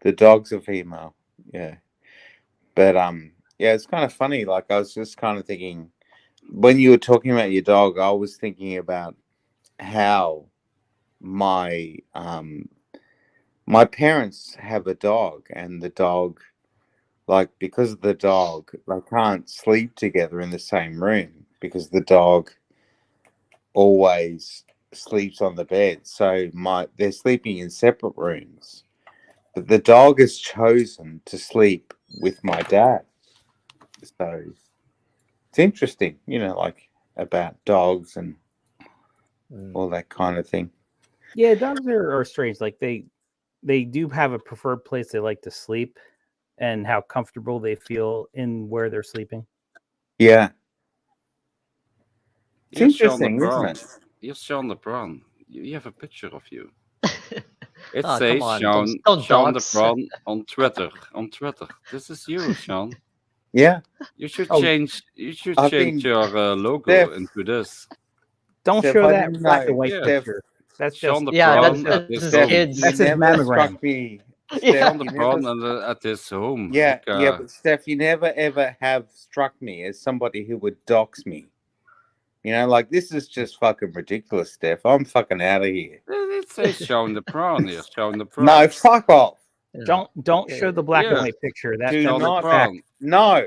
The dog's a female. Yeah. But yeah, it's kind of funny. Like I was just kind of thinking when you were talking about your dog, I was thinking about how my parents have a dog, and the dog, like, because of the dog, they can't sleep together in the same room because the dog always sleeps on the bed. So they're sleeping in separate rooms. But the dog has chosen to sleep with my dad. So it's interesting, you know, like about dogs and all that kind of thing. Yeah, dogs are strange. Like they do have a preferred place they like to sleep and how comfortable they feel in where they're sleeping. Yeah. It's You're showing the interesting, isn't prawn. it? You're showing the prawn. You have a picture of you. It Oh, come says on, Sean don't the dox. Prawn on Twitter. On Twitter. This is you, Sean. Yeah. You should Oh, change. You should I change think your logo Steph, into this. Don't Steph, show I that didn't black know. and white Yeah, Steph, picture. That's Sean just the Yeah, Prawn that's at his his Steph, home. kids. you that's his never mammogram. struck me. Yeah. Steph, Sean the you never. Prawn at his home. Yeah, Like, yeah, but Steph, you never ever have struck me as somebody who would dox me. You know, like this is just fucking ridiculous, Steph. I'm fucking out of here. it says Sean the Prawn here. Sean the Prawn. No, fuck off. Don't show the black and Yeah. white picture. That Do that Sean the not. brings back Prawn. No.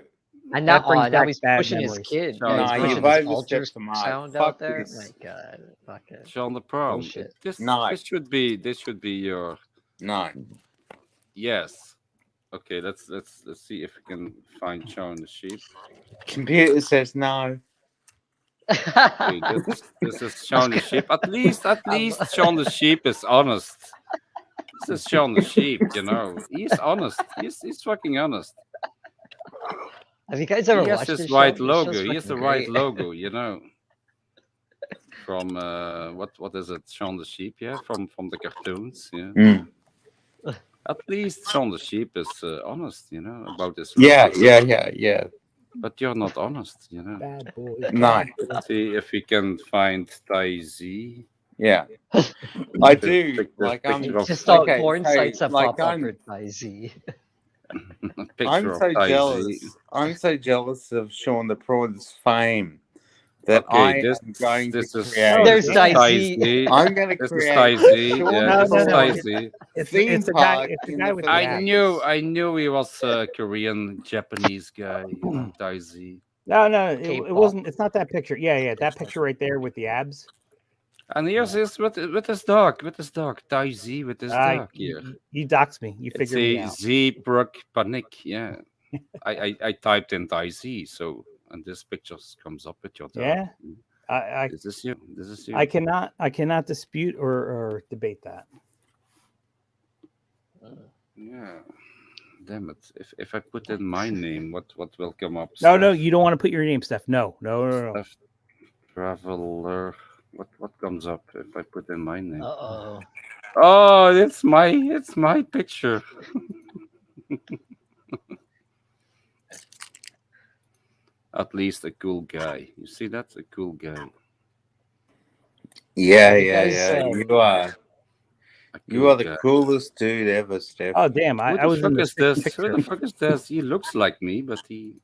And that now, brings now back he's bad pushing his memories. kid. Sean Yeah, the he's No, Prawn. pushing you've his culture overstepped the mark. sound Fuck out there. this. My God, fucking Sean the Prawn. bullshit. No. This should be your No. yes. Okay, let's see if we can find Sean the sheep. Computer says no. Okay, this is Sean the sheep. At least Sean the sheep is honest. This is Sean the sheep, you know. He's honest. He's fucking honest. Have you guys ever He has watched his this right show? This logo. show's He has the fucking right great. logo, you know. From what is it? Sean the sheep, yeah. From the cartoons, yeah. Mm. At least Sean the sheep is honest, you know, about his Yeah, logo. yeah. But you're not honest, you know. bad boy. No. Let's see if we can find Tai Z. Yeah. I This do. pic- this Like picture I'm of Just all okay, porn so, sites that like, pop up I'm- for Tai Z. picture I'm of so Tai Z. jealous. I'm so jealous of Sean the Prawn's fame that Okay, I this am going this to is create. There's damn. Tai Z. I'm going to This is create Tai Z. Sean Yeah, No, the this no, is no. Tai Prawn Z. It's theme the guy. park It's the in guy the with the Philippines. abs. I knew he was a Korean, Japanese guy, you know, Tai Z. No, it K-pop. wasn't. It's not that picture. Yeah, that picture right there with the abs. And here's his with his dog, Tai Z with his dog here. You doxed me. You It's figured me a out. Z Brook Panic, yeah. I typed in Tai Z, so and this picture comes up with your dog. Yeah, I This is you. This is you. I cannot dispute or debate that. Yeah. Damn it. If I put in my name, what will come up? No, you don't want to put your name, Steph. No. Steph Traveler. What comes up if I put in my name? Uh-oh. Oh, it's my picture. At least a cool guy. You see, that's a cool guy. Yeah. You guys, You are. A You cool are the guy. coolest dude ever, Steph. Oh damn! Who I the was in fuck the is this? picture. Who the fuck is this? He looks like me, but he.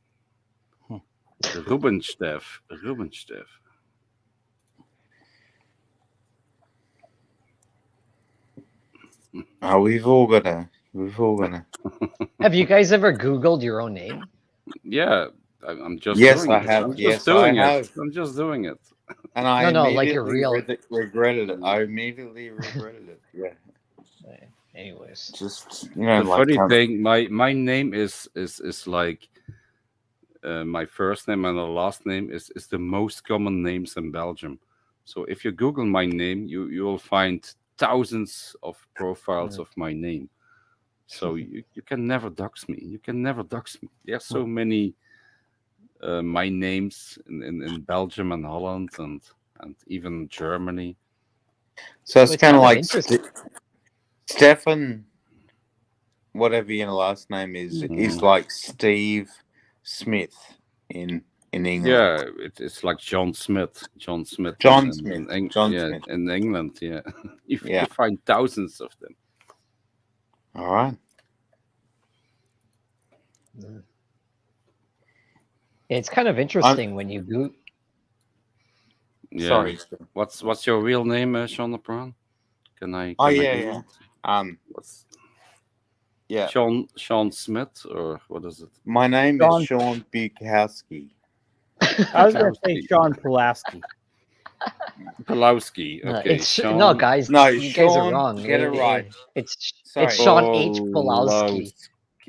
Rubensteff. Oh, we've all gonna. Have you guys ever Googled your own name? Yeah, I'm just. Yes, doing I it. have. I'm just Yes, I doing it. have. I'm just doing it. And I No, like your immediately real- regretted it. I immediately regretted it. Yeah. Anyways, Just you know, The like funny thing, my name is like my first name and the last name is the most common names in Belgium. So if you Google my name, you will find thousands of profiles of my name. So you can never dox me. You can never dox me. There are so many my names in Belgium and Holland and even Germany. So it's kind of like interesting. Stefan, whatever your last name is like Steve Smith in England. Yeah, it's like John Smith. John Smith. In England, yeah. You find thousands of them. All right. It's kind of interesting when you go. Yeah. Sorry. What's your real name, Sean LeBron? Can I? Oh can I yeah, do yeah. that? What's Yeah. Sean Smith or what is it? My name Sean- is Sean Bukowski. I was going to say Sean Pulaski. Pulowski. No, Okay. it's Sean... no, guys. No, you guys Sean, are wrong. get it right. It's Sorry. Sean H. Pulowski.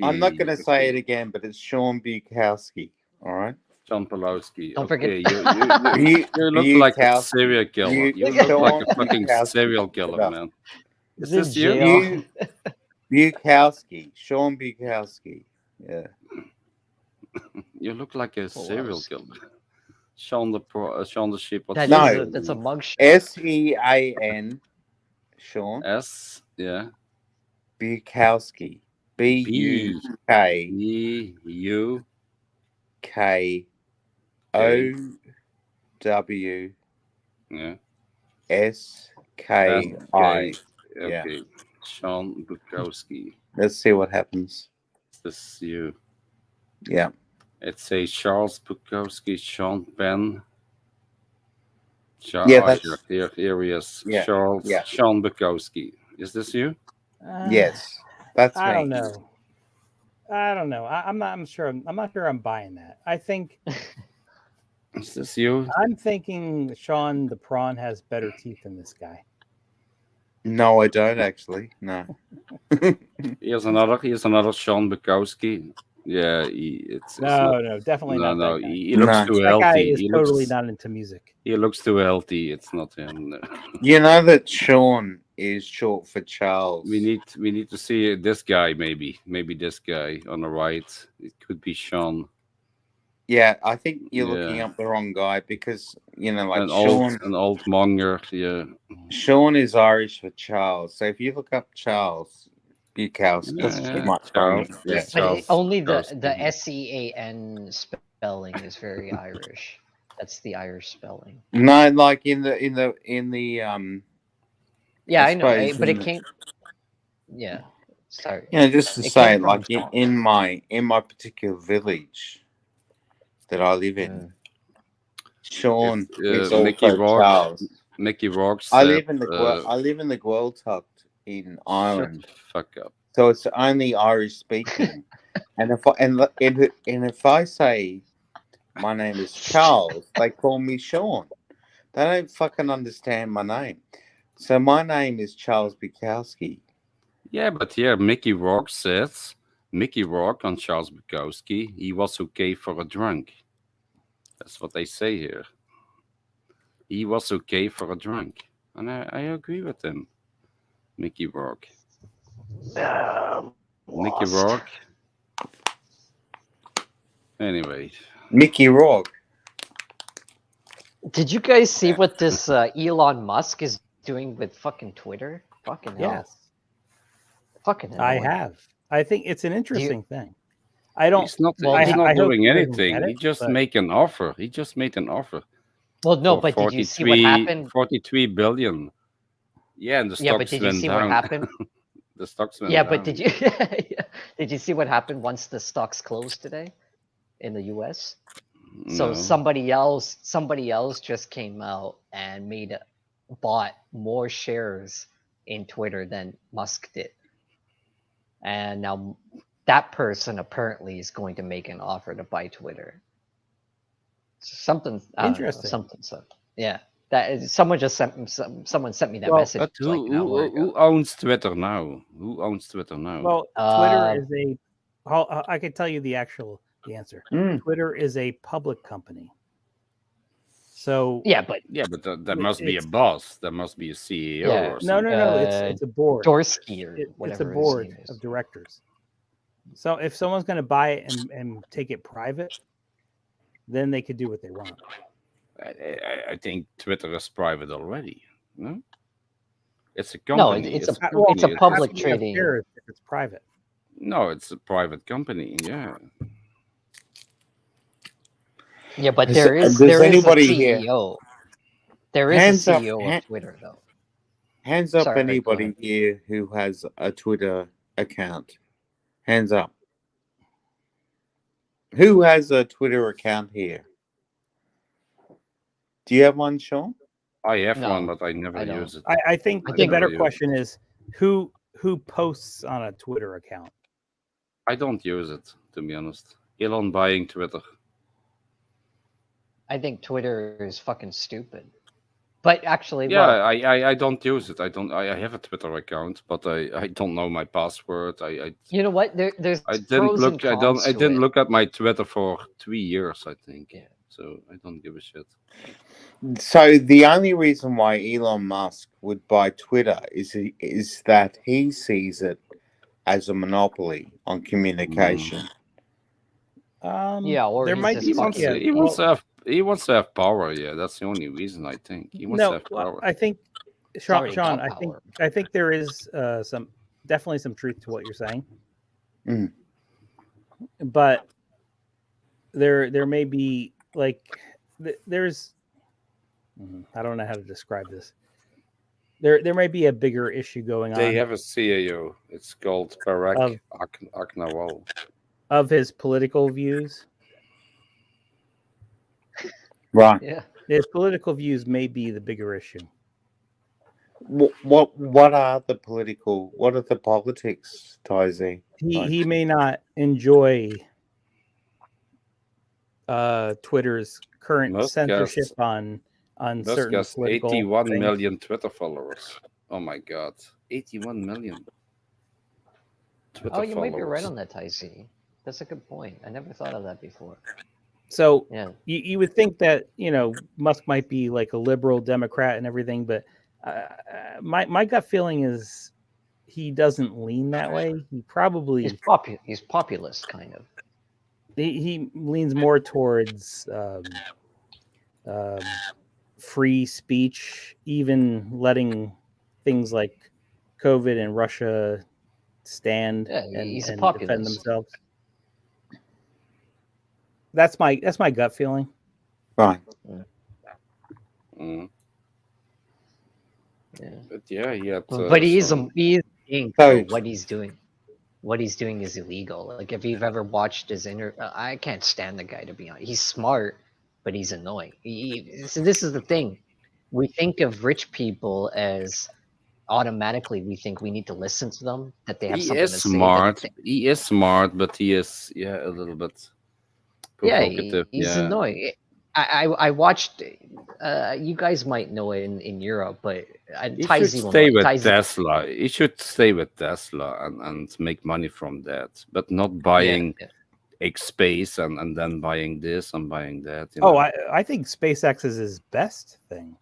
I'm not going to say it again, but it's Sean Bukowski. All right. Sean Pulowski. Don't okay. forget- You look like a Bukowski. serial killer. You look Sean like a fucking Bukowski. serial killer, man. Is Is this it you? Bukowski. Sean Bukowski. Yeah. You look like a serial killer. Sean the sheep. What's That his is name? that's a mugshot. SEAN. Sean. S. Yeah. Bukowski. B-U-K. B-U-K-O-W. Yeah. S-K. S-K-I. Yeah. Okay. Sean Bukowski. Let's see what happens. This is you. Yeah. It says Charles Bukowski, Sean Penn. Yeah, that's... Here he is. Yeah. Charles Yeah. Sean Bukowski. Is this you? Yes, that's I me. don't know. I'm not. I'm sure. I'm not sure. I'm buying that. I think. Is this you? I'm thinking Sean the Prawn has better teeth than this guy. No, I don't actually. No. Here's another Sean Bukowski. Yeah, it's No, definitely not. No, that guy. he looks too That guy healthy. is totally not into music. He looks too healthy. It's not him. No. You know that Sean is short for Charles. We need to see this guy. Maybe this guy on the right. It could be Sean. Yeah, I think you're looking up the wrong guy because like an Sean, old monger. Yeah, Sean is Irish for Charles. So if you look up Charles Bukowski, you might find him. Yeah. But only the SEAN spelling is very Irish. That's the Irish spelling. No, like in the Yeah, I know, but in it came. Yeah, sorry. Just to say, like in my particular village that I live in, Sean is Mickey also Rourke. Charles. Mickey Rourke. I live in the Gueltuck in Ireland. Shut the fuck up. So it's only Irish speaking. and if I say my name is Charles, they call me Sean. They don't fucking understand my name. So my name is Charles Bukowski. Yeah, but Mickey Rourke says Mickey Rourke on Charles Bukowski. He was okay for a drunk. That's what they say here. He was okay for a drunk, and I agree with him. Mickey Rourke. Mickey Rourke. Anyway. Mickey Rourke. Did you guys see what this Elon Musk is doing with fucking Twitter? Fucking hell. Yes. Fucking hell. I have. I think it's an interesting thing. I don't. He's not doing anything. He just made an offer. He just made an offer. Well, no, but did you see what happened? 43 billion. Yeah, and the stocks yeah, but did you see down. what happened? The stocks went yeah, down. but did you see what happened once the stocks closed today in the US? So No. somebody else just came out and bought more shares in Twitter than Musk did. And now that person apparently is going to make an offer to buy Twitter. Something Interesting. Something. So yeah, that is, someone sent me that message. But like an hour ago. who owns Twitter now? Who owns Twitter now? Well, Twitter is a. I can tell you the answer. Twitter is a public company. So yeah, but there must be a boss. There must be a CEO or something. No. It's a board. Dorsky or It's a whatever his board name is. of directors. So if someone's going to buy it and take it private, then they could do what they want. I think Twitter is private already. No, it's a company. No, it's a public trading. If it's private. No, it's a private company. Yeah. Yeah, but Does there is anybody a here- CEO. There is Hands a up, CEO hand- of Twitter, though. Hands up, Sorry, go anybody ahead. here who has a Twitter account. Hands up. Who has a Twitter account here? Do you have one, Sean? I have No, one, but I never I don't. use it. I think I the think- better question is who posts on a Twitter account. I don't use it, to be honest. Elon buying Twitter. I think Twitter is fucking stupid. But actually, Yeah, well, I don't use it. I have a Twitter account, but I don't know my password. you know what? There's I didn't pros look. and I don't. cons I to didn't it. look at my Twitter for 3 years. I think. Yeah. So I don't give a shit. So the only reason why Elon Musk would buy Twitter is that he sees it as a monopoly on communication. Yeah, or there he's might just be fucking- yeah, He wants to have. He wants to have power. Yeah, that's the only reason. I think he wants to No, have power. I think already Sean. got power. I think there is definitely some truth to what you're saying. Mm. But there may be like there's I don't know how to describe this. There might be a bigger issue going They on have a CAO. It's called Parag Aknawal. of his political views. Right. Yeah. His political views may be the bigger issue. What are the politics, Tizzy? He may not enjoy Twitter's current Musk censorship has- on Musk certain has political 81 things. million Twitter followers. Oh my god, 81 million. Twitter Oh, you might be right followers. on that, Tyc. That's a good point. I never thought of that before. So Yeah. you would think that Musk might be like a liberal Democrat and everything, but my gut feeling is he doesn't lean that way. He probably He's populist kind of. he leans more towards free speech, even letting things like COVID and Russia stand Yeah, and he's a defend populist. themselves. That's my gut feeling. Right. Mm. Yeah. But yeah, he had. But he is some- king. So what he's doing is illegal. Like if you've ever watched his I can't stand the guy, to be honest. He's smart, but he's annoying. So this is the thing. We think of rich people as automatically we think we need to listen to them, that they have He something is to smart. say. He is smart, but he is a little bit Yeah, provocative. he's annoying. I watched. You guys might know it in Europe, but He Tyc should will stay know it. with Tyc- Tesla. He should stay with Tesla and make money from that, but not buying X space and then buying this and buying that. You know? I think SpaceX is his best thing.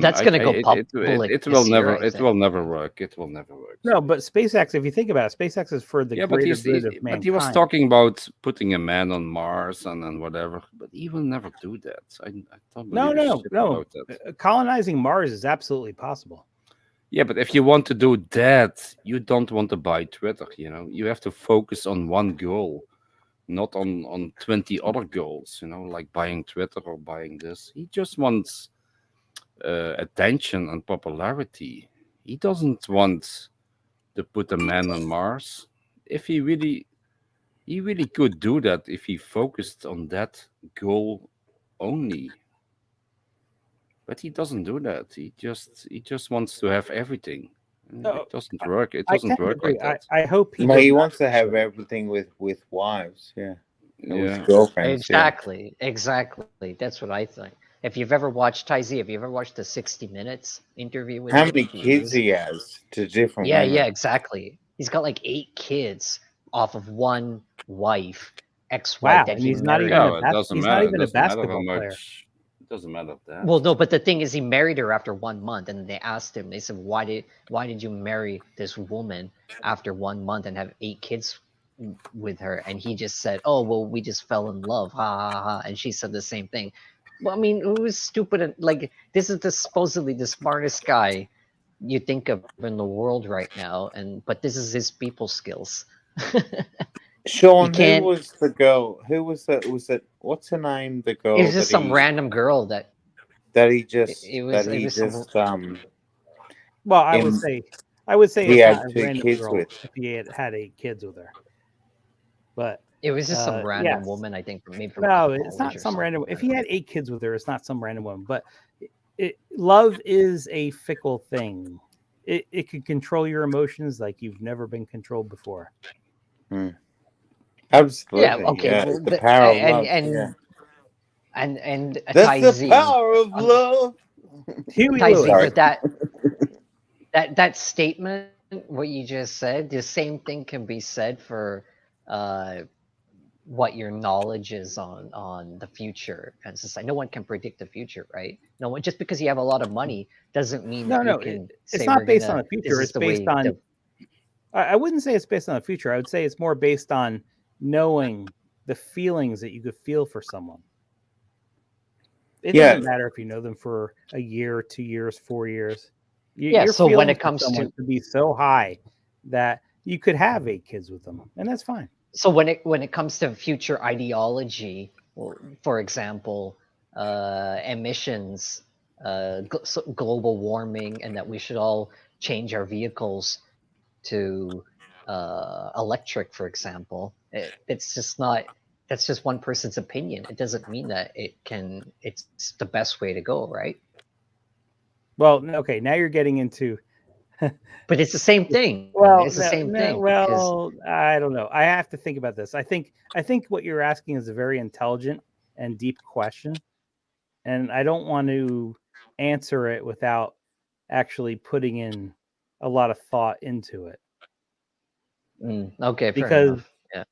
That's gonna go public It this will year, never. I It think. will never work. It will never work. No, but SpaceX, if you think about it, SpaceX is for the Yeah, but greater good of but mankind. he was talking about putting a man on Mars and whatever. But he will never do that. I don't believe No. about that. Colonizing Mars is absolutely possible. Yeah, but if you want to do that, you don't want to buy Twitter. You have to focus on one goal, not on 20 other goals. Like buying Twitter or buying this. He just wants attention and popularity. He doesn't want to put a man on Mars. If he really could do that if he focused on that goal only. But he doesn't do that. He just wants to have everything. It doesn't work. It doesn't work agree. like that. I hope he. He wants to have everything with wives. Yeah. And with girlfriends. Exactly. That's what I think. If you've ever watched Tyc, have you ever watched the 60 Minutes interview with How him? many kids he has to different Yeah, women? yeah, exactly. He's got like 8 kids off of one wife, ex-wife Wow, that and he he's not married. even it doesn't he's matter. not even It a doesn't matter how basketball player. much. It doesn't matter that. Well, no, but the thing is, he married her after 1 month, and they asked him. They said, "Why did you marry this woman after 1 month and have 8 kids with her?" And he just said, "Oh, well, we just fell in love." Ha ha ha. And she said the same thing. Well, I mean, who's stupid? Like, this is supposedly the smartest guy you think of in the world right now, but this is his people skills. Sean, who was the girl? Who was that? Was it what's her name? The girl. It was just some random girl that he just. Well, I would say he it's had not a 2 random kids girl with. if he had 8 kids with her. But it was just some random yes. woman, I think, maybe from No, it's college not or some something. random. If he had 8 kids with her, it's not some random woman. But love is a fickle thing. It can control your emotions like you've never been controlled before. Absolutely. Yeah. Okay. Yeah, Well, it's the power of love. And That's the power of love. Huey Tyc, Lewis. but that statement, what you just said, the same thing can be said for what your knowledge is on the future and society. No one can predict the future, right? No one, just because you have a lot of money doesn't mean that you can it's say not we're based gonna, on the future. this is It's the based way on. the- I wouldn't say it's based on the future. I would say it's more based on knowing the feelings that you could feel for someone. It doesn't matter if you know them for a year, 2 years, 4 years. Your so when feelings it for comes someone to could be so high that you could have 8 kids with them, and that's fine. So when it comes to future ideology, well, for example, emissions, global warming, and that we should all change our vehicles to electric, for example, it's just not. That's just one person's opinion. It doesn't mean that it's the best way to go, right? Well, okay, now you're getting into. But it's the same thing. Well, It's the same thing. Well, I don't know. I have to think about this. I think what you're asking is a very intelligent and deep question, and I don't want to answer it without actually putting in a lot of thought into it. Okay, fair because enough. Yeah.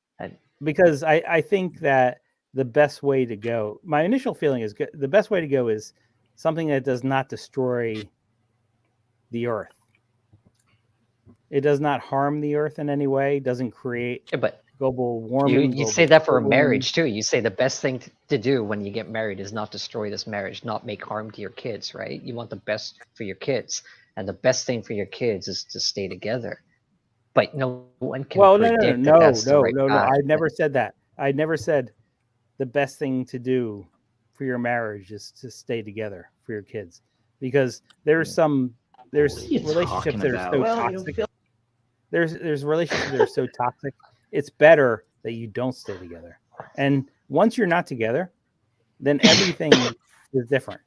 because I think that the best way to go, my initial feeling is the best way to go is something that does not destroy the earth. It does not harm the earth in any way, doesn't create but global warming. You say that for a marriage too. You say the best thing to do when you get married is not destroy this marriage, not make harm to your kids, right? You want the best for your kids, and the best thing for your kids is to stay together. But no one can predict that that's the right path. I never said that. I never said the best thing to do for your marriage is to stay together for your kids, because there's relationships that are so toxic. There's relationships that are so toxic. It's better that you don't stay together. And once you're not together, then everything is different.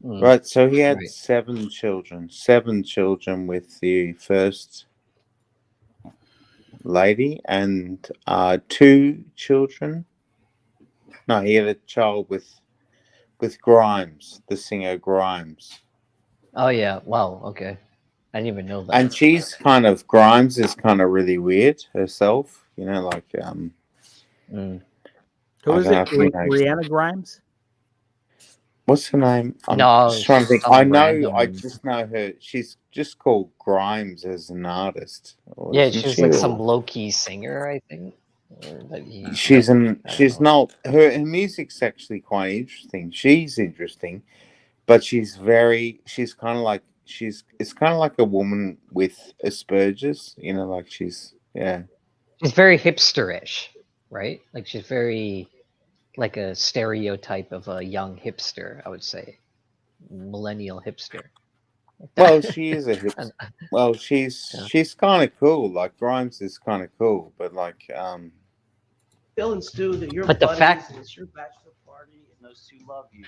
Right. So he had 7 children. 7 children with the first lady, and 2 children. No, he had a child with Grimes, the singer Grimes. Oh yeah, wow, okay. I didn't even know that. And she's Grimes is kind of really weird herself, you know, like Who is it? Rihanna Grimes? What's her name? I'm just trying to think. I just know her. She's just called Grimes as an artist. Yeah, she's like some low-key singer, I think. She's not. Her music's actually quite interesting. She's interesting, but it's kind of like she's like a woman with Asperger's, you know, like she's very hipsterish, right? Like she's very like a stereotype of a young hipster, I would say, millennial hipster. Well, she is a hipster. Well, she's kind of cool. Like Grimes is kind of cool, but like Phil and Stu, that you're but the fact it's your bachelor party and those 2 love you.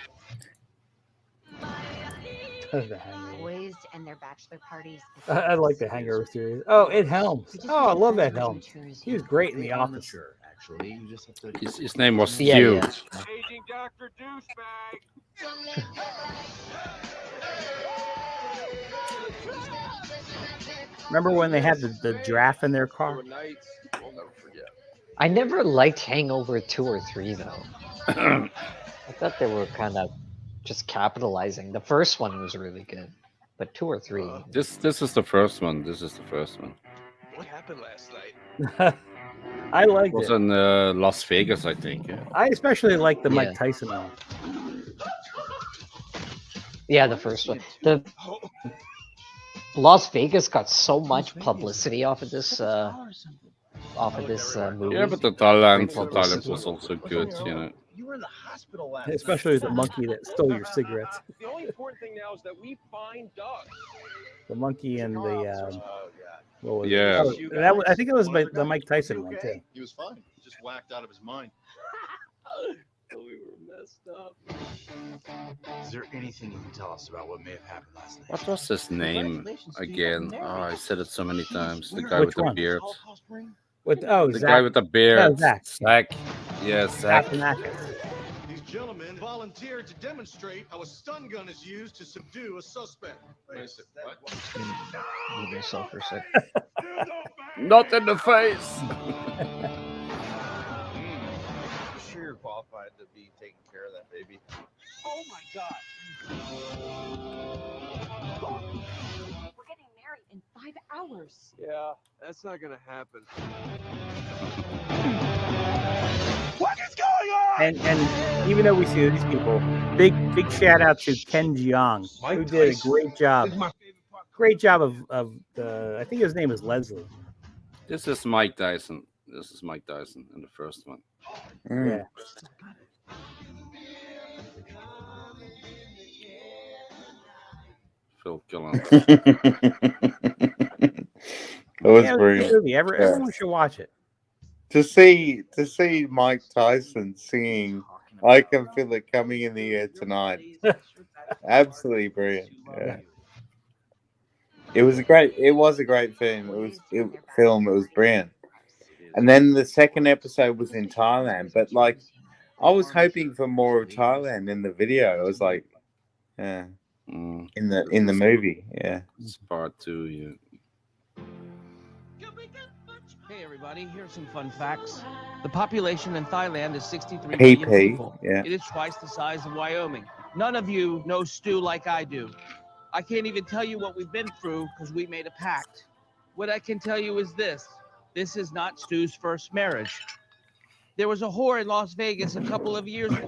Boys and their bachelor parties. I like the Hangover series. Oh, Ed Helms. Oh, I love Ed Helms. He was great in The Office. Actually, you just have to. His name was Stu. Yeah. Aging Dr. Douchebag. Remember when they had the giraffe in their car? I never liked Hangover 2 or 3 though. I thought they were kind of just capitalizing. The first one was really good, but 2 or 3. This is the first one. This is the first one. What happened last night? I liked it. Was it. in Las Vegas, I think. Yeah. I especially like the Mike Tyson one. Yeah, the first one. The Las Vegas got so much publicity off of this movie. Yeah, but the Thailand was also good, you know. You were in the hospital last Especially the monkey that stole your cigarettes. The only important thing now is that we find Doug. The monkey and the what was Yeah. it? Oh, I think it was the Mike Tyson one too. He was fine. He just whacked out of his mind. We were messed up. Is there anything you can tell us about what may have happened last night? What was his name again? Oh, I said it so many times. The guy with the beard. The guy with the beard. Yeah, Zach. Yeah, Zach. These gentlemen volunteered to demonstrate how a stun gun is used to subdue a suspect. What? Move yourself for a sec. Not in the face. I'm sure you're qualified to be taking care of that baby. Oh my God. We're getting married in 5 hours. Yeah, that's not gonna happen. What is going on? And even though we see these people, big shout out to Ken Jeong, who did a great job Great job of the. I think his name is Leslie. This is Mike Tyson. This is Mike Tyson in the first one. Yeah. Phil Collins. It was Yeah, it was a good brilliant. movie. Everyone should watch it. To see Mike Tyson singing "I Can Feel It Coming in the Air Tonight," absolutely brilliant. Yeah. It was a great film. It was brilliant. And then the second episode was in Thailand, but like I was hoping for more of Thailand in the video. I was like, yeah, in the movie, yeah. It's part 2. Yeah. Hey everybody, here's some fun facts. The population in Thailand is 63 PP, million people. yeah. It is twice the size of Wyoming. None of you know Stu like I do. I can't even tell you what we've been through because we made a pact. What I can tell you is this. This is not Stu's first marriage. There was a whore in Las Vegas a couple of years ago.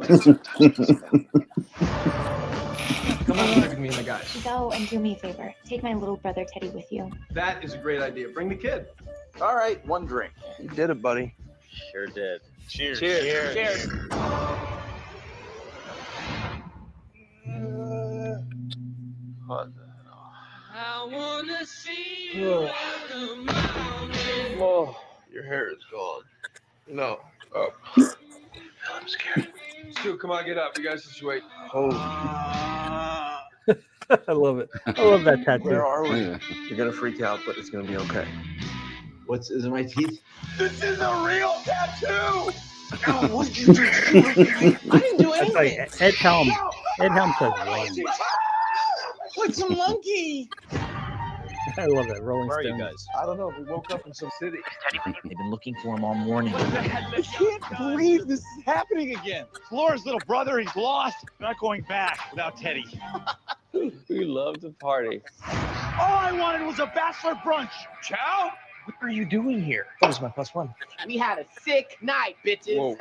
Come on, with me and the guys. Go and do me a favor. Take my little brother Teddy with you. That is a great idea. Bring the kid. All right, one drink. You did it, buddy. Sure did. Cheers. Cheers. Cheers. What the I wanna see you in the morning. Oh, your hair is gone. No. Oh. I'm scared. Stu, come on, get up. You guys just wait. Oh. I love it. I love that tattoo. Where are we? You're gonna freak out, but it's gonna be okay. Is it my teeth? This is a real tattoo! Oh, what did you do? I didn't do That's like anything. Ed Helm. Ed Helm says lame. What's a monkey? I love that Rolling Where are Stone. you guys? I don't know. We woke up in some city. They've been looking for him all morning. I can't believe this is happening again. Laura's little brother, he's lost. Not going back without Teddy. We love to party. All I wanted was a bachelor brunch. Chow? What are you doing here? That was my +1. We had a sick night, bitches. Whoa.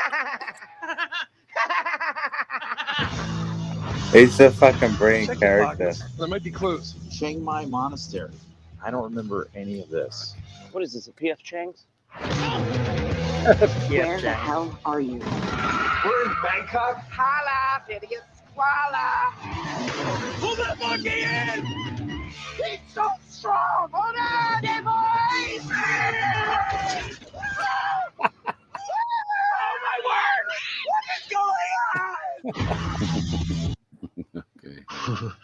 He's a fucking brilliant Check your character. pockets. There might be clues. Chiang Mai Monastery. I don't remember any of this. What is this, a PF Chang's? Where the hell are you? We're in Bangkok. Holla, idiot squala. Pull that monkey in! He's so strong. Hold on, there, boys. Oh my word! What is going on? Okay.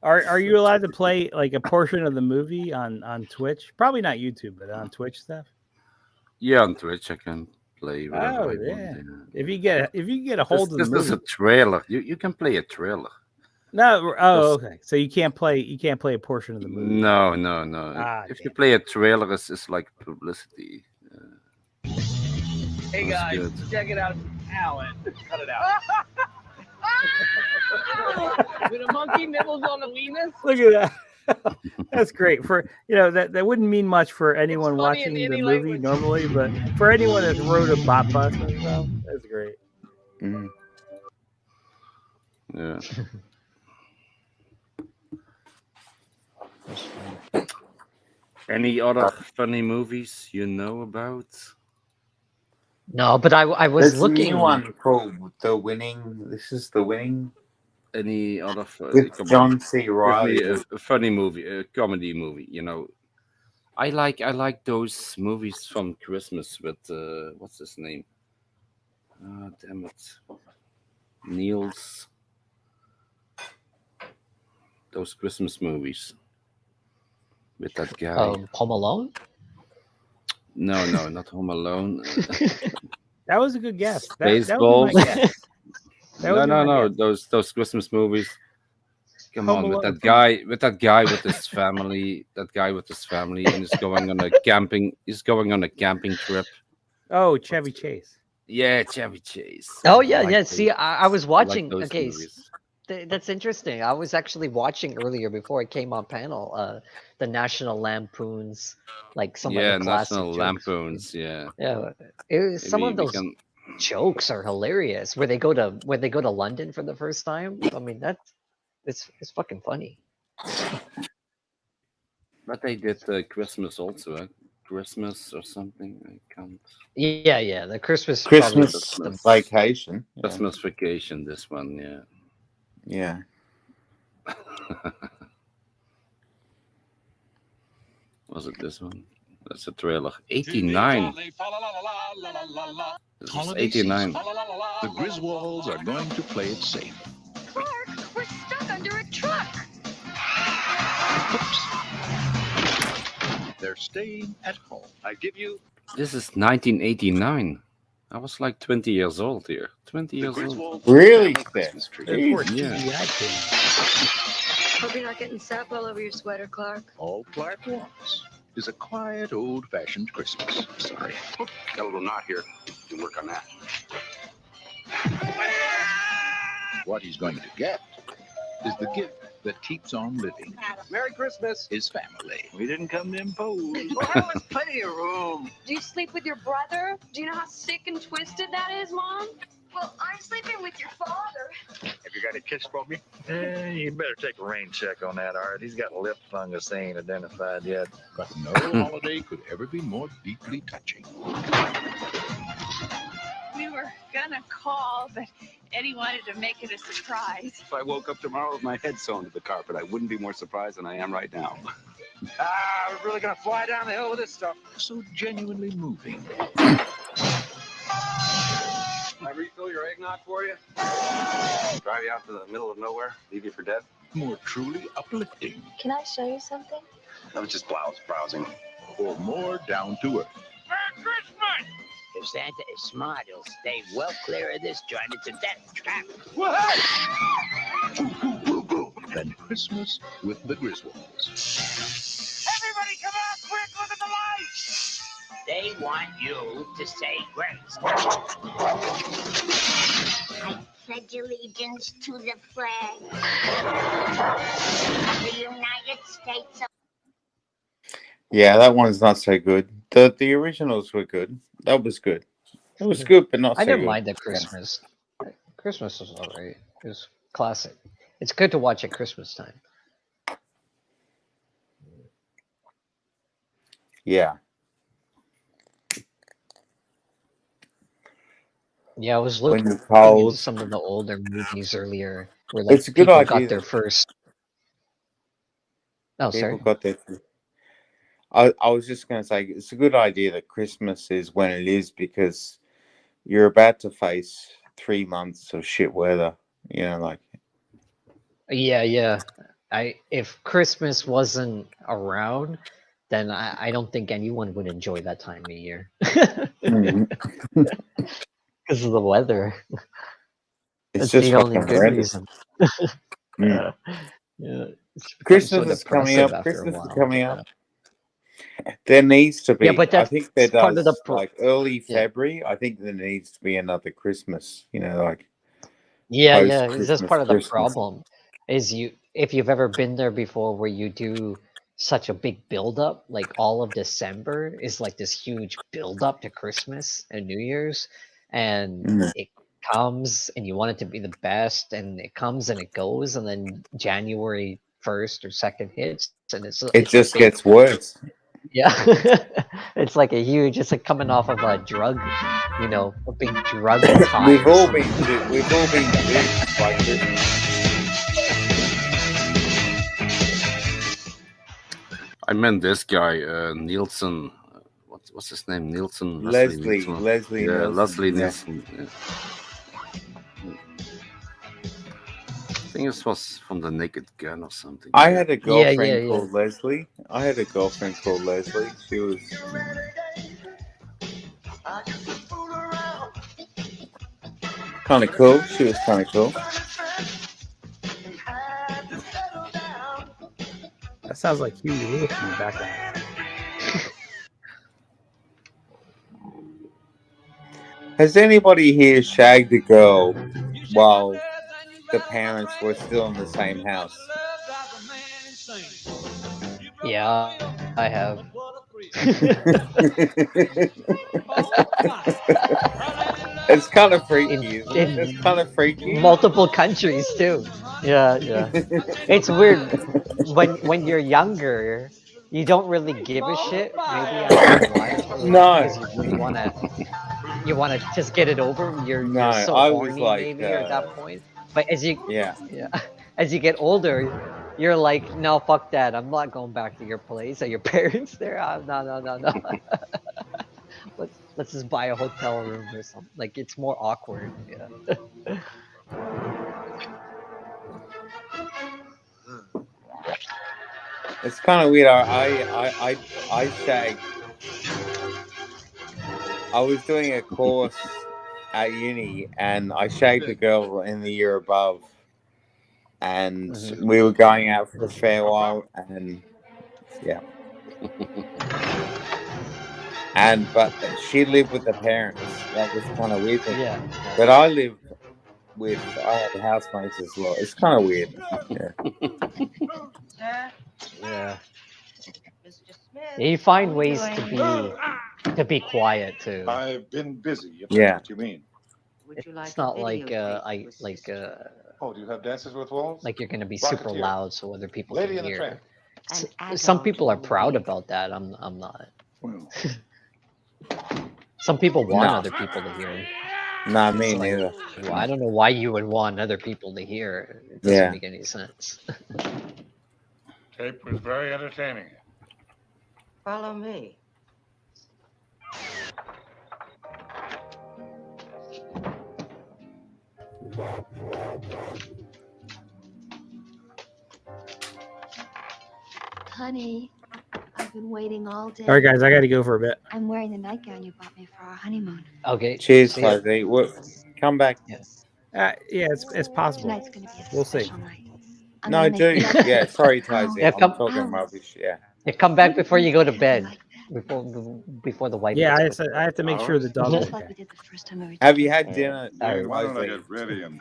Are you allowed to play like a portion of the movie on Twitch? Probably not YouTube, but on Twitch stuff. Yeah, on Twitch I can play whatever Oh I yeah. want. If you get a hold of the This is a movie. trailer. You can play a trailer. No, oh okay. So you can't play a portion of the movie. No. Ah, If you play a trailer, it's like publicity. Hey That's guys, good. check it out. Alan, cut it out. With a monkey nibbles on the weenus? Look at that. That's great. For that wouldn't mean much for anyone funny watching in the any movie language. normally, but for anyone that wrote a bot bus and stuff, that's great. Yeah. Any other funny movies you know about? No, but I was There's a looking. new one called The Winning. This is The Winning. Any other With come on. John C. Give Reilly. me a funny movie, a comedy movie. I like those movies from Christmas with what's his name? Oh, damn it, Niels. Those Christmas movies with that guy. Home Alone? No, not Home Alone. That was a good guess. That Baseball. would be my guess. That would be my No. guess. Those Christmas movies. Come Home on, with Alone. that guy with his family, and he's going on a camping. He's going on a camping trip. Oh, Chevy Chase. Yeah, Chevy Chase. Oh I yeah, like yeah. those- See, I was I watching. like those Okay, movies. that's interesting. I was actually watching earlier before I came on panel. The National Lampoons, like some Yeah, of the classic National jokes. Lampoons. Yeah. Yeah, some Maybe of we those can- jokes are hilarious. Where they go to London for the first time. I mean, it's fucking funny. But they did Christmas also, Christmas or something. I can't. Yeah. The Christmas Christmas probably vacation. Yeah. Christmas vacation. This one, yeah. Yeah. Was it this one? That's a trailer. 89. This is Holiday 89. season. The Griswolds are going to play it safe. Clark, we're stuck under a truck. They're staying at home. I give you This is 1989. I was like 20 years old here. 20 years old. Really? Christmas tree. Yeah. Hope you're not getting sap all over your sweater, Clark. All Clark wants is a quiet, old-fashioned Christmas. Sorry. Got a little knot here. You can work on that. What he's going to get is the gift that keeps on living. Merry Christmas. His family. We didn't come to impose. Well, there's plenty of room. Do you sleep with your brother? Do you know how sick and twisted that is, Mom? Well, I'm sleeping with your father. Have you got a kiss for me? You better take a rain check on that, Art. He's got lip fungus they ain't identified yet. But no holiday could ever be more deeply touching. We were gonna call, but Eddie wanted to make it a surprise. If I woke up tomorrow with my head sewn to the carpet, I wouldn't be more surprised than I am right now. We're really gonna fly down the hill with this stuff. So genuinely moving. Can I refill your eggnog for you? Drive you out to the middle of nowhere, leave you for dead? More truly uplifting. Can I show you something? I was just browsing. Or more down to earth. Merry Christmas! If Santa is smart, he'll stay well clear of this joint. It's a death trap. Than Christmas with the Griswolds. Everybody come out quick, look at the lights! They want you to say grace. I pledge allegiance to the flag of the United States of... Yeah, that one's not so good. The originals were good. That was good. It was good, but not so I didn't good. mind the Christmas. Christmas was alright. It was classic. It's good to watch at Christmas time. Yeah. Yeah, I was When looking you're into cold. some of the older movies earlier where like It's a good people idea. got their first. Oh, People sorry. got their. I was just going to say it's a good idea that Christmas is when it is because you're about to face 3 months of shit weather. You know, like Yeah. If Christmas wasn't around, then I don't think anyone would enjoy that time of year because of the weather. It's That's just the only fucking good horrendous. reason. Mm. Yeah, it's become Christmas so is coming depressive up. after a Christmas is while. coming up. There needs to be. Yeah, but I that's think there part of the does. Like early yeah. February, I think there needs to be another Christmas. You know, like Yeah, it's post-Christmas just part of the Christmas. problem. Is if you've ever been there before where you do such a big build up, like all of December is like this huge build up to Christmas and New Year's, and Mm. it comes and you want it to be the best, and it comes and it goes, and then January 1st or 2nd hits, and It it's just big, gets worse. yeah, it's like a huge, it's like coming off of a drug, you know, a big drug high. We've or all something. been duped by Christmas. I meant this guy, Nielsen. What's his name? Nielsen. Leslie Nielsen. Nielsen, Yeah, Leslie yeah. Nielsen. Yeah. I think this was from The Naked Gun or something. I had a girlfriend yeah. called Leslie. She was kind of cool. She was kind of cool. That sounds like Huey Lewis in the background. Has anybody here shagged a girl while the parents were still in the same house? Yeah, I have. It's kind of freaky. It's kind of freaky. Multiple countries too. Yeah. It's weird when you're younger. you don't really give a shit. Maybe after a while, No. because you really you wanna just get it over. You're No, so I was horny like, maybe at that point. But as you yeah. as you get older, you're like, no, fuck that. I'm not going back to your place. Are your parents there? No. Let's just buy a hotel room or something. Like it's more awkward. Yeah. It's kind of weird. I shagged. I was doing a course at uni, and I shagged a girl in the year above, and we were going out for a fair while, and yeah. But she lived with the parents. That was kind of weird thing. Yeah. But I had housemates as well. It's kind of weird. Yeah. Yeah. You find ways to be quiet too. I've been busy, if Yeah. that's what you mean. It's not like Oh, do you have dances with wolves? like you're gonna be super Rocketeer. loud so other people Lady can in the hear. Tramp. Some people are proud about that. I'm not. Well. Some people want No. other people to hear. Nah, me It's like, neither. well, I don't know why you would want other people to hear. It doesn't Yeah. make any sense. Tape was very entertaining. Follow me. Honey, I've been waiting all day. All right, guys, I got to go for a bit. I'm wearing the nightgown you bought me for our honeymoon. Okay. Cheers, see ya. Leslie. Come back. Yeah, it's possible. Tonight's gonna be a We'll see. special night. I'm No, gonna do. make love Yeah, to sorry, you for Tazi. Yeah, I'm come- talking rubbish. Yeah. Yeah, come back before you go to bed. Before the wife. Yeah, gets I have to make sure the dog is Just like okay. we did the first time we were Have you together. had dinner? Alright. Why don't I Leslie? get ready and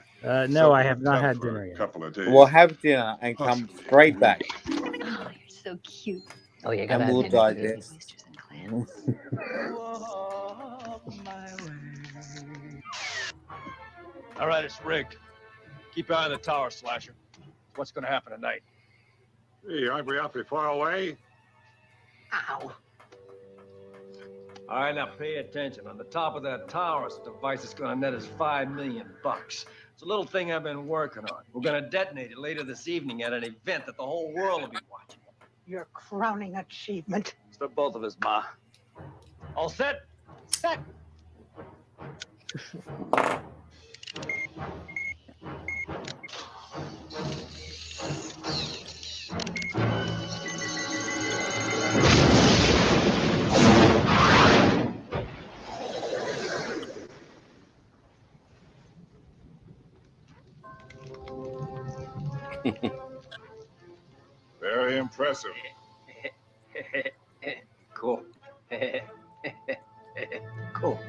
No, I have not had dinner yet. couple of days. Well, have dinner and come straight back, Oh, you're so cute. Oh, you gotta and we'll have dinner too. digest. Oysters and clams. All right, it's rigged. Keep an eye on the tower, Slasher. What's going to happen tonight? Hey, aren't we awfully far away? Ow. All right, now pay attention. On the top of that tower is a device that's going to net us $5 million. It's a little thing I've been working on. We're going to detonate it later this evening at an event that the whole world will be watching. Your crowning achievement. It's for both of us, Ma. All set? Set. Very impressive. Cool. Cool.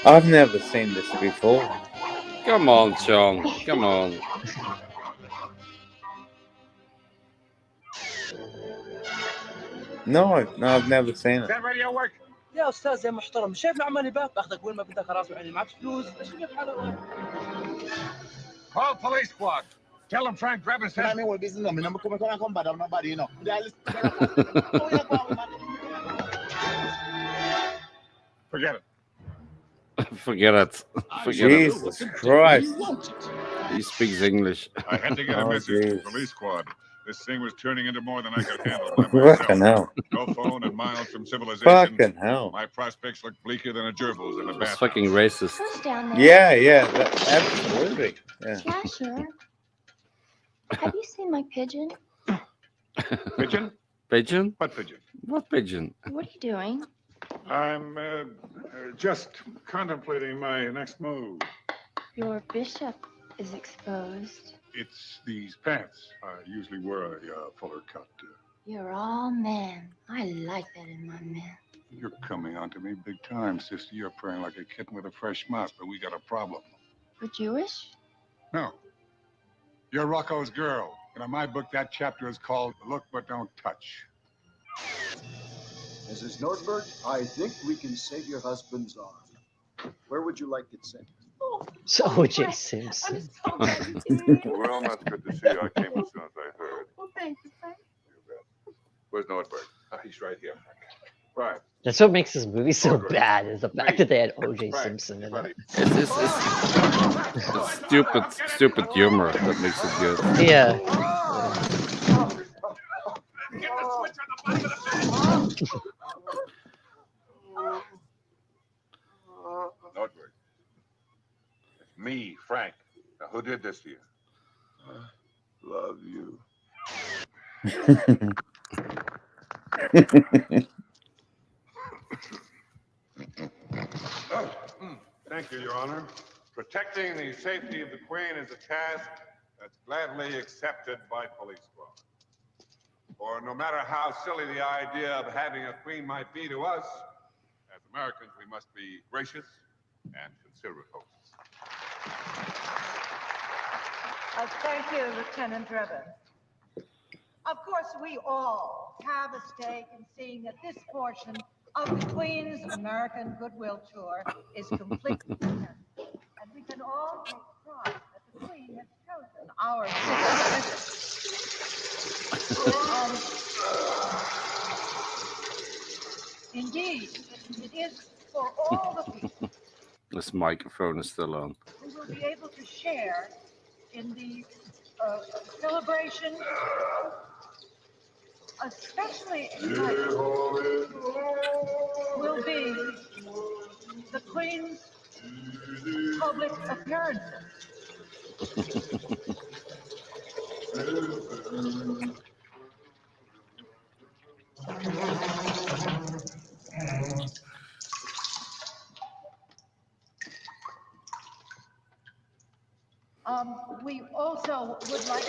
I've never seen this before. Come on, Sean. Come on. No, I've never seen it. That radio work? يا استاذ يا محترم شايف عماني باب باخذك وين ما بدك خلاص يعني معك فلوس ايش كيف حالك Call police squad. Tell them Frank Drebin says. Forget it. Forget it. Forget Jesus it. Christ. He speaks English. I had to get a Oh, message to geez. the police squad. This thing was turning into more than I could handle by myself. Fucking hell. No phone and miles from civilization. Fucking hell. My prospects look bleaker than a gerbil's in a That's bath. fucking racist. Who's down there? Yeah, absolutely. Yeah. Slasher. Have you seen my pigeon? Pigeon? Pigeon? What pigeon? What pigeon? What are you doing? I'm just contemplating my next move. Your bishop is exposed. It's these pants. I usually wear a fuller cut. You're all man. I like that in my man. You're coming onto me big time, sister. You're praying like a kitten with a fresh mouth, but we got a problem. We're Jewish? No. You're Rocco's girl. And in my book, that chapter is called Look But Don't Touch. Mrs. Nordberg, I think we can save your husband's arm. Where would you like it sent? Oh, So O.J. Simpson. Well, that's good to see you. I came as soon as I heard. Well, thank you, Frank. Where's Nordberg? He's right here. Right. That's what makes this movie so bad, is the fact that they had O.J. Simpson in it. It's stupid humor that makes it good. Yeah. Nordberg. It's me, Frank. Now, who did this to you? Love you. Thank you, Your Honor. Protecting the safety of the Queen is a task that's gladly accepted by police squad. For no matter how silly the idea of having a queen might be to us, as Americans, we must be gracious and considerate hosts. Thank you, Lieutenant Drebin. Of course, we all have a stake in seeing that this portion of the Queen's American Goodwill Tour is completely successful. And we can all take pride that the Queen has chosen our Indeed, it is for all the people This microphone is still on. who will be able to share in the celebration, especially exciting will be the Queen's public appearances. We also would like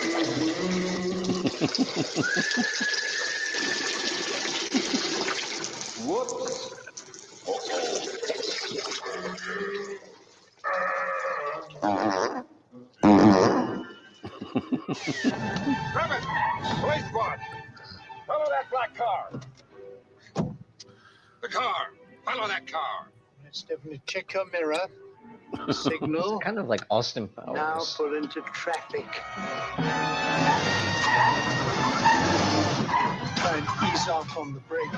Whoops. Trevor! Police squad! Follow that black car! The car! Follow that car! Stephanie, check your mirror. Signal. It's kind of like Austin Powers. Now pull into traffic. Try and ease off on the brake.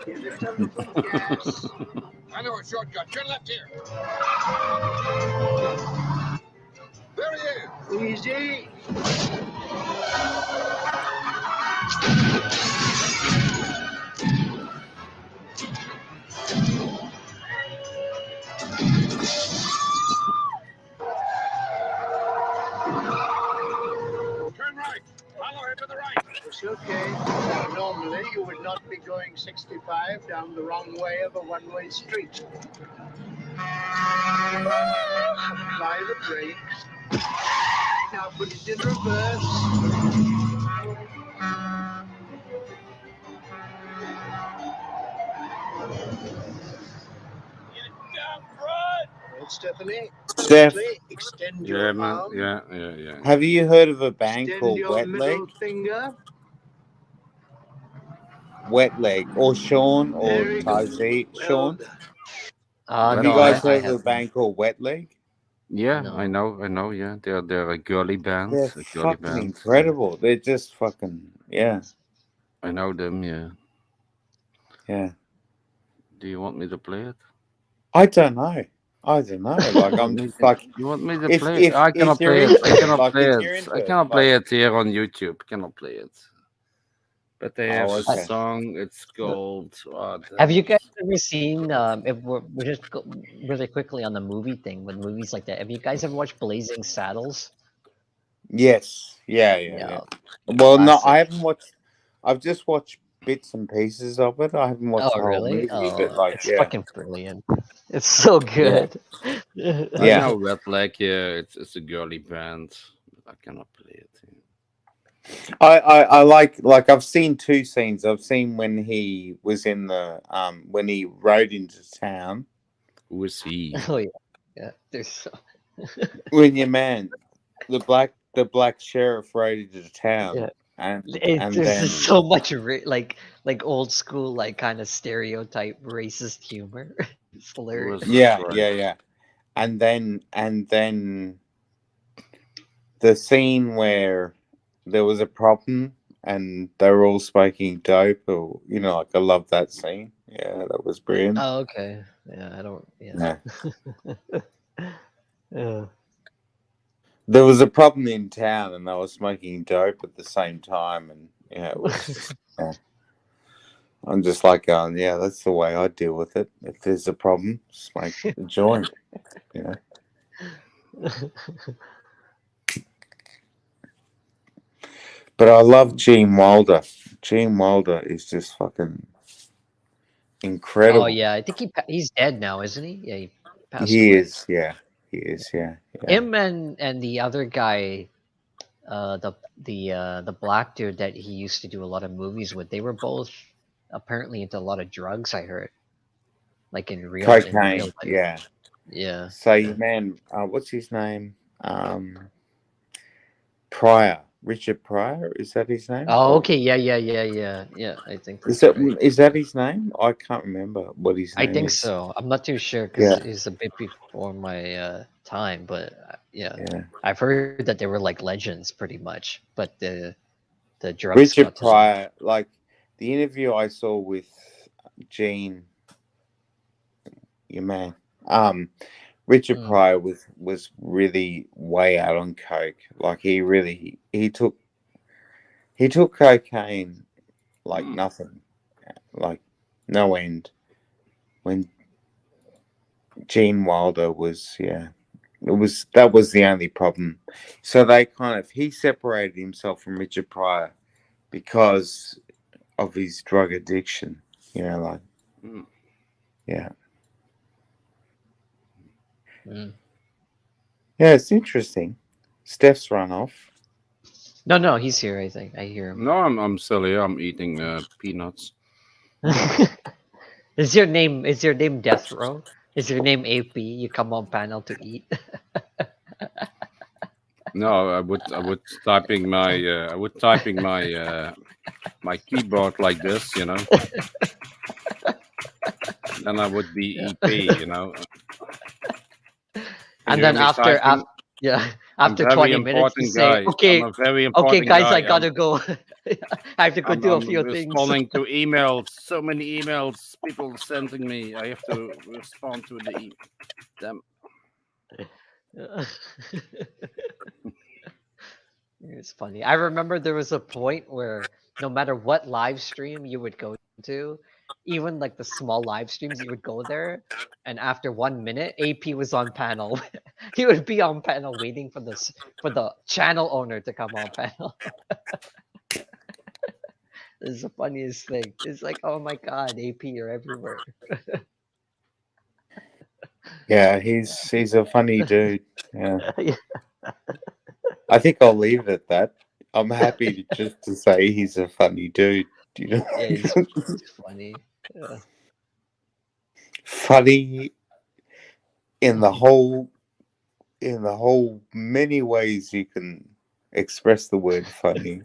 Give it a little gas. I know a shortcut. Turn left here. There he is. Easy. Turn right. Follow him to the right. It's okay. Now, normally, you would not be going 65 down the wrong way of a one-way street. Apply the brakes. Now put it in reverse. Right, Stephanie. Steph. Extend Yeah, your man. arm. Yeah. Have you heard of a band Extend called your Wet Leg? middle finger. Wet Leg, or Sean, or Very good. Tazi. Well Sean, done. have No, you guys I heard of a haven't. band called Wet Leg? Yeah, No. I know. Yeah, they're a girly band. They're A girly fucking band. incredible. They're just fucking yeah. I know them. Yeah. Yeah. Do you want me to play it? I don't know. Like I'm just like, You want me to if play it? if I if cannot you're play it. into I it, cannot like play if it. you're into I it, cannot play like, it here on YouTube. Cannot play it. But they have Oh, a okay. song. It's called. Have you guys ever seen? If we're just go really quickly on the movie thing with movies like that. Have you guys ever watched Blazing Saddles? Yes. Yeah. Yeah. Well, no, I Classic. haven't watched. I've just watched bits and pieces of it. I haven't watched Oh, the whole really? movie, but Oh, like, it's yeah. fucking brilliant. It's so good. I Yeah. know Red Leg. Yeah, it's a girly band. But I cannot play it. I like I've seen two scenes. I've seen when he was in the when he rode into town. Who is he? Oh yeah. There's so... When your man, the black sheriff rode into town, Yeah. and There's then just so much like old school, like kind of stereotype racist humor. It's hilarious. Yeah. And then the scene where there was a problem and they were all smoking dope, or like I love that scene. Yeah, that was brilliant. Oh, okay. Yeah, I don't. Yeah. Yeah. There was a problem in town, and they were smoking dope at the same time, and it was just. Yeah. I'm just like going, yeah, that's the way I deal with it. If there's a problem, smoke a joint. But I love Gene Wilder. Gene Wilder is just fucking incredible. Oh yeah, I think he's dead now, isn't he? Yeah, he passed He away. is, yeah. He is, yeah. Him and the other guy, the black dude that he used to do a lot of movies with, they were both apparently into a lot of drugs. I heard, like in real Cocaine, life. yeah. Yeah. So, man, what's his name? Pryor. Richard Pryor, is that his name? Oh, okay. Yeah. I think Is that's right. that his name? I can't remember what his name is. I think so. I'm not too sure because it's a bit before my time, but yeah, I've heard that they were like legends pretty much. But the drugs. Richard Pryor, like the interview I saw with Gene, your man, Richard Pryor was really way out on coke. Like he took cocaine like nothing, like no end. When Gene Wilder was, that was the only problem. So he separated himself from Richard Pryor because of his drug addiction. Yeah. Yeah, it's interesting. Steph's run off. No, he's here. I think I hear him. No, I'm still here. I'm eating peanuts. Is your name Death Row? Is your name AP? You come on panel to eat? No, I would typing my my keyboard like this, Then I would be EP, And then after 20 minutes, you say, okay, I'm a very okay, important guys, guy. I gotta go. I have to go do a few things. Responding to emails, so many emails people sending me. I have to respond to them. It's funny. I remember there was a point where no matter what live stream you would go to, even like the small live streams, you would go there, and after 1 minute, AP was on panel. He would be on panel waiting for the channel owner to come on panel. This is the funniest thing. It's like, oh my god, AP, you're everywhere. Yeah, he's a funny dude. Yeah. I think I'll leave it at that. I'm happy just to say he's a funny dude. Yeah, he's funny. Yeah. Funny in the whole many ways you can express the word funny.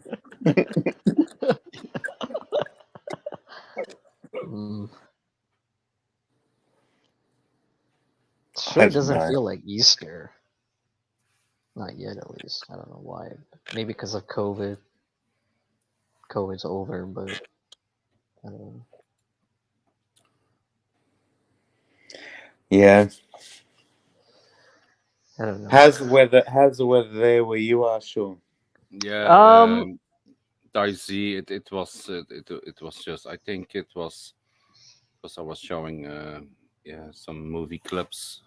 Sure doesn't feel like Easter. Not yet, at least. I don't know why. Maybe because of COVID. COVID's over, but I don't know. Yeah. I don't know. How's the weather there where you are, Sean? Yeah. Dicey. It was just. I think it was because I was showing some movie clips.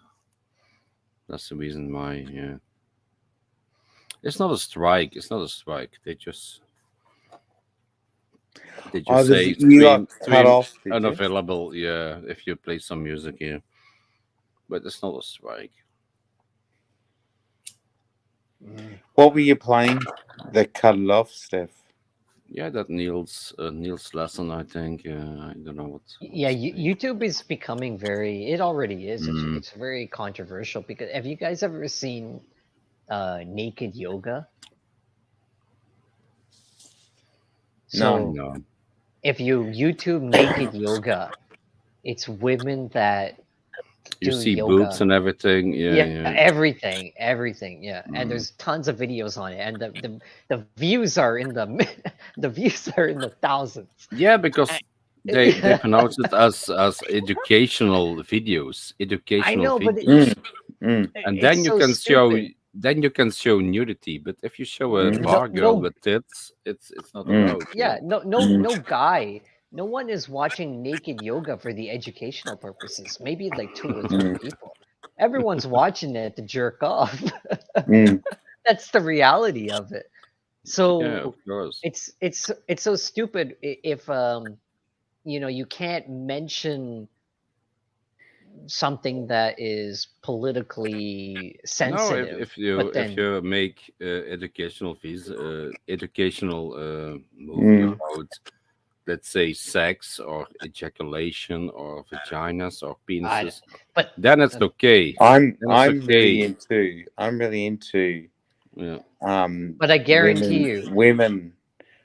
That's the reason why. Yeah. It's not a strike. They just say stream unavailable. Yeah, if you play some music here, but it's not a strike. What were you playing that cut it off, Steph? Yeah, that Neil's lesson. I think. I don't know what. Yeah, YouTube is becoming very. It already is. It's very controversial because have you guys ever seen naked yoga? So No. If you YouTube naked yoga, it's women that You do see yoga. boobs and everything. Yeah. Everything. Yeah, and there's tons of videos on it, and the views are in the the views are in the thousands. Yeah, because they pronounce it as educational videos, I educational know, but videos, and it's so stupid. then you can show nudity. But if you show a No, bar girl no, with tits, it's not allowed. yeah, no guy. No one is watching naked yoga for the educational purposes. Maybe like 2 or 3 people. Everyone's watching it to jerk off. That's the reality of it. So Yeah, of course. it's so stupid if you know, you can't mention something that is politically No, sensitive, if you but then make educational movie about, let's say, sex or ejaculation or vaginas or penises, but then it's okay. I'm Then it's really okay. into Yeah. But I guarantee you, women.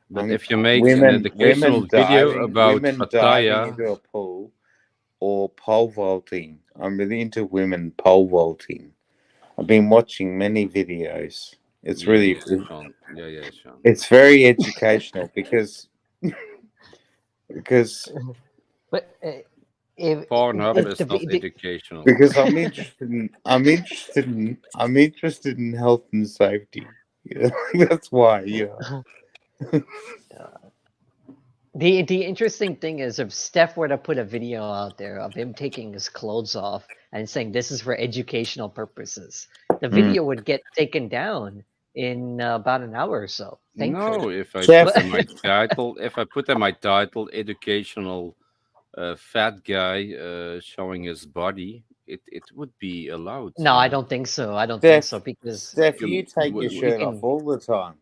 But if you make an educational video about women diving Pattaya, into a pool or pole vaulting. I'm really into women pole vaulting. I've been watching many videos. It's really, Sean. Yeah, Sean. it's very educational because but if Pornhub if is not educational. because I'm interested in health and safety. Yeah, that's why. Yeah. The interesting thing is, if Steph were to put a video out there of him taking his clothes off and saying this is for educational purposes, the video would get taken down in about an hour or so. Thankfully. No, if I put in my title, educational fat guy showing his body, it would be allowed. No, I don't think so. I don't think so because Steph, you take your shirt off all the time.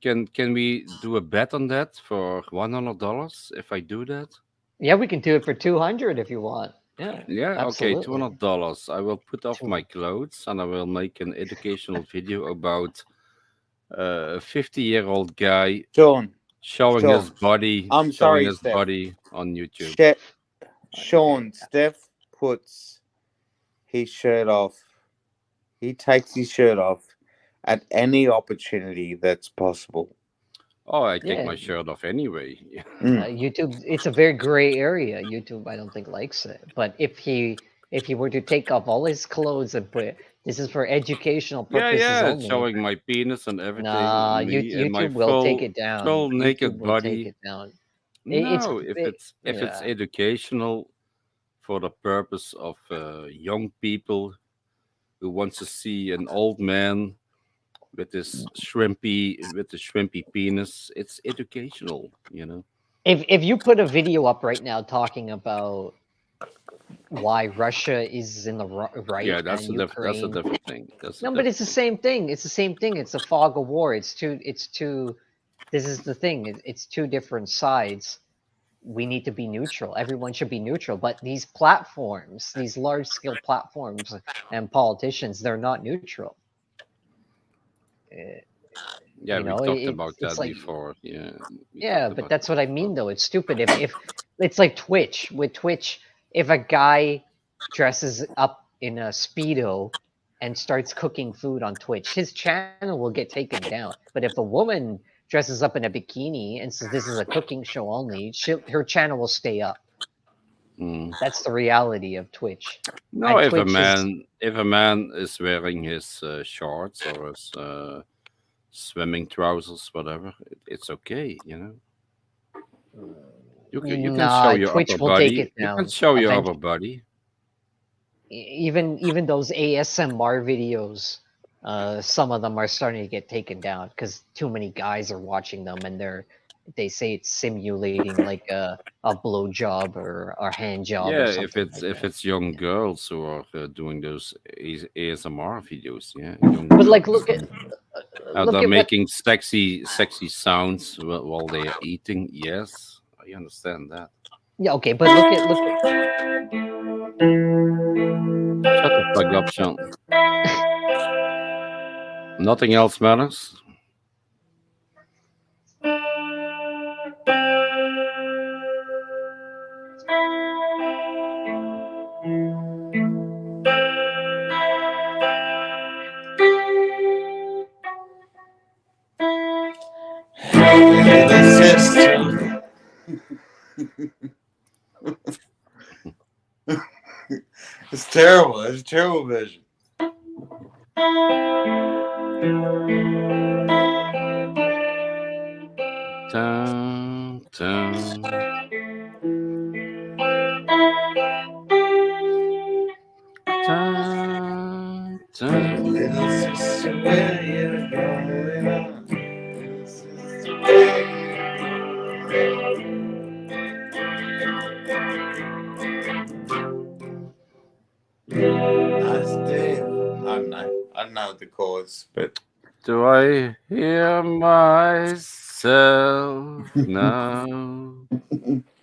Can we do a bet on that for $100 if I do that? Yeah, we can do it for 200 if you want. Yeah. Yeah, absolutely. okay, $200. I will put off my clothes and I will make an educational video about a 50-year-old guy showing his body, Steph. body on YouTube. Steph puts his shirt off. He takes his shirt off at any opportunity that's possible. Oh, I take my shirt off anyway. YouTube, it's a very gray area. YouTube, I don't think likes it. But if he were to take off all his clothes and put this is for educational purposes only, showing my penis and everything. Nah, me and my YouTube will take it down. full naked YouTube will body. take it down. No, if it's educational for the purpose of young people who wants to see an old man with this shrimpy penis, it's educational, you know. If you put a video up right now talking about why Russia is in the right, Yeah, that's and a that's a Ukraine, different thing. but it's the same thing. It's the same thing. It's a fog of war. It's two. This is the thing. It's two different sides. We need to be neutral. Everyone should be neutral. But these platforms, these large-scale platforms and politicians, they're not neutral. Yeah, you we know, talked about that like, before. Yeah. Yeah, but that's what I mean, though. It's stupid. If it's like Twitch. With Twitch, if a guy dresses up in a Speedo and starts cooking food on Twitch, his channel will get taken down. But if a woman dresses up in a bikini and says this is a cooking show only, her channel will stay up. That's the reality of Twitch. No, And if Twitch a man is wearing his shorts or his swimming trousers, whatever, it's okay, you know. You can show your Twitch upper will body. take it down. You can show your upper body. Even those ASMR videos, some of them are starting to get taken down because too many guys are watching them, and they say it's simulating like a blowjob or a hand job. Yeah, or something if it's young girls who are doing those ASMR videos, yeah. But like, look at they're making sexy sounds while they are eating. Yes, I understand that. Yeah, okay, but look at Shut the fuck up, Sean. Nothing else matters. Terrible. It's a terrible version. Dun, dun. Dun, dun. Little sister, where you going on? Little sister, where Nice day. I don't know the chords, but Do I hear myself now?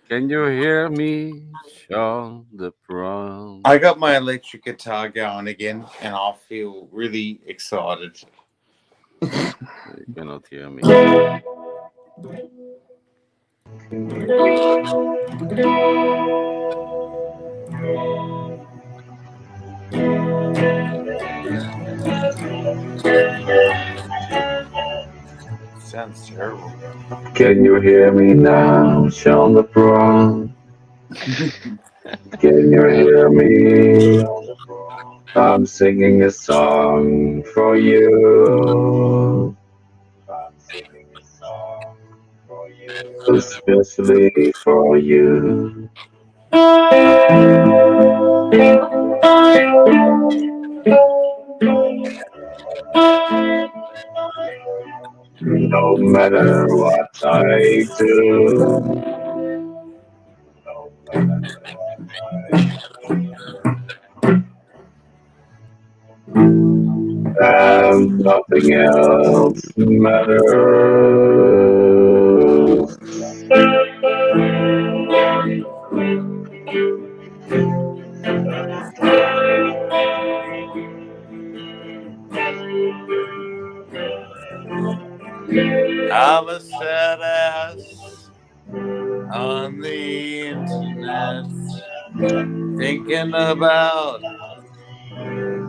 Can you hear me, Sean the Brown? I got my electric guitar going again, and I feel really excited. You cannot hear me. Sounds terrible. Can you hear me now, Sean the Brown? Can you hear me? I'm singing a song for you. Especially for you. No matter what I do, and nothing else matters. I'm a sad ass on the internet, thinking about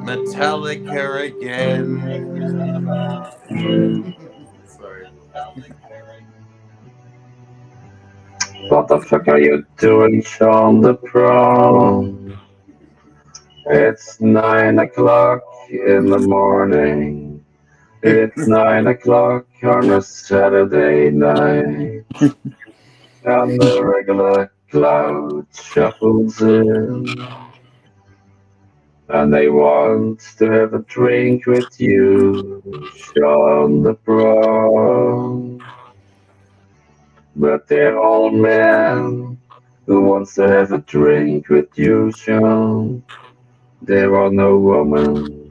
Metallica again. Sorry. What the fuck are you doing, Sean the Brown? It's 9 o'clock in the morning. It's 9 o'clock on a Saturday night. And the regular crowd shuffles in. And they want to have a drink with you, Sean the Brown. But they're all men who wants to have a drink with you, Sean. There are no women.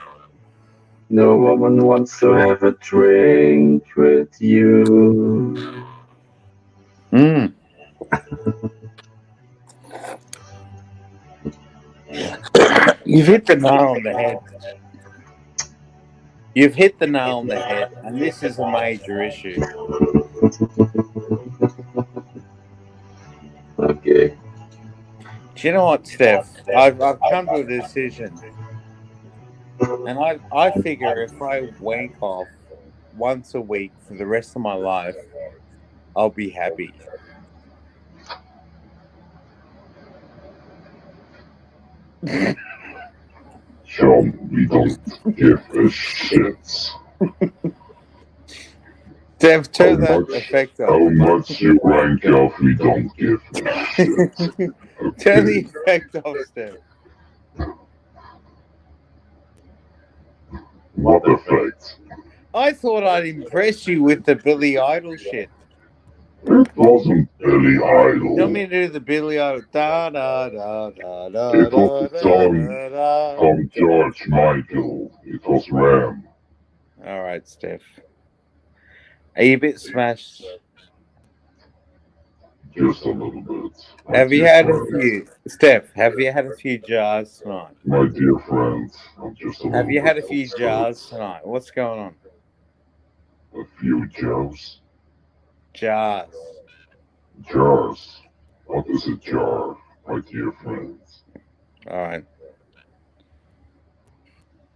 No woman wants to have a drink with you. Mm. You've hit the nail on the head. You've hit the nail on the head, and this is a major issue. Okay. Do you know what, Steph? I've come to a decision, and I figure if I wank off once a week for the rest of my life, I'll be happy. Sean, we don't give a shit. Steph, turn that effect off. How much you rank off, we don't give a shit. Turn the effect off, Steph. What effect? I thought I'd impress you with the Billy Idol shit. It wasn't Billy Idol. Tell me to do the Billy Idol. Da da da da da It da was the song from George Michael. It was Ram. All right, Steph. Are you a bit smashed? Just a little bit. Have you had a few, Steph? Have you had a few jars tonight? My dear friends, I'm just a little Have you had a bit few upset. jars tonight? What's going on? A few jars? Jars. Jars. What is a jar, my dear friends? All right.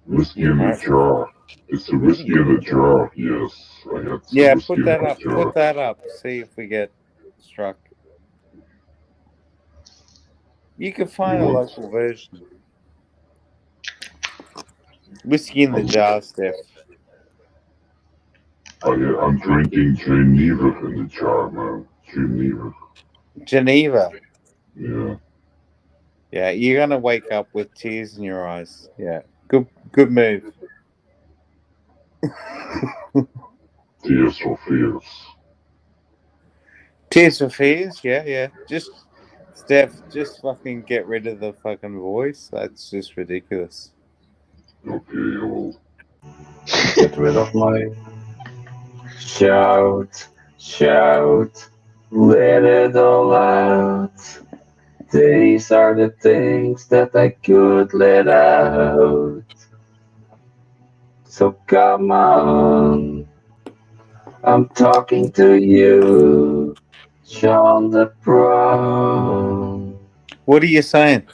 Whiskey in a jar. It's a whiskey in a jar. Yes, I had some Yeah, whiskey put that in a up. jar. Put that up. See if we get struck. You can find a You want- local version. Whiskey in the jar, Steph. I'm drinking Geneva in the jar now. Geneva. Geneva. Yeah. Yeah, you're gonna wake up with tears in your eyes. Yeah, good move. Tears for Fears. Tears for Fears. Yeah. Just Steph, just fucking get rid of the fucking voice. That's just ridiculous. Okay, I'll Get rid of my shout, let it all out. These are the things that I could let out. So come on, I'm talking to you, Sean the Pro. What are you saying?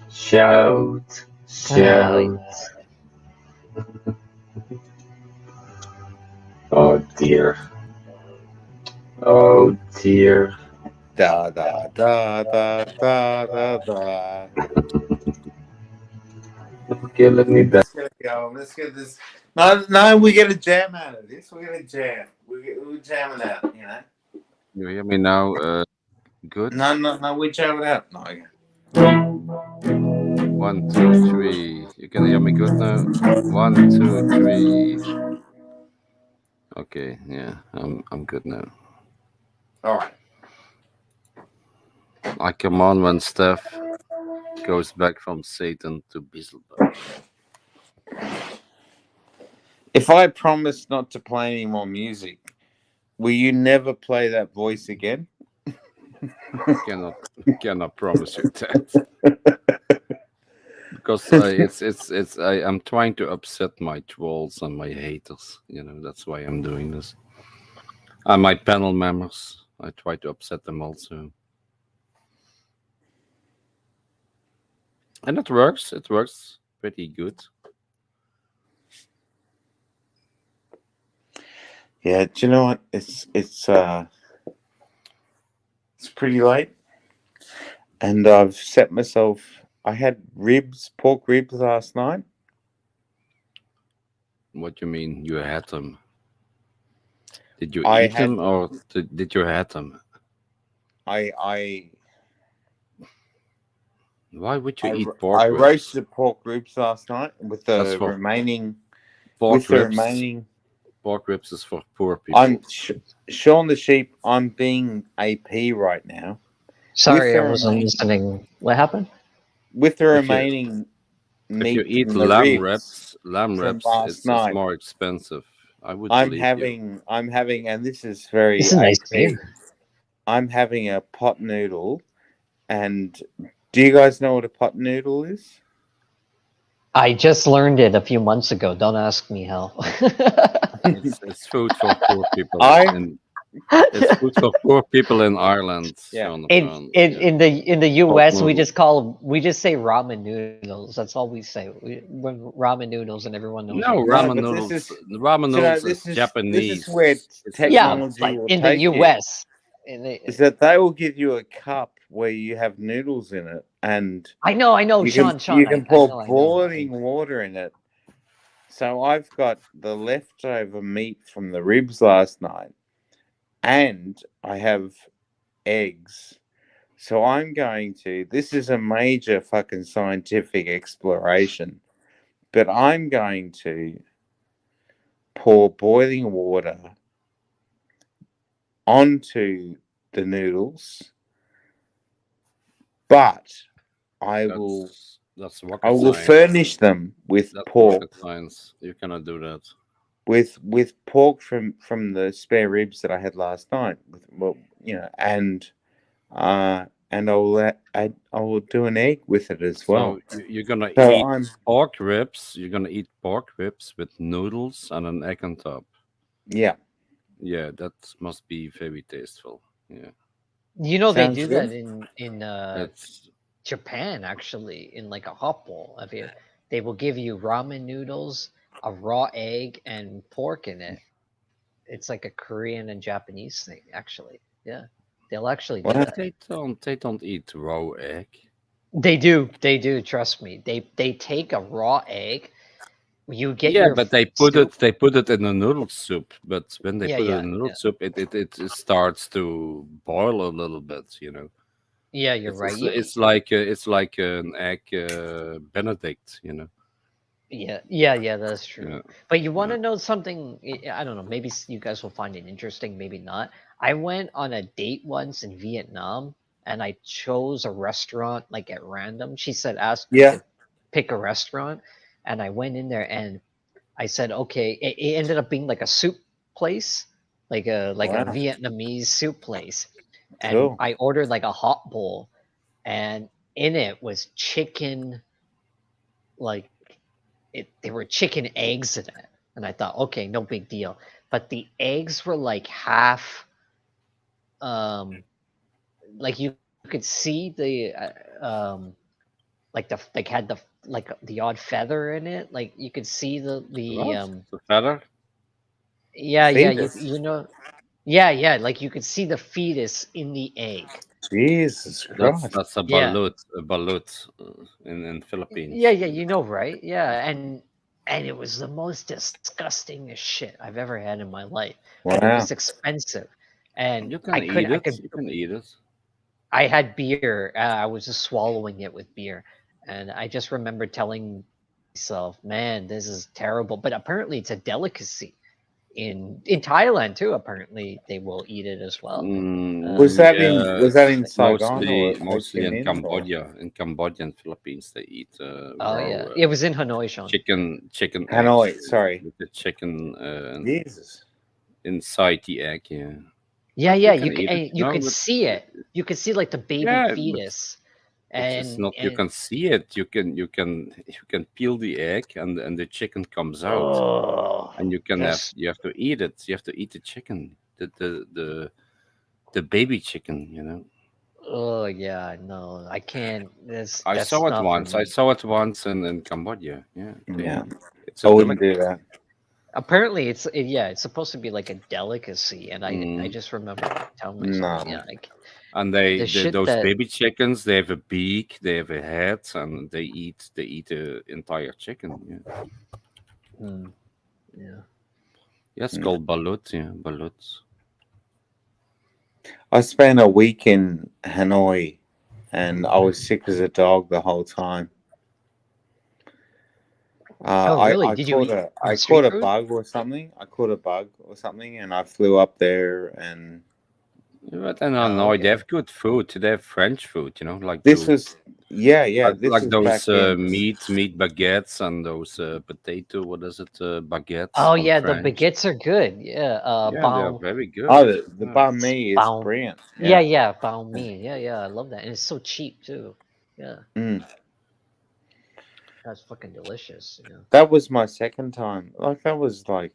Shout. Oh dear. Oh dear. Da da da da da da da. Okay, let me back. Let's get going. Let's get this. No, we get a jam out of this. We're gonna jam. We're jamming out. You know. You hear me now? Good. No. We jam it out. No. 1, 2, 3. You can hear me good now. 1, 2, 3. Okay, yeah, I'm good now. All right. I come on when Steph goes back from Satan to Beelzebub. If I promise not to play any more music, will you never play that voice again? Cannot promise you that. Because I'm trying to upset my trolls and my haters. You know, that's why I'm doing this. And my panel members, I try to upset them also. And it works. It works pretty good. Yeah, do you know what? It's pretty late, and I've set myself. I had pork ribs last night. What do you mean you had them? Did you I eat had them or did you had them? I Why would you eat pork I ribs? roasted pork ribs last night with That's the for remaining. pork ribs. Remaining. Pork ribs is for poor people. I'm Sean the Sheep. I'm being AP right now. Sorry, I wasn't listening. What happened? With the remaining meat if you eat from the lamb ribs ribs, last it's night, more expensive. I would I'm believe having, and this is very This is a nice AP. game. I'm having a pot noodle, and do you guys know what a pot noodle is? I just learned it a few months ago. Don't ask me how. It's food for poor people. I'm It's food for poor people in Ireland. Yeah. In the US, we noodle. just say ramen noodles. That's all we say. When ramen noodles, and everyone knows. No, what ramen but noodles. this is- Ramen So noodles this is is Japanese. This is where It's technology but will in the take you. US, Is that they will give you a cup where you have noodles in it, and I know, you Sean, can, you can pour I know. boiling water in it. So I've got the leftover meat from the ribs last night, and I have eggs. So I'm going to. This is a major fucking scientific exploration, but I'm going to pour boiling water onto the noodles, but I will rocket science. furnish them with That's pork. rocket science. You cannot do that. With pork from the spare ribs that I had last night. And I will do an egg with it as well. So you're gonna So eat pork ribs. You're gonna eat pork ribs with noodles and an egg on top. Yeah. Yeah, that must be very tasteful. Yeah. You know, Sounds they do good. that in It's Japan, actually, in like a hot bowl. They will give you ramen noodles, a raw egg, and pork in it. It's like a Korean and Japanese thing, actually. Yeah, they'll actually do that. They don't eat raw egg. They do. They do. Trust me. They take a raw egg. You get Yeah, your but they soup. put it in a noodle soup. But when they Yeah, put it yeah, in noodle yeah. soup, it starts to boil a little bit. You know, Yeah, you're right. it's like an egg Benedict. You know. Yeah, that's true. Yeah. But you want to know something? I don't know. Maybe you guys will find it interesting. Maybe not. I went on a date once in Vietnam, and I chose a restaurant like at random. She said, asked me Yeah. to pick a restaurant, and I went in there and I said, okay. It ended up being like a soup place, like a Wow. Vietnamese soup place, and Cool. I ordered like a hot bowl, and in it was chicken, like there were chicken eggs in it, and I thought, okay, no big deal. But the eggs were like half, um, like you could see the, like had the the odd feather in it. Like you could see the What? The feather? yeah, Fetus. you know, yeah, like you could see the fetus in the egg. Jesus Christ. That's a Yeah, balut in yeah, Philippines. you know, right? Yeah, and it was the most disgusting shit I've ever had in my life, but it Wow. was expensive, and You can eat I it. could You can eat it. I had beer. I was just swallowing it with beer, and I just remember telling myself, "Man, this is terrible." But apparently, it's a delicacy in Thailand too. Apparently, they will eat it as well. Was that in Yeah, was that in Saigon or mostly Ho mostly Chi in Minh or? Cambodia. In Cambodia and Philippines, they eat Oh raw yeah, it was in Hanoi, Sean. chicken eggs Hanoi, sorry. with the chicken Jesus. inside the egg. Yeah, Yeah, you yeah, can eat it. you could But see it. You could see like the baby yeah, but fetus, it's and not. You can see it. You can peel the egg and the chicken comes out, oh, and that's you have to eat it. You have to eat the chicken, the baby chicken. You know. oh yeah, no, I can't. I That's saw it not for once. I me. saw it once in Cambodia. Yeah, Yeah. it's I a wouldn't delicacy. do that. Apparently, yeah, it's supposed to be like a delicacy, and I Mm. just remember telling myself, No. yeah, And the shit those that baby chickens, they have a beak, they have a head, and they eat the entire chicken. Yeah, yeah. yeah, it's Mm. called balut. Yeah, balut. I spent a week in Hanoi and I was sick as a dog the whole time. Oh, really? I Did you caught eat I street caught a food? bug or something. I caught a bug or something, and I flew up there. And But in Oh, Hanoi, they okay. have good food. They have French food. You know, like this those was, yeah, this like was back those in. meat baguettes and those potato. What is it? Baguettes Oh from yeah, the France. baguettes are good. Yeah, Yeah, they are very Oh, good. the Yeah. banh mi is bao. brilliant. Yeah, Yeah. yeah, bao mi. Yeah, I love that, and it's so cheap too. Yeah, Mm. that's fucking delicious. You know. That was my second time. Like that was like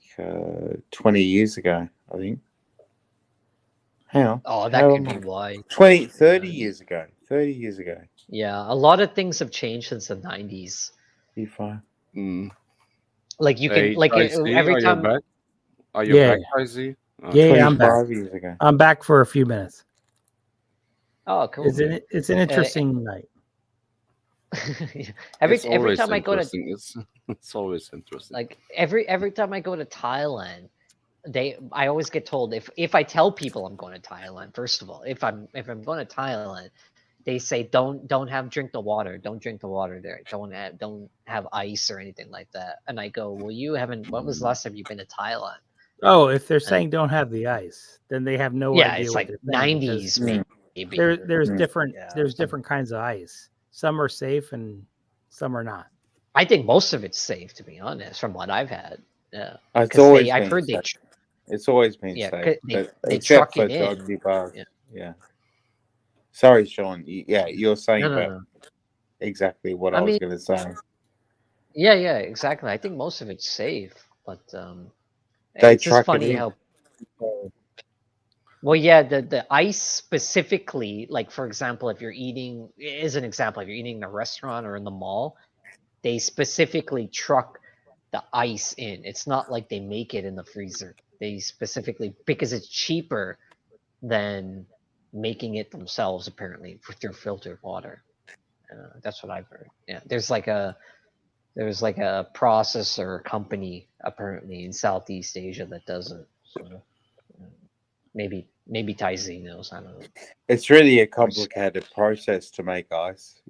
20 years ago, I think. Hang on. Oh, that How could am be I? why. 20, 30 Yeah, years ago. 30 years ago. yeah. A lot of things have changed since the '90s. If Mm. Like you can, Hey, like Chicey, every are you time. back? Are you Yeah, back, Chicey? yeah, Okay. yeah, I'm back. 25 years ago. I'm back for a few minutes. Oh, cool. It's an interesting night. every It's every always time I go to interesting. It's always interesting. like every time I go to Thailand, I always get told if I tell people I'm going to Thailand, first of all, if I'm going to Thailand, they say don't drink the water, don't drink the water there, don't have ice or anything like that. And I go, well, you haven't. When was the last time you've been to Thailand? Oh, if they're And saying don't have the ice, then they have no yeah, idea it's what like they're saying because 90s maybe. there's Mm. different kinds of ice. Some are safe and some are not. I think most of it's safe, to be honest, from what I've had. Yeah, It's because always I've been heard safe. It's always been yeah, safe. they Except truck for it in. dodgy bars. Yeah. Yeah. Sorry, Sean. Yeah, you're saying about No. exactly what I I was mean, going to say. yeah, exactly. I think most of it's safe, but They it's just truck it funny in. how people. Well, yeah, the ice specifically, like for example, if you're eating, as an example, if you're eating in a restaurant or in the mall, they specifically truck the ice in. It's not like they make it in the freezer. They specifically, because it's cheaper than making it themselves, apparently, through filtered water. That's what I've heard. Yeah, there's like a processor company apparently in Southeast Asia that does it. So maybe Tyson knows. I don't know. It's really a complicated process to make ice.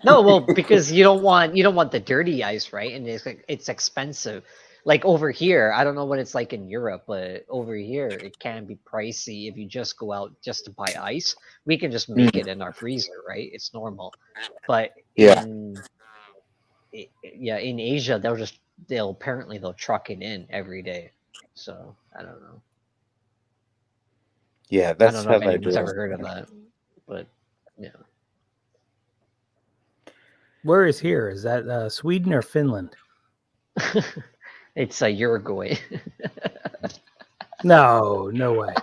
No, well, because you don't want the dirty ice, right? And it's expensive. Like over here, I don't know what it's like in Europe, but over here it can be pricey if you just go out just to buy ice. We can just make it in our freezer, right? It's normal. But Yeah. in Asia, they'll apparently truck it in every day. So I don't know. Yeah, I that's don't know how if they do anyone's ever it. heard of that, but yeah. Where is here? Is that Sweden or Finland? It's a Uruguay. No, no way.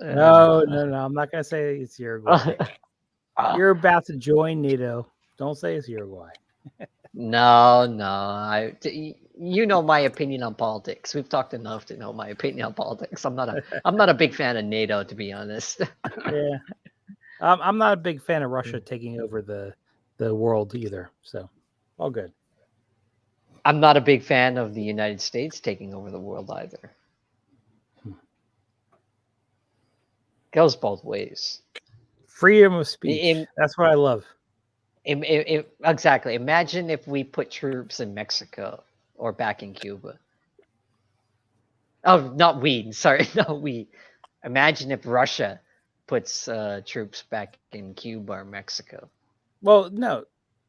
No. I'm not gonna say it's Uruguay. You're about to join NATO. Don't say it's Uruguay. No. You know my opinion on politics. We've talked enough to know my opinion on politics. I'm not a big fan of NATO, to be honest. Yeah, I'm not a big fan of Russia taking over the world either. So, all good. I'm not a big fan of the United States taking over the world either. Goes both ways. Freedom of speech. That's what I love. Exactly. Imagine if we put troops in Mexico or back in Cuba. Oh, not we. Sorry, not we. Imagine if Russia puts troops back in Cuba or Mexico. Well, no,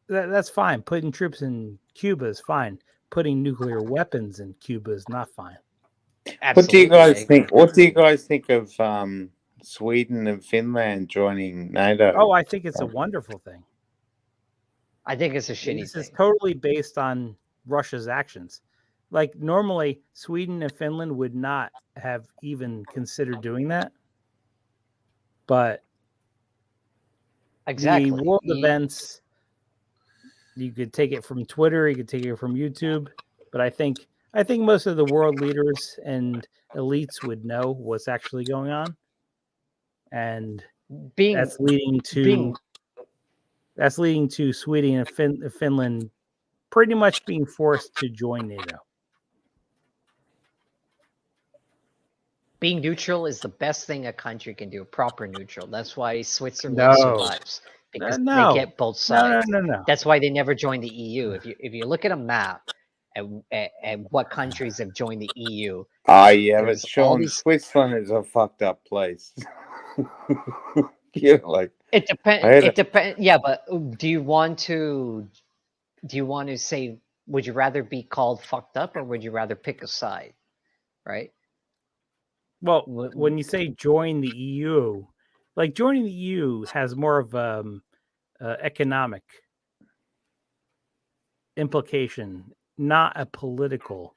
that's fine. Putting troops in Cuba is fine. Putting nuclear weapons in Cuba is not fine. Absolutely, what do you guys think? What do you guys think of Sweden and Finland joining NATO? Oh, I think it's a wonderful thing. I think it's a shitty thing. This is totally based on Russia's actions. Like normally, Sweden and Finland would not have even considered doing that. But exactly. The world events, you could take it from Twitter, you could take it from YouTube, but I think most of the world leaders and elites would know what's actually going on, and that's leading to Sweden and Finland pretty much being forced to join NATO. Being neutral is the best thing a country can do. Proper neutral. That's why Switzerland survives, because they get both sides. No. That's why they never joined the EU. If you look at a map at what countries have joined the EU. Yeah, but Sean, Switzerland is a fucked up place. Like it depends. It depends. Yeah, but do you want to say? Would you rather be called fucked up, or would you rather pick a side? Right. Well, when you say join the EU, like joining the EU has more of economic implication, not a political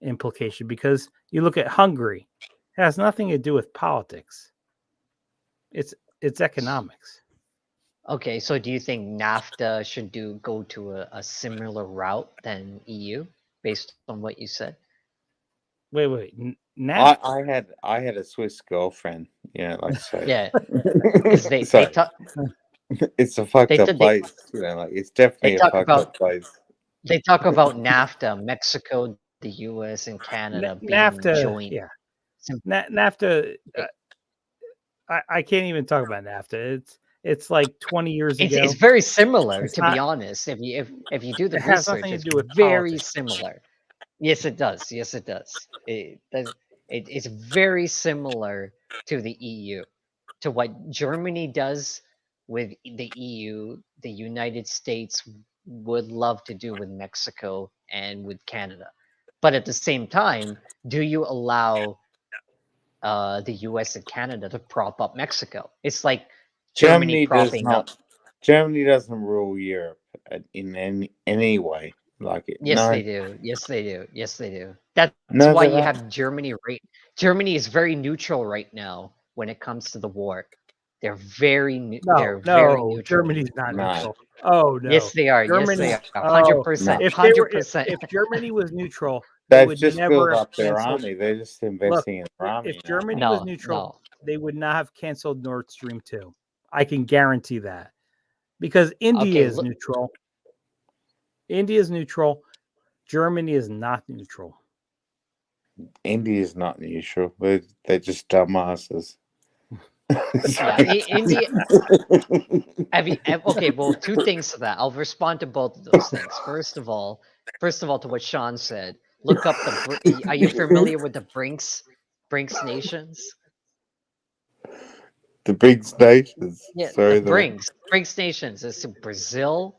implication, because you look at Hungary, it has nothing to do with politics. It's economics. Okay, so do you think NAFTA should go to a similar route than EU based on what you said? Wait. I had a Swiss girlfriend. Yeah, like so. Yeah, because it's a fucked up place. Like it's definitely a fucked up place. They talk about NAFTA, Mexico, the U.S. and Canada being joined. Yeah, NAFTA. I can't even talk about NAFTA. It's like 20 years ago. It's very similar, to be honest. If you do the research, it's very similar. Yes, it does. Yes, it does. It's very similar to the EU, to what Germany does with the EU, the United States would love to do with Mexico and with Canada. But at the same time, do you allow the US and Canada to prop up Mexico? It's like Germany propping up. Germany doesn't rule Europe in any way. Like it. Yes, no. they do. Yes, they do. Yes, they do. That's why you have Germany. Germany is very neutral right now when it comes to the war. They're very very neutral. Germany's not neutral. Oh no. Yes, they are. Germany, yes, they are. 100%. 100%. If Germany was neutral, they would just never build up their army. They're just investing in their army. If Germany was neutral, they would not have canceled Nord Stream 2. I can guarantee that. Because India Okay, is neutral. India is neutral. Germany is not neutral. India is not neutral. They're just dumbasses. Yeah, India. Okay, well, two things to that. I'll respond to both of those things. First of all, to what Sean said, look up the. Are you familiar with the Brinks nations? The Brinks nations. Yeah, Sorry, the Brinks nations. It's Brazil.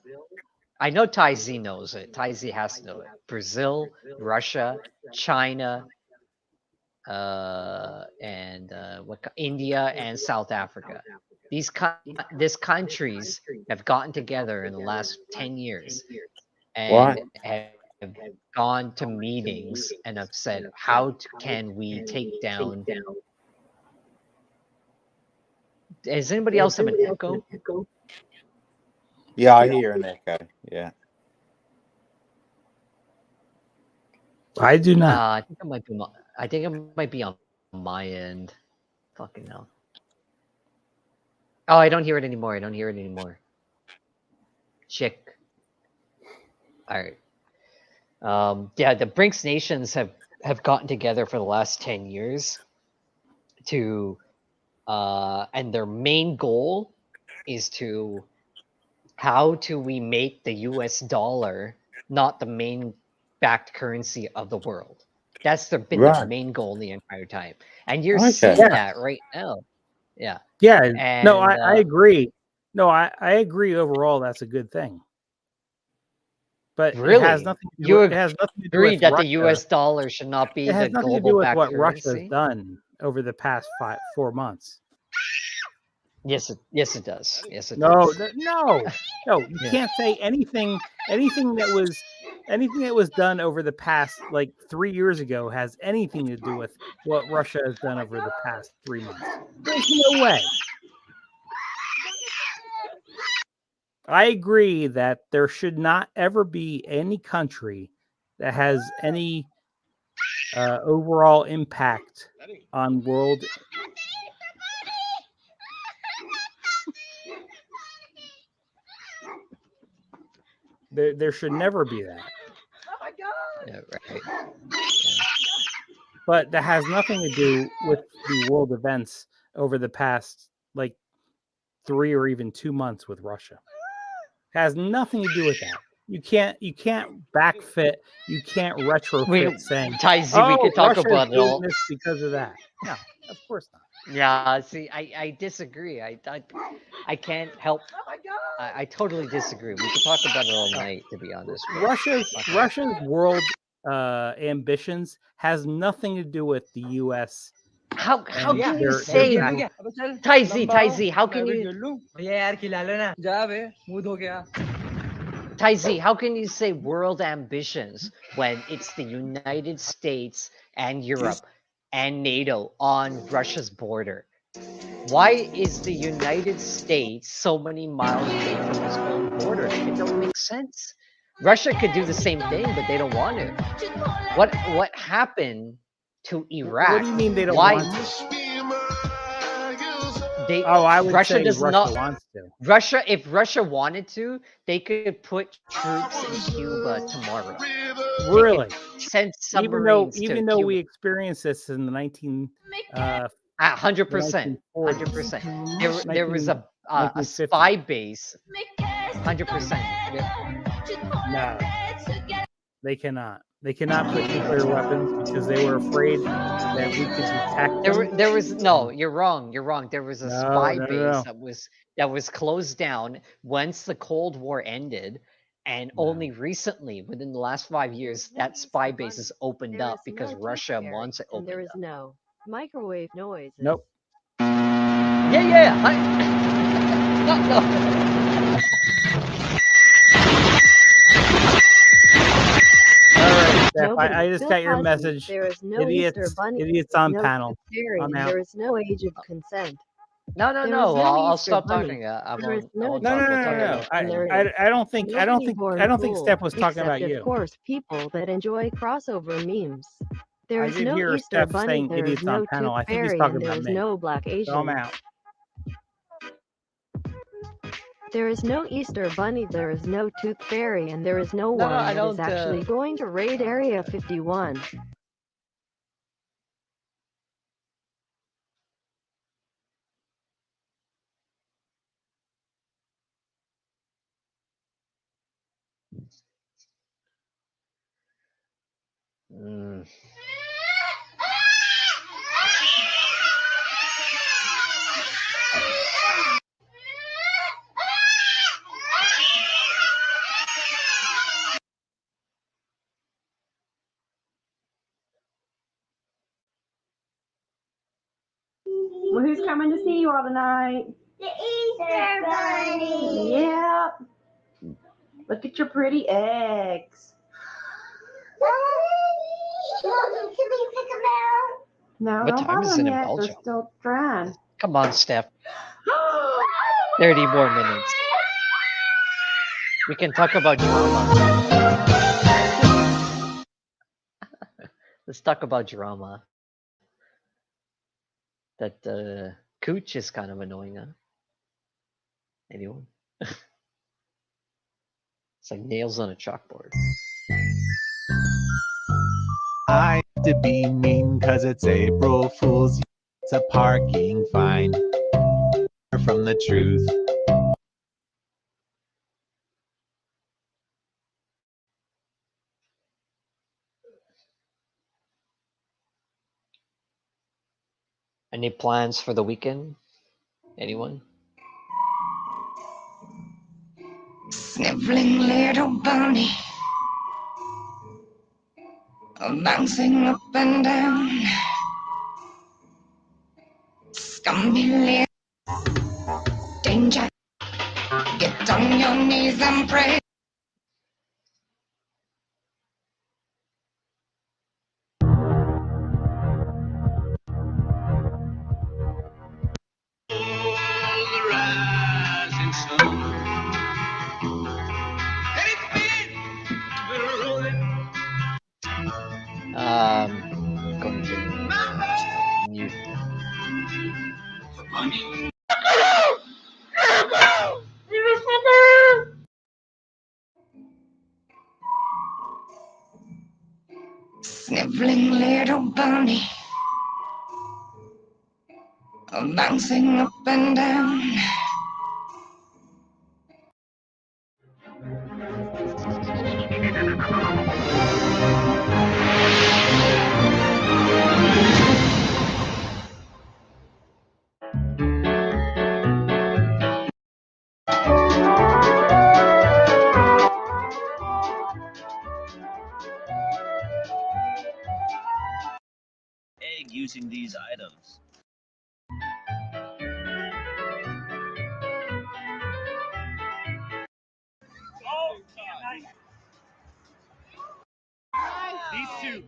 I know Ty Z knows it. Ty Z has to know it. Brazil, Russia, China, India and South Africa. These countries have gotten together in the last 10 years and have gone to meetings and have said, how can we take down... Does anybody else have an echo? Yeah, I hear an echo. Yeah. I do not. I think it might be on my end. Fucking hell. Oh, I don't hear it anymore. Check. All right. Yeah, the Brinks nations have gotten together for the last 10 years to, and their main goal is to, how do we make the US dollar not the main backed currency of the world? That's been their main goal the entire time. And you're seeing that right now. Yeah. Yeah. And, no, I agree. No, I agree overall that's a good thing. But really? it has nothing to do you with, it has nothing to do agree with that Russia. the US dollar should not be it has the nothing to global do with backed what currency? Russia's done over the past 4 months. Yes, it does. Yes, it No, does. no. You can't say anything that was done over the past 3 years ago has anything to do with what Russia has done over the past 3 months. There's no way. I agree that there should not ever be any country that has any overall impact on world. There should never be that. Oh my God! Yeah, right. But that has nothing to do with the world events over the past 3 or even 2 months with Russia. It has nothing to do with that. You can't backfit. You can't retrofit saying, we could talk Russia's about it doing all. this because of that. No, of course not. Yeah, see, I disagree. I can't help. Oh my God! I totally disagree. We could talk about it all night, to be honest. Russia's world ambitions has nothing to do with the U.S. How can you say, Tai Z, how can you, Tai Z, how can you say world ambitions when it's the United States and Europe and NATO on Russia's border? Why is the United States so many miles away from its own border? It don't make sense. Russia could do the same thing, but they don't want to. What happened to Iraq? What do you mean they don't want to? I would Russia say does Russia not wants to. If Russia wanted to, they could put troops in Cuba tomorrow. Really? Send submarines even though we experienced this in the 100%. 100%. There was a spy base. 100%. No, they cannot. They cannot put nuclear weapons because they were afraid that we could detect them. There was no. You're wrong. There was a spy base that was closed down once the Cold War ended, and only recently, within the last 5 years, that spy base is opened up because Russia wants it opened There is up. no microwave noises. Nope. Yeah. No. Steph, I just got your message. There is no idiots Easter bunny. idiots on no panel. fairy, I'm out. There is no age of consent. No. There is I'll Easter stop bunny. talking. I There is won't no talk. We'll No. talk I don't think Steph was talking except, about of you. course, people that enjoy crossover memes. There I is did no hear Easter Steph bunny. saying There is idiots no on panel. tooth I think he's fairy, talking and there about is me. no black So I'm Asian. out. There is no Easter Bunny, there is no Tooth Fairy, and there is no No, one I that is don't. actually going to raid Area 51. Mm. Well, who's coming to see you all tonight? The Easter Bunny. Yep. Look at your pretty eggs. Can we pick them out? No, What don't time bother is them it in yet. Belgium? They're still drying. Come on, Steph. 30 more minutes. We can talk about drama. Let's talk about drama. That Cooch is kind of annoying, huh? Anyone? It's like nails on a chalkboard. I have to be mean cause it's April Fool's. It's a parking fine from the truth. Any plans for the weekend? Anyone? Sniveling little bunny, bouncing up and down. Scummy little danger. Get on your knees and pray. Going to mute. Sniveling little bunny, bouncing up and down. Egg using these items. These two.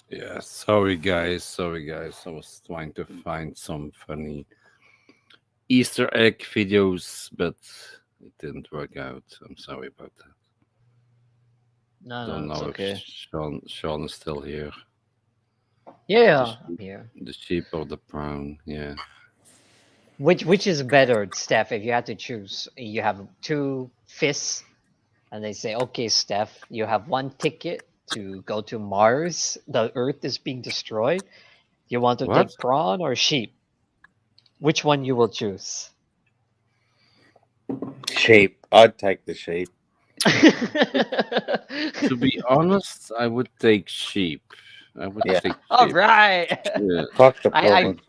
Yeah, sorry guys. I was trying to find some funny Easter egg videos, but it didn't work out. I'm sorry about that. No, Don't it's know okay. if Sean is still here. Yeah, I'm here. The sheep or the brown, yeah. Which is better, Steph? If you had to choose, you have two fists, and they say, "Okay, Steph, you have one ticket to go to Mars. The Earth is being destroyed. You want to What? take prawn or sheep? Which one you will choose?" Sheep. I'd take the sheep. To be honest, I would take sheep. I would Yeah. take All sheep. right. Yeah. Fuck the I prawn.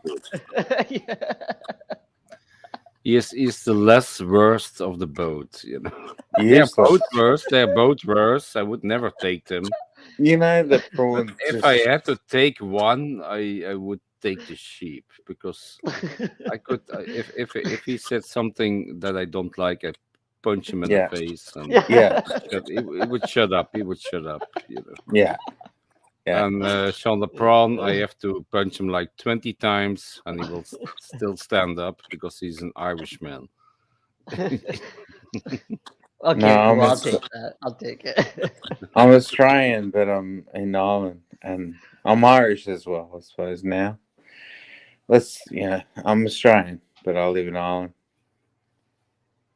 He's the less worst of the boat, you know. He They're is the- both worse. They're both worse. I would never take them. You know the prawn. If I had to take one, I would take the sheep because I could. If he said something that I don't like, I punch him in Yeah. the face, and Yeah. he would shut up. He would shut up. You know. Yeah. Yeah. And Sean the prawn, I have to punch him like 20 times, and he will still stand up because he's an Irishman. Okay, No, I'm well, I'll Aus- take that. I'll take it. I'm Australian, but I'm in Ireland, and I'm Irish as well, I suppose. Now, I'm Australian, but I live in Ireland.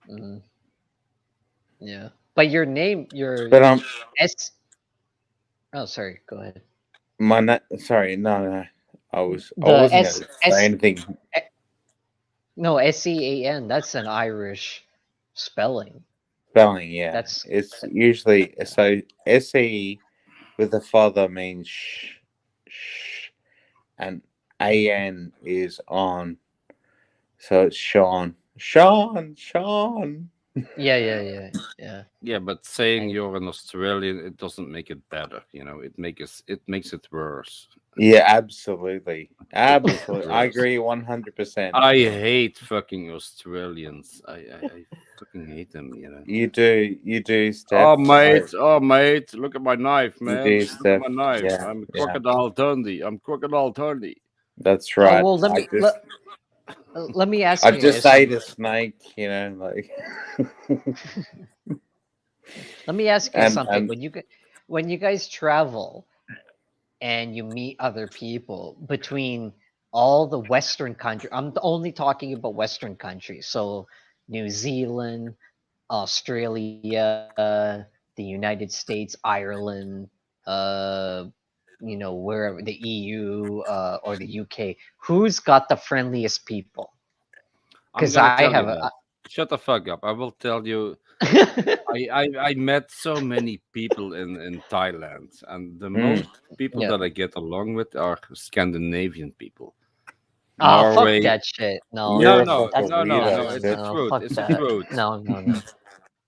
Mm, yeah, but your name, your But I'm S. Oh, sorry. Go ahead. sorry, no, I The wasn't going to say anything. No, SCAN. That's an Irish spelling. Spelling, yeah, That's it's usually so SE with the father means sh, and AN is on, so it's Sean. yeah. Yeah, but saying you're an Australian, it doesn't make it better. It makes it worse. Yeah, absolutely. Absolutely. I Worse. agree 100%. I hate fucking Australians. I fucking hate them. You do, Steph. Oh mate, look at my knife, You man. do, Look at Steph. my knife. Yeah, I'm yeah. Crocodile Dundee. I'm Crocodile Dundee. That's Oh right. well, let me ask I you just guys ate a something. snake, like. Let me ask you and something. When you guys travel and you meet other people between all the Western countries, I'm only talking about Western countries. So New Zealand, Australia, the United States, Ireland, wherever the EU or the UK. Who's got the friendliest people? I'm Because gonna I tell you have that. Shut the fuck up. I will tell you. I met so many people in Thailand, and the most people Yeah. that I get along with are Scandinavian people. Oh, fuck Norway. that shit. No, You're no, a fucking weirdo, It's the Steph. truth. fuck It's the that. truth. No.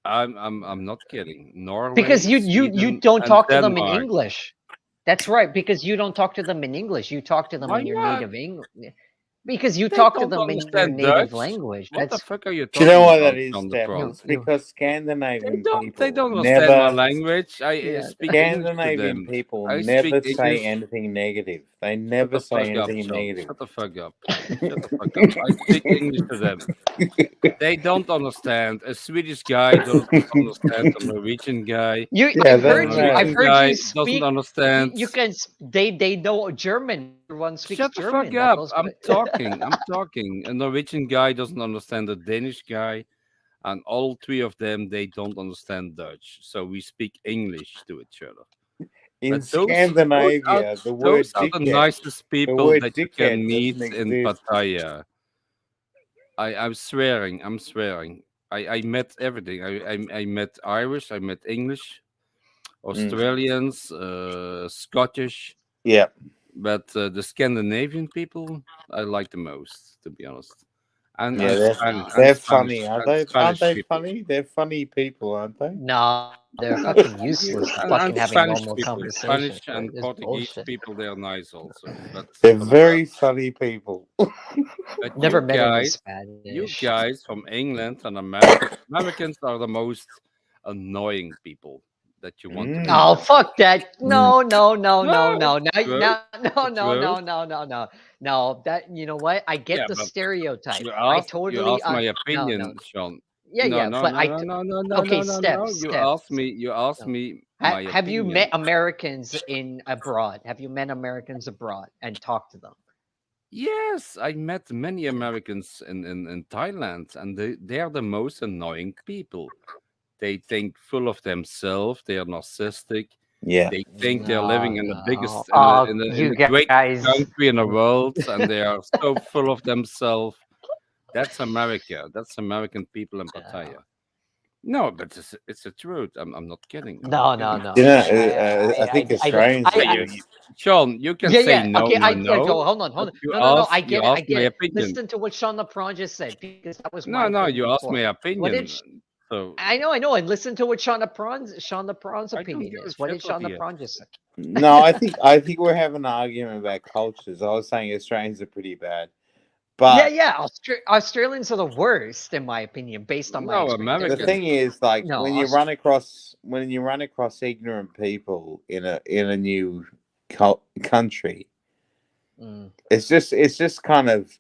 I'm not kidding. Norway, Because you Sweden, don't and talk to them in Denmark. English. That's right, because you don't talk to them in English. You talk to them Why in your not? native English. Because you They talk to don't them in your understand native Dutch. language. What the That's fuck are you Do you know talking why that about, is, John the Steph? Bronze? It's because Scandinavian They people don't understand my never. language. I yeah. speak English to Scandinavian them. people I speak never say English. anything negative. They Shut never the say fuck up, anything John. negative. Shut the fuck up. Shut the fuck up. I speak English to them. They don't understand. A Swedish guy doesn't understand a Norwegian guy. I've A heard you. I've Norwegian heard guy you doesn't speak. understand. You can. They know German. Everyone speaks Shut the German. fuck That up. goes. I'm talking. I'm talking. A Norwegian guy doesn't understand a Danish guy. And all three of them, they don't understand Dutch. So we speak English to each other. In But Scandinavia, the word those are the dickhead, nicest the people word that you dickhead can meet doesn't in exist. Pattaya. I'm swearing. I met everything. I met Irish. I met English, Australians, Scottish. Yeah. But the Scandinavian people, I like the most, to be honest. And Yeah, and they're, Spanish, they're funny, aren't and they? Aren't Spanish they people. funny? They're funny people, aren't they? No, they're fucking useless to And fucking having Spanish normal people, conversation. Spanish They're and just Portuguese bullshit. people, they are nice also. But They're very funny people. Never met any you Spanish. guys from England and Americans are the most annoying people that you want to meet. Oh fuck that! No. Now, True. no. That you know what? I get Yeah, the but stereotype. you I asked totally my no. opinion, Sean. Yeah, No. but okay. Steph. You asked me my Have you opinion. met Americans in abroad? Have you met Americans abroad and talked to them? Yes, I met many Americans in Thailand, and they are the most annoying people. They think full of themselves. They are narcissistic. Yeah. They think they're living in the biggest, Oh, in you the greatest guys. country in the world, and they are so full of themselves. That's America. That's American people in Pattaya. No, but it's the truth. I'm not kidding. I'm No. not kidding. You know, I think Australians are Sean, you can Yeah, say yeah. no, Okay, no. Joe, hold on. But you No. I asked get it. I get my it. opinion. Listen to what Sean LeBron just said because that was my No, opinion you asked before. my What opinion. did So I know, and listen to what Sean LeBron's I don't opinion give a is. What did shit what Sean he is. LeBron just say? No, I think we're having an argument about cultures. I was saying Australians are pretty bad, but Yeah. Australians are the worst, in my opinion, based on my No, experience. the Americans. thing is, like, No, when you run across ignorant people in a new country, it's just kind of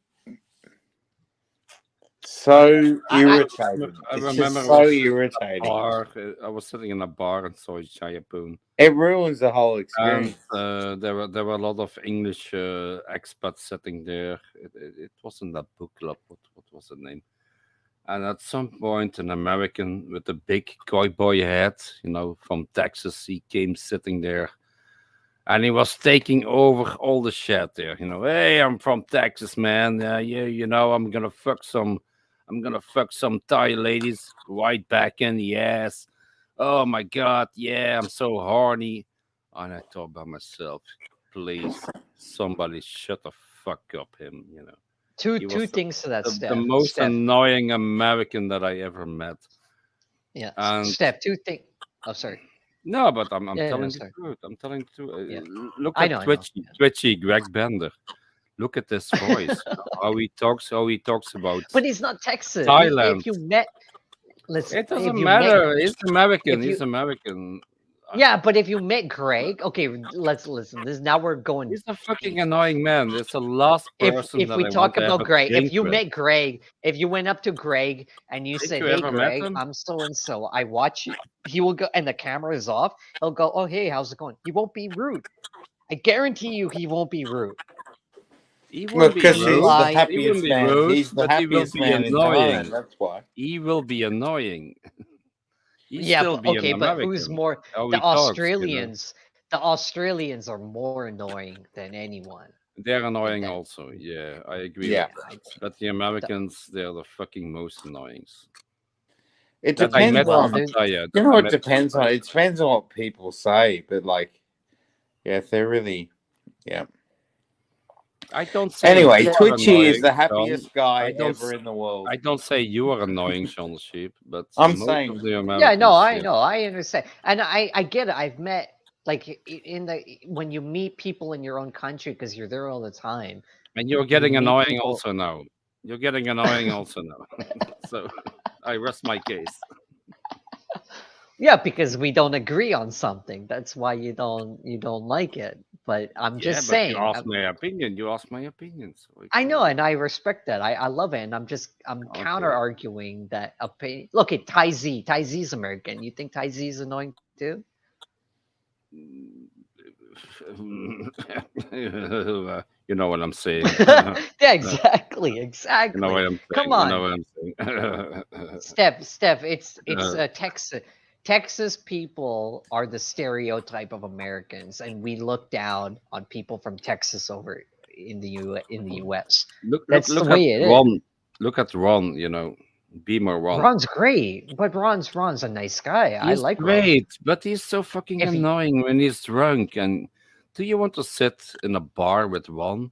so I irritating. It's remember just I so was sitting in a irritating. bar. I was sitting in a bar and saw Jayapoon. It ruins the whole And experience. there were a lot of English expats sitting there. It wasn't that book club. What was the name? And at some point, an American with a big cowboy hat, from Texas, he came sitting there, and he was taking over all the shit there. Hey, I'm from Texas, man. I'm gonna fuck some Thai ladies right back in the ass. Oh my god, yeah, I'm so horny. And I thought by myself, please, somebody shut the fuck up him. Two He was things to that, the Steph. most Steph. annoying American that I ever met. Yeah, And Steph. Two things. Oh, sorry. no, but I'm Yeah, telling no, the sorry. truth. I'm telling the truth. Yeah. Look I at know. Twitchy Greg Bender. Look at this voice. How he talks about But he's not Texan. Thailand. If you met, listen. It doesn't if you matter. Met, He's American. if you, He's American. yeah, but if you met Greg, okay, let's listen. This now we're going. He's a fucking annoying man. It's the last person If that we I want talk to have about a Greg, if drink you with. met Greg, if you went up to Greg and you Did said, you "Hey, ever met Greg, him? I'm so and so. I watch you," he will go, and the camera is off. He'll go, "Oh, hey, how's it going?" He won't be rude. I guarantee you, he won't be rude. He Well, won't be because he's the rude. He happiest won't be man. rude, He's the but he will happiest be man in Thailand. annoying. That's why. He will be annoying. He Yeah, still but be an okay, but who's American. more? How The he talks, Australians. The Australians are more annoying than anyone. They're annoying also. Yeah, I agree Yeah. with that. But the Americans, they're the fucking most annoying. It That I met depends on. in Pattaya. You know, it depends on. It depends on what people say, but yeah, if they're really, yeah. I don't say Anyway, you are Twitchy is annoying, the Sean. happiest guy I don't. ever in the world. I don't say you are annoying, Sean the Sheep, but I'm most saying. of the Americans. Yeah, no, I yeah. know, I understand, and I get it. I've met when you meet people in your own country because you're there all the time. And you're you getting meet annoying people- also now. You're getting annoying also now. So I rest my case. Yeah, because we don't agree on something. That's why you don't like it. But I'm just but saying. you asked my opinion. You asked my opinion. So I know, and I respect that. I love it, and I'm counter arguing that opinion. Look at Ty Z. Ty Z's American. You think Ty Z is annoying too? You know what I'm saying. Yeah, exactly. You know what I'm saying. Come on. You know what I'm saying. Steph, it's Texas. Texas people are the stereotype of Americans, and we look down on people from Texas over in the U.S. That's the way it is. Look at Ron. Beamer Ron. Ron's great, but Ron's a nice guy. I He's like great, Ron. but he's so fucking annoying when he's drunk. And do you want to sit in a bar with Ron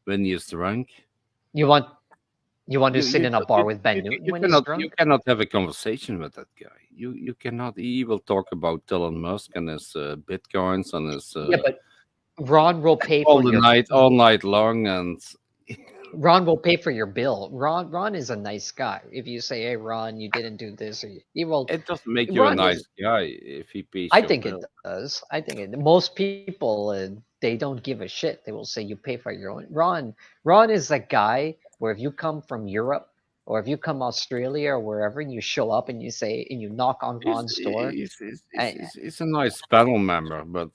when he's drunk? You want to sit in a bar with Ben Newton when he's drunk? You cannot have a conversation with that guy. You cannot. He will talk about Elon Musk and his bitcoins and his. Yeah, but Ron will pay all for all night long, and Ron will pay for your bill. Ron is a nice guy. If you say, "Hey, Ron, you didn't do this," or he will. It doesn't make you a nice guy if he pays. I think it does. I think it. Most people they don't give a shit. They will say you pay for your own. Ron is a guy where if you come from Europe or if you come Australia or wherever and you show up and you say and you knock on Ron's door. He's a nice panel member, but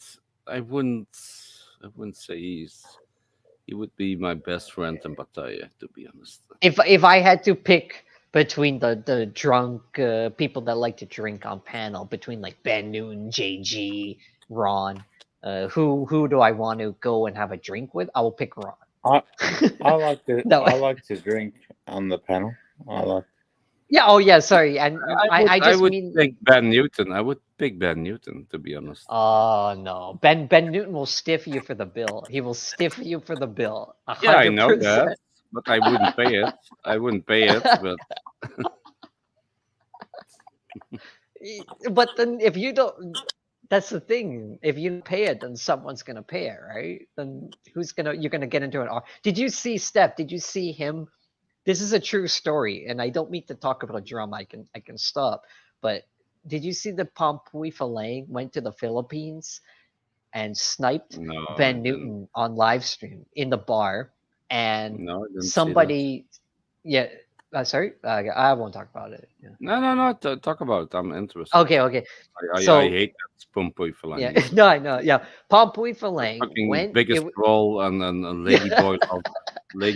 I wouldn't say he would be my best friend in Pattaya, to be honest. If I had to pick between the drunk people that like to drink on panel, between like Ben Newton, JG, Ron, who do I want to go and have a drink with? I will pick Ron. I like to No. I like to drink on the panel. Yeah. Oh, yeah. Sorry, and I would mean pick Ben Newton. I would pick Ben Newton, to be honest. Oh no, Ben Newton will stiff you for the bill. He will stiff you for the bill. 100%. Yeah, I know that, but I wouldn't pay it. I wouldn't pay it, but. But then, if you don't, that's the thing. If you pay it, then someone's gonna pay it, right? Then you're gonna get into an. Did you see Steph? Did you see him? This is a true story, and I don't mean to talk about drama. I can stop. But did you see the Pampui Falang went to the Philippines and sniped Ben Newton on live stream in the bar, and somebody, yeah, Sorry, I won't talk about it. Yeah. No. Talk about it. I'm interested. Okay. I So hate that Pompoy yeah, Falang. no, I know. Yeah, Pompoy The Falang fucking when biggest troll and a lady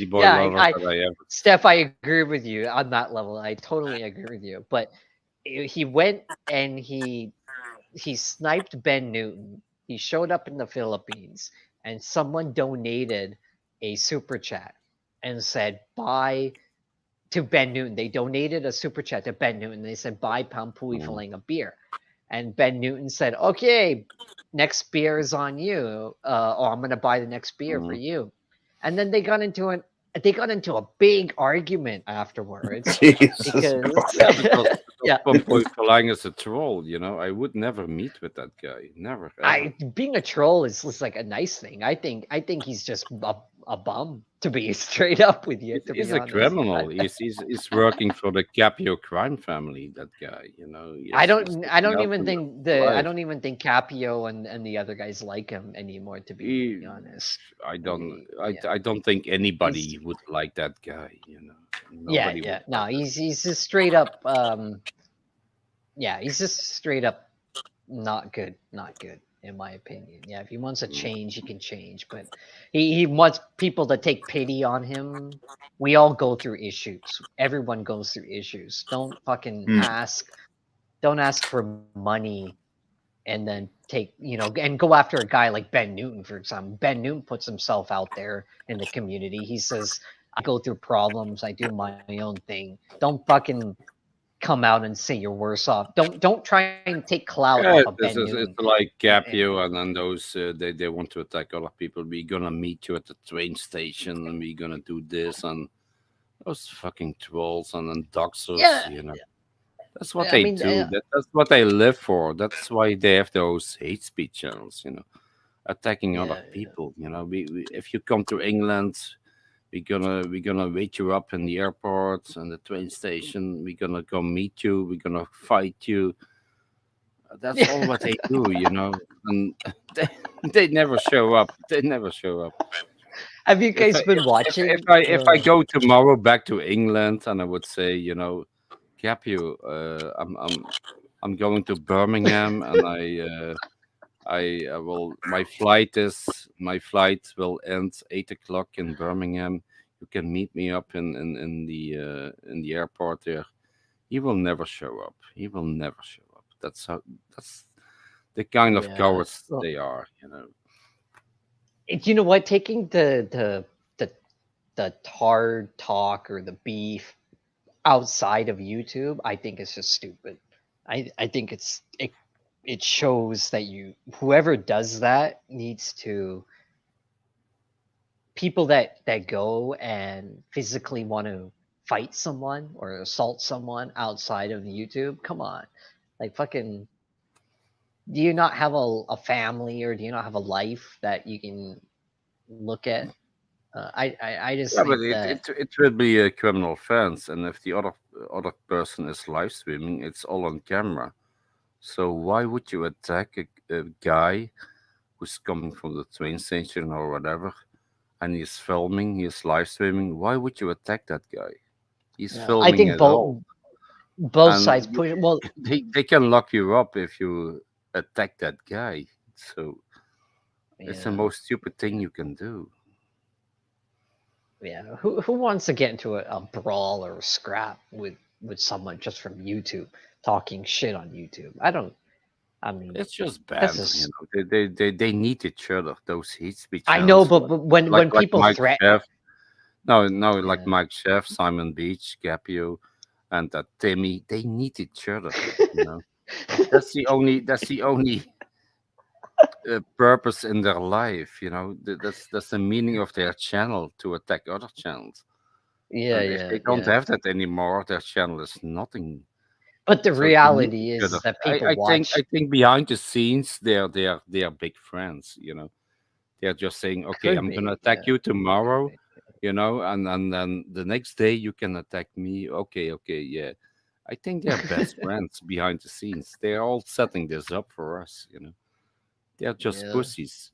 boy yeah, lover that I ever. Steph, I agree with you on that level. I totally agree with you. But he went and he sniped Ben Newton. He showed up in the Philippines, and someone donated a super chat and said, "Buy to Ben Newton." They donated a super chat to Ben Newton. They said, "Buy Pampui Falang a beer." And Ben Newton said, "Okay, next beer is on you. Or I'm gonna buy the next beer for you." And then they got into a big argument afterwards Jesus because Christ. Yeah, because yeah, Pompoy Falang is a troll. I would never meet with that guy. Never ever. being a troll is like a nice thing. I think he's just a bum, to be straight up with you. To He's be a honest, criminal. He's working for the Capio crime family. That guy. I He's looking don't out even for think your I life. don't even think Capio and the other guys like him anymore. To be He, honest, I don't. yeah, I don't think he's anybody would like that guy. Nobody would no, like that. he's just straight up yeah, he's just straight up not good, in my opinion. Yeah, if he wants to change, he can change, but he wants people to take pity on him. We all go through issues. Everyone goes through issues. Don't ask for money and then take, and go after a guy like Ben Newton, for example. Ben Newton puts himself out there in the community. He says, "I go through problems, I do my own thing. Don't fucking come out and say you're worse off. Don't try and take clout off Yeah, of Ben Newton." it's like Capio, and then those they want to attack other people. We're gonna meet you at the train station, and we're gonna do this, and those fucking trolls and then doxers. Yeah, That's what I they mean, do. That's what they live for. That's why they have those hate speech channels. Attacking other people. If you come to England, we're gonna wait you up in the airport and the train station. We're gonna go meet you. We're gonna fight you. That's all what they do. And they never show up. They never show up. have you If guys I been if watching I if I go tomorrow back to England and I would say, Capio, I'm going to Birmingham and I will my flight will end 8 o'clock in Birmingham. You can meet me up in the airport there. He will never show up. He will never show up. That's the kind of yeah, cowards well, they are. you know what, taking the hard talk or the beef outside of YouTube, I think it's just stupid. I think it shows that whoever does that needs to, people that go and physically want to fight someone or assault someone outside of YouTube. Come on, like fucking. Do you not have a family, or do you not have a life that you can look at? I just Yeah, but think it, that it it will be a criminal offense, and if the other person is live streaming, it's all on camera. So why would you attack a guy who's coming from the train station or whatever, and he's filming, he's live streaming? Why would you attack that guy? He's I filming think it all, both and sides push. Well, they can lock you up if you attack that guy. So it's the yeah, most stupid thing you can do. yeah. Who wants to get into a brawl or a scrap with someone just from YouTube, talking shit on YouTube? I don't. I mean, It's just that's bad, just. They need each other. Those hate speech I know, channels, but when like people Mike threaten, Chef. No, like yeah. Mike Chef, Simon Beach, Capio, and that Timmy. They need each other. You know, that's the only. That's the only purpose in their life. That's the meaning of their channel, to attack other channels. Yeah, And if yeah, they don't yeah. have that anymore, their channel is nothing. But the So they need reality each other. is that I, people I think watch. I think behind the scenes they are big friends. They're just saying, okay, Could I'm gonna be, attack yeah. you tomorrow, and then the next day you can attack me. Okay, yeah. I think they're best friends behind the scenes. They're all setting this up for us. They're just Yeah. pussies.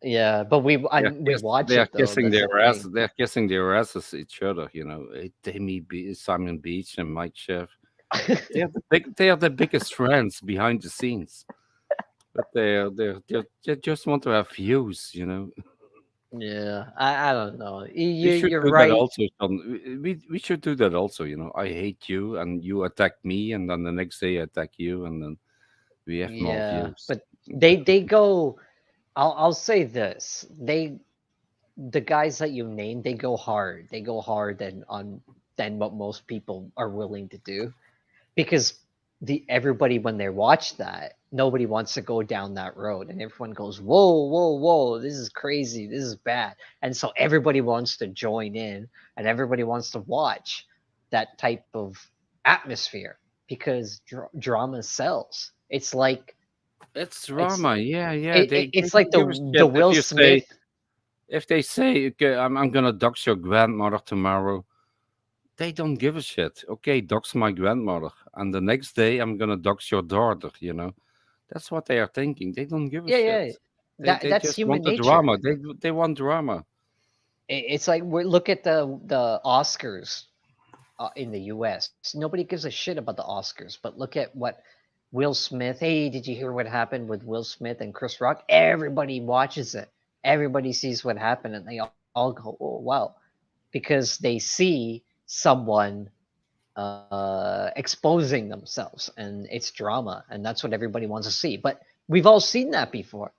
Yeah, but we watch They're it though. kissing That's the their ass. thing. They're kissing their asses each other. You know, Simon Beach and Mike Chef. They are the biggest friends behind the scenes, but they just want to have views. You know, Yeah, I don't know. we You should you're do that right. also. Sean. We should do that also. You know, I hate you and you attack me, and then the next day I attack you, and then we have more Yeah, views. but they go. I'll say this. The guys that you name, they go hard. They go hard than what most people are willing to do, because the everybody when they watch that, nobody wants to go down that road, and everyone goes, whoa, whoa, whoa, this is crazy, this is bad, and so everybody wants to join in, and everybody wants to watch that type of atmosphere because drama sells. It's like It's it's drama. Yeah, yeah. They it's like don't give a the shit Will Smith. if they say, okay, I'm gonna dox your grandmother tomorrow. They don't give a shit. Okay, dox my grandmother, and the next day I'm gonna dox your daughter. You know, that's what they are thinking. They don't give a Yeah, shit. yeah, They that's just human want the nature. drama. They want drama. It's like look at the Oscars in the U.S. Nobody gives a shit about the Oscars, but look at what Will Smith. Hey, did you hear what happened with Will Smith and Chris Rock? Everybody watches it. Everybody sees what happened, and they all go, "Oh wow," because they see someone exposing themselves, and it's drama, and that's what everybody wants to see. But we've all seen that before.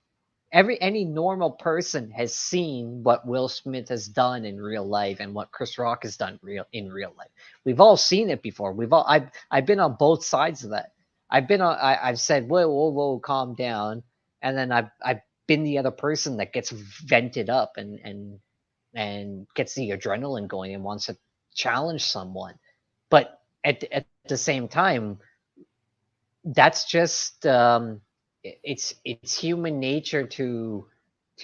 Any normal person has seen what Will Smith has done in real life and what Chris Rock has done in real life. We've all seen it before. I've been on both sides of that. I've said, whoa, whoa, whoa, calm down, and then I've been the other person that gets vented up and gets the adrenaline going and wants to challenge someone. But at the same time, that's just it's human nature to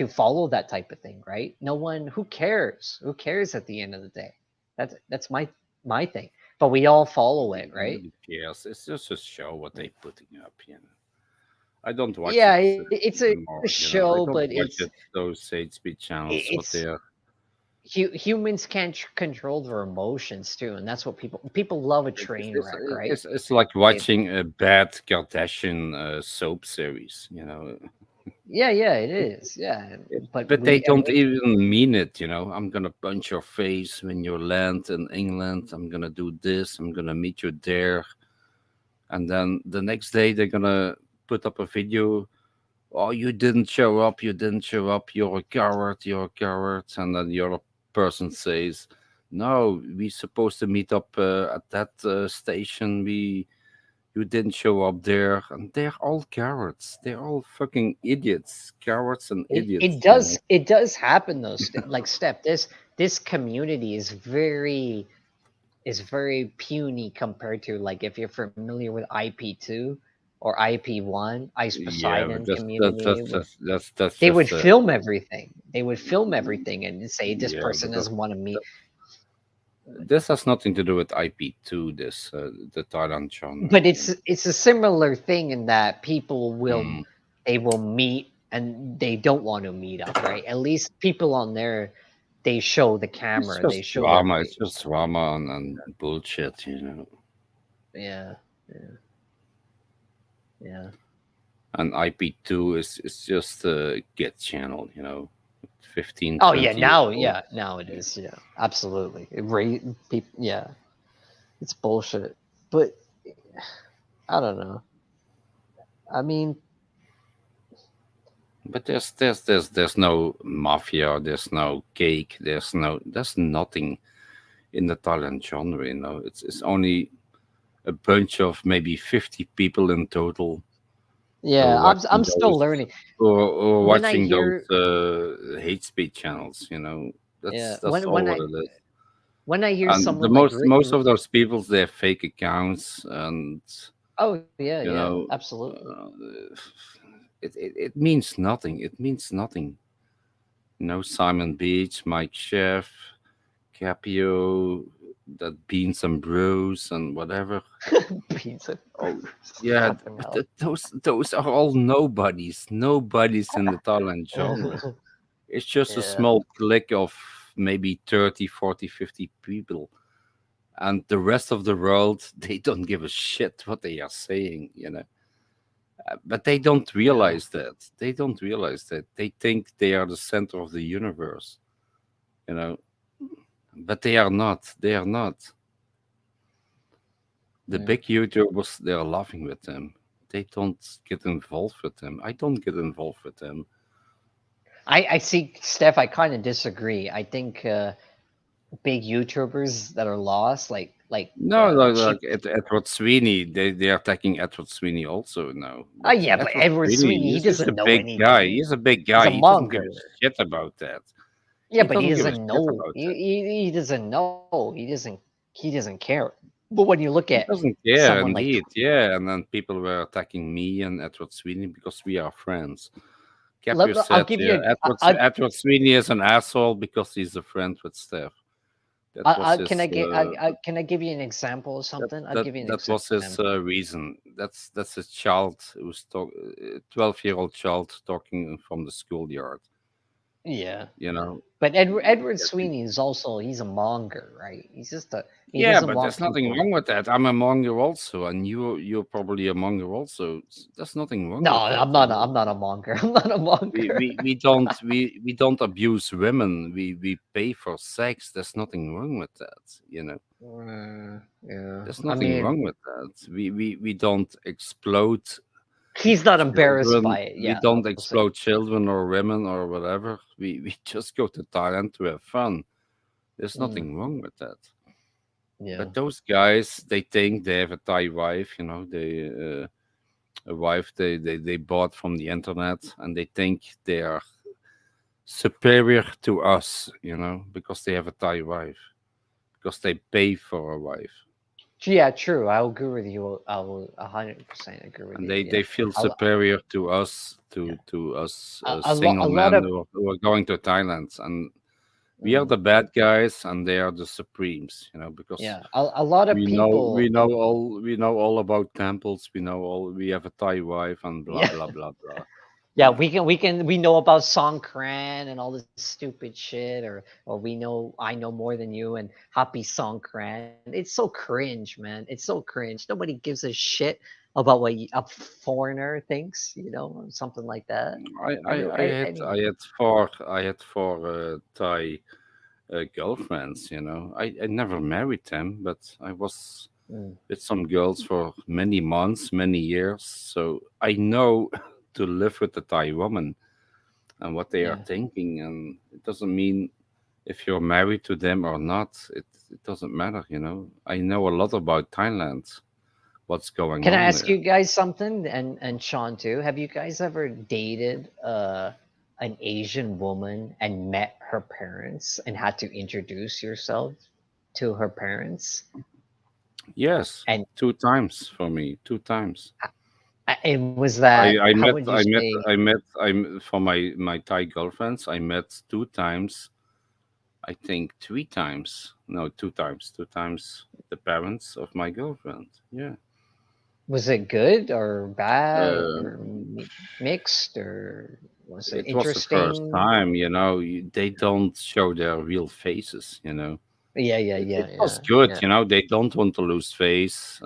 follow that type of thing, right? No one who cares at the end of the day. That's my thing, but we all follow it, right? Nobody cares. It's just a show what they putting up. You know, I don't watch Yeah, it it's a anymore. You know, I show, don't but watch it. Those hate speech channels. What it's they are. humans can't control their emotions too, and that's what people love a train It's, wreck, right? it's like It, watching a bad Kardashian soap series. You know, yeah, it is, yeah, but but they we don't even mean it. You know, I'm gonna punch your face when you land in England. I'm gonna do this. I'm gonna meet you there, and then the next day they're gonna put up a video. Oh, you didn't show up. You didn't show up. You're a coward. You're a coward. And then the other person says, "No, we supposed to meet up at that station. You didn't show up there." And they're all cowards. They're all fucking idiots, cowards and idiots. You know. it does happen though. Like Step, this community is very puny compared to, like, if you're familiar with IP2 or IP1, Ice Yeah, but Poseidon community. that's They would just film everything. They would film everything and say this yeah, but person doesn't want to meet. this has nothing to do with IP2. This the Thailand genre. But it's a similar thing in that people Mm. they will meet and they don't want to meet up, right? At least people on there, they show the It's camera, they just show their drama. It's face. just drama and bullshit. You know. Yeah, yeah, yeah. And IP2 is just a get channel, you know, 15, Oh 20 yeah, years now old. now it is. Yeah, absolutely. Yeah, it's bullshit. But I don't know. I mean, But there's no mafia, there's no cake, there's nothing in the Thailand genre, you know. It's only a bunch of maybe 50 people in total who yeah, are I'm watching still those learning. or When I watching those hear hate speech channels, you know. yeah, That's all what it is. when I hear And the someone like most of those people, they have fake accounts, and oh yeah, you yeah, know, absolutely. it means nothing. It means nothing. You know, Simon Beach, Mike Chef, Capio, that Beans and Brews and whatever. Beans and Oh, yeah, Fucking but hell. those are all nobodies in the Thailand genre. It's just a Yeah. small clique of maybe 30, 40, 50 people. And the rest of the world, they don't give a shit what they are saying, you know. But they don't realize that. They don't realize that. They think they are the center of the universe, you know. But they are not. They are not. The Yeah. big YouTubers, they are laughing with them. They don't get involved with them. I don't get involved with them. I see, Steph. I kind of disagree. I think big YouTubers that are lost, like No, no, cheap. like Edward Sweeney, they are attacking Edward Sweeney also now. Oh But yeah, but Edward Sweeney, he He's a doesn't know big guy. anything. He's a big He's guy. a He doesn't give a monger. shit about that. Yeah, He but he doesn't give a doesn't shit know. about that. He doesn't know. He doesn't care. But when you look He at doesn't care, someone like indeed. Yeah, and then people were attacking me and Edward Sweeney because we are friends. Caprio I'll said, give you Edward Sweeney is an asshole because he's a friend with Steph. That was his. can I give you an example of something? I'll give you an That was his example. reason. That's his child. It was 12-year-old child talking from the schoolyard. Yeah. You know. But Edward Sweeney is also, he's a monger, right? He's just he Yeah, doesn't but want there's nothing people. wrong with that. I'm a monger also, and you're probably a monger also. There's nothing wrong No, with that. I'm not a monger. I'm not a monger. We don't abuse women. We pay for sex. There's nothing wrong with that. You know. Yeah. There's I nothing mean, wrong with that. We don't explode he's not embarrassed children. by it. We Yeah. don't I'll say. explode children or women or whatever. We just go to Thailand to have fun. There's nothing wrong with that. Yeah. But those guys, they think they have a Thai wife, you know, a wife they bought from the internet, and they think they are superior to us, you know, because they have a Thai wife, because they pay for a wife. Yeah, true. I'll agree with you. I will 100% agree with And you. they feel superior to us, to us single a lot men of who are going to Thailand, and we are Mm. the bad guys, and they are the supremes, you know, because Yeah, a lot of we people. know all about temples. We have a Thai wife and blah Yeah. blah blah blah. Yeah, we know about Songkran and all this stupid shit, or I know more than you and happy Songkran. It's so cringe, man. It's so cringe. Nobody gives a shit about what a foreigner thinks, you know, something like that. I had four Thai girlfriends. You know, I never married them, but I was with some girls for many months, many years. So I know to live with the Thai woman and what they are thinking, and it doesn't mean if you're married to them or not. It doesn't matter, you know. I know a lot about Thailand. What's going Can on I ask there? you guys something, and Sean too? Have you guys ever dated an Asian woman and met her parents and had to introduce yourself to her parents? Yes, And 2 times for me. 2 times. and was that, I how met would you say? for my Thai girlfriends. I met 2 times. I think 3 times. No, 2 times. 2 times the parents of my girlfriend. Yeah. Was it good or bad or Um, mixed, or was it it was the first interesting? time, you know. They don't show their real faces, you know. Yeah, It was good, you know. They don't want to lose face.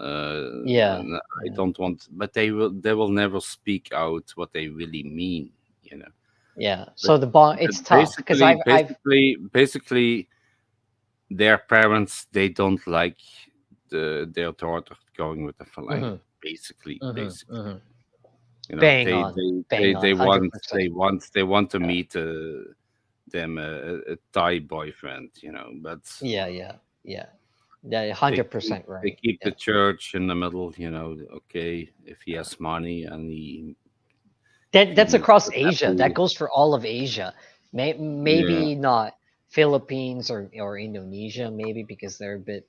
Yeah, I don't want, but they will never speak out what they really mean, you know. yeah. But, So the bond, it's tough because basically, their parents, they don't like their daughter going with the Fellaini. Basically, you know, bang on, they 100%. they want to meet them a Thai boyfriend, you know, but Yeah, 100% right. they keep the church in the middle, you know. Okay, if he has money and That's he across is Asia. happy. That goes for all of Asia. Maybe not Philippines or Indonesia, maybe because they're a bit,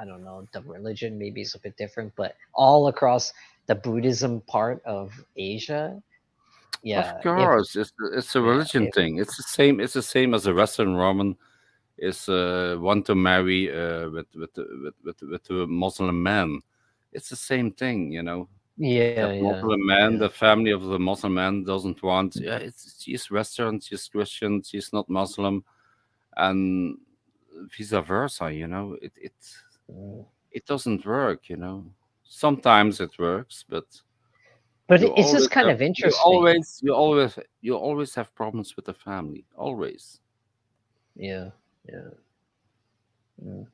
I don't know, the religion maybe is a bit different, but all across the Buddhism part of Asia, yeah. Of course, it's a religion thing. It's the same. It's the same as a Western Roman is want to marry with a Muslim man. It's the same thing, you know. Yeah, That yeah, Muslim man, yeah. the family of the Muslim man doesn't want. Yeah, she's Western, she's Christian, she's not Muslim, and vice versa. You know, it doesn't work. You know, sometimes it works, but But you it's always just kind have of interesting. you always have problems with the family. Always. Yeah, yeah, mm,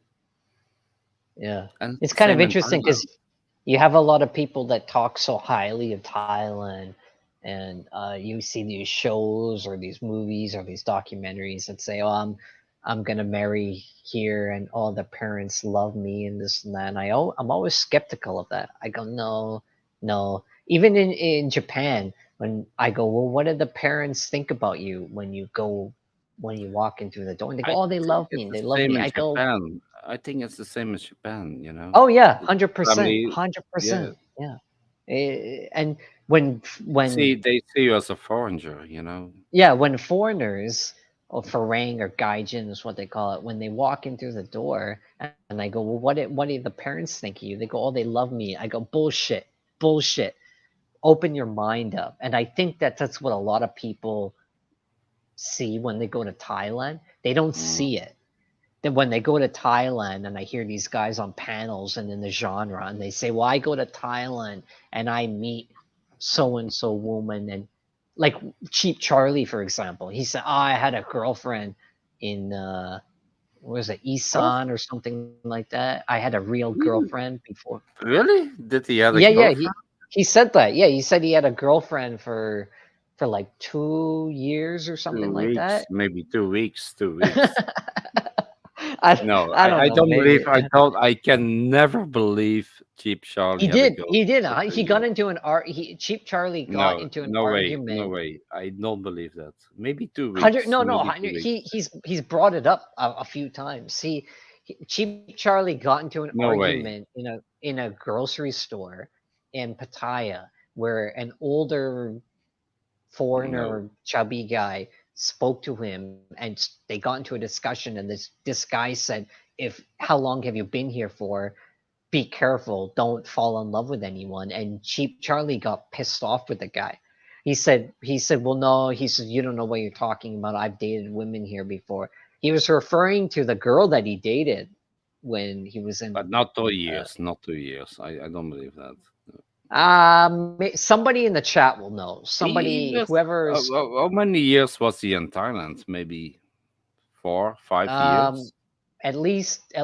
yeah. And It's the kind of same in interesting Thailand. because you have a lot of people that talk so highly of Thailand, and you see these shows or these movies or these documentaries that say, "Oh, I'm gonna marry here, and all the parents love me and this and that." And I'm always skeptical of that. I go, no, no. Even in Japan, when I go, well, what do the parents think about you when you walk into the door? And they go, I oh, they think love it's me, the they love same me. in I go, Japan. I think it's the same as Japan. You know, oh yeah, the 100%, family. Yeah, 100%, yeah. And when they see you as a foreigner. You know. yeah, when foreigners or Farang or Gaijin is what they call it, when they walk in through the door and I go, well, what do the parents think of you? They go, oh, they love me. I go, bullshit, bullshit. Open your mind up. And I think that that's what a lot of people see when they go to Thailand. They don't see it. Then when they go to Thailand and I hear these guys on panels and in the genre and they say, well, I go to Thailand and I meet so and so woman, and like Cheap Charlie, for example, he said, oh, I had a girlfriend in what was it, Oh, Isan or something like that. I had a real really? girlfriend before. Really? Did he have a Yeah, yeah, girlfriend? he said that. Yeah, he said he had a girlfriend for like 2 years or something 2 like weeks, that. maybe 2 weeks. 2 weeks. I No, I don't I know, don't believe. maybe. I don't. I can never believe Cheap Charlie He had a did. girlfriend He did. for two He got years. into an art. He Cheap Charlie got No, into an no way, no argument. way. I don't believe that. Maybe two Hundred. weeks. No, no. Maybe 2 100, weeks. he's brought it up a few times. Cheap Charlie got into an No way. argument in a grocery store in Pattaya where an older No. foreigner chubby guy spoke to him, and they got into a discussion, and this guy said, if how long have you been here for, be careful, don't fall in love with anyone. And Cheap Charlie got pissed off with the guy. He said, well, no, he said, you don't know what you're talking about, I've dated women here before. He was referring to the girl that he dated when he was in But not 2 years. Not 2 years. I don't believe that. somebody in the chat will know. He Somebody, just. whoever's How many years was he in Thailand? Maybe 4, 5 um years. at least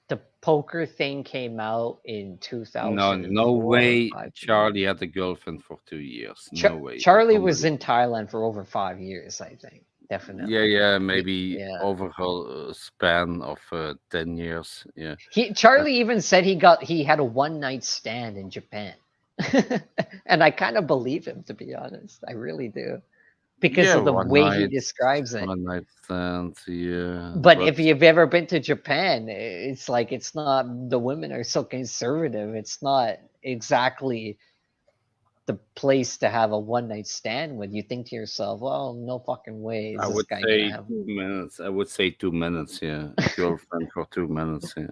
the poker thing came out in No, no 2004 or way. 5. Charlie had a girlfriend for 2 years. No way. I Charlie don't was believe. in Thailand for over 5 years, I think. Yeah, Definitely. yeah, maybe Yeah. over a span of 10 years. Yeah. Charlie even said he had a one night stand in Japan. And I kind of believe him, to be honest. I really do. Because Yeah, of the way he describes it. one night stand. Yeah, But but if you've ever been to Japan, it's like it's not, the women are so conservative. It's not exactly the place to have a one night stand with. You think to yourself, well, no fucking way is I this would guy gonna say have. 2 minutes. I would say 2 minutes. Yeah, girlfriend for 2 minutes. Yeah.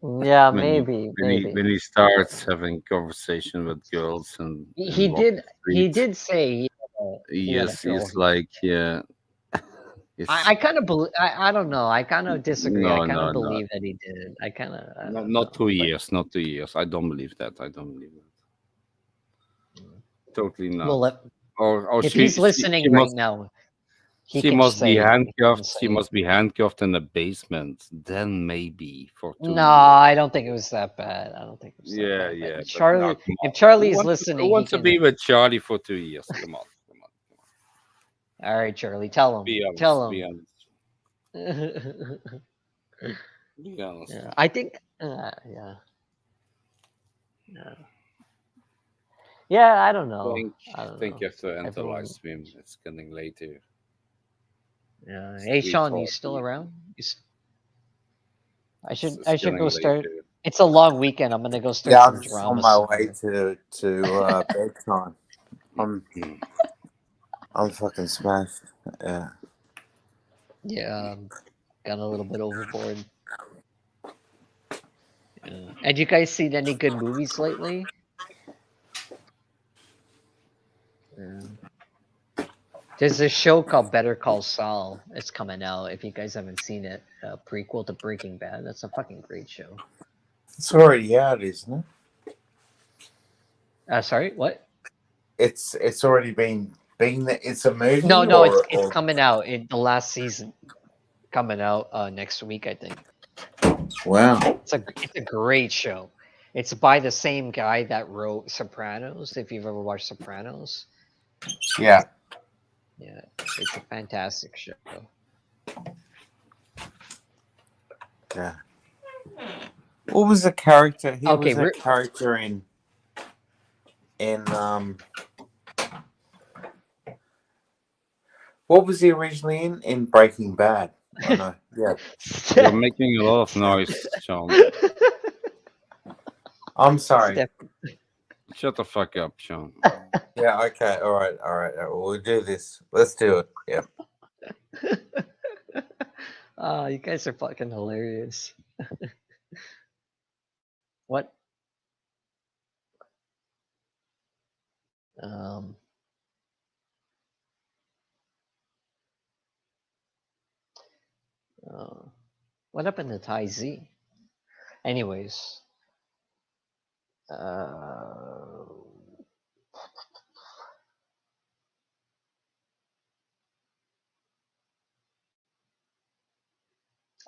Yeah, When he maybe, when he maybe. when he starts having conversation with girls and He walk did. the He street, did say he had a he's girlfriend. like, yeah, I it's kind of believe. I don't know. I kind of disagree. I no, kind of no, no, believe that he did. I kind of. I not don't know. 2 years, not 2 years. I don't believe that. I don't believe that. Totally Well, not. Or if he's she listening right now, he she can must be say it. He can handcuffed. She say it. must be handcuffed in the basement. Then maybe for two No, years. I don't think it was that bad. I don't think it was that Yeah, bad. yeah, But but no, Charlie, come if on. Charlie's listening, Who he wants to be can. with Charlie for 2 years? Come on, All right, Charlie, tell him. be honest. Tell Be him. honest. Be honest. Yeah, I think. Yeah. Yeah. Yeah, I don't know. I don't Think know. you have to end the live Everyone. stream. It's getting later. Yeah. It's Hey, Sean, you 3:40. still around? I It's, should. it's I should getting go start. later. It's a long weekend. I'm gonna go start Yeah, some I'm just on drama my way somewhere. to bedtime. I'm fucking smashed. Yeah. Yeah, got a little bit overboard. Yeah. And you guys seen any good movies lately? Yeah. There's a show called Better Call Saul. It's coming out. If you guys haven't seen it, a prequel to Breaking Bad. That's a fucking great show. It's already out, isn't it? Sorry, what? It's already been it's a movie No, it's or coming out in the last season. Coming out next week, I think. wow. It's a great show. It's by the same guy that wrote Sopranos. If you've ever watched Sopranos, Yeah. yeah, it's a fantastic show. Yeah. What was the character? He Okay, was a character in what was he originally in Breaking Bad? I know. Yeah. You're making a lot of noise, Sean. I'm sorry. Shut the fuck up, Sean. Yeah, okay. All right. We'll do this. Let's do it. Yeah. Oh, you guys are fucking hilarious. What? What happened to Ty Z? Anyways,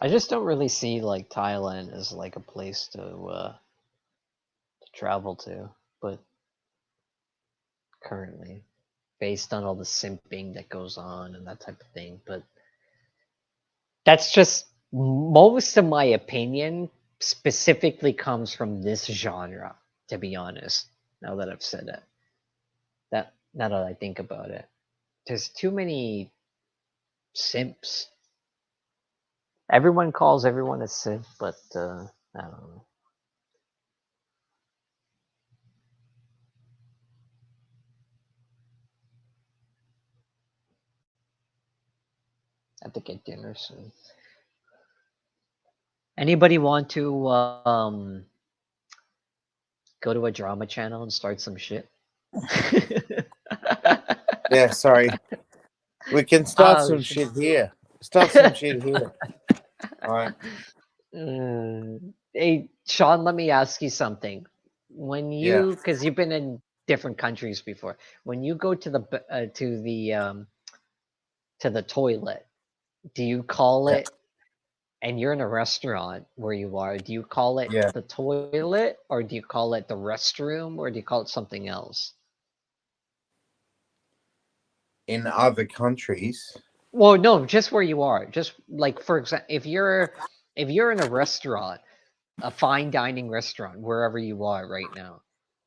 I just don't really see like Thailand as like a place to travel to, but currently, based on all the simping that goes on and that type of thing, but that's just most of my opinion specifically comes from this genre, to be honest. Now that I've said it, now that I think about it, there's too many simps. Everyone calls everyone a simp, but I don't know. I have to get dinner soon. Anybody want to go to a drama channel and start some shit? Yeah, sorry. We can start some shit here. Start some shit here. All right. Hey, Sean, let me ask you something. When Yeah. you, because you've been in different countries before, when you go to the toilet, do you call it? And you're in a restaurant where you are. Do you call it the toilet, or do you call it the restroom, or do you call it something else? In other countries. Well, no, just where you are. Just like, for example, if you're in a restaurant, a fine dining restaurant, wherever you are right now,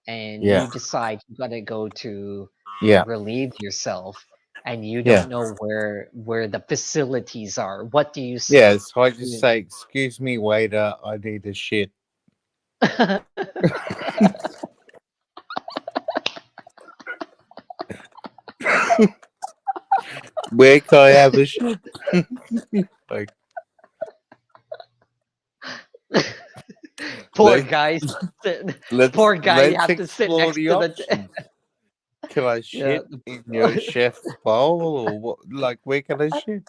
and you decide you gotta go to relieve yourself, and you don't know where the facilities are, what do you say? Yeah, so I just say, "Excuse me, waiter, I need a shit." Where can I have a shit? Like, poor guy. Poor guy, you have to sit next to the. Can I shit in your chef's bowl, or what? Like, where can I shit?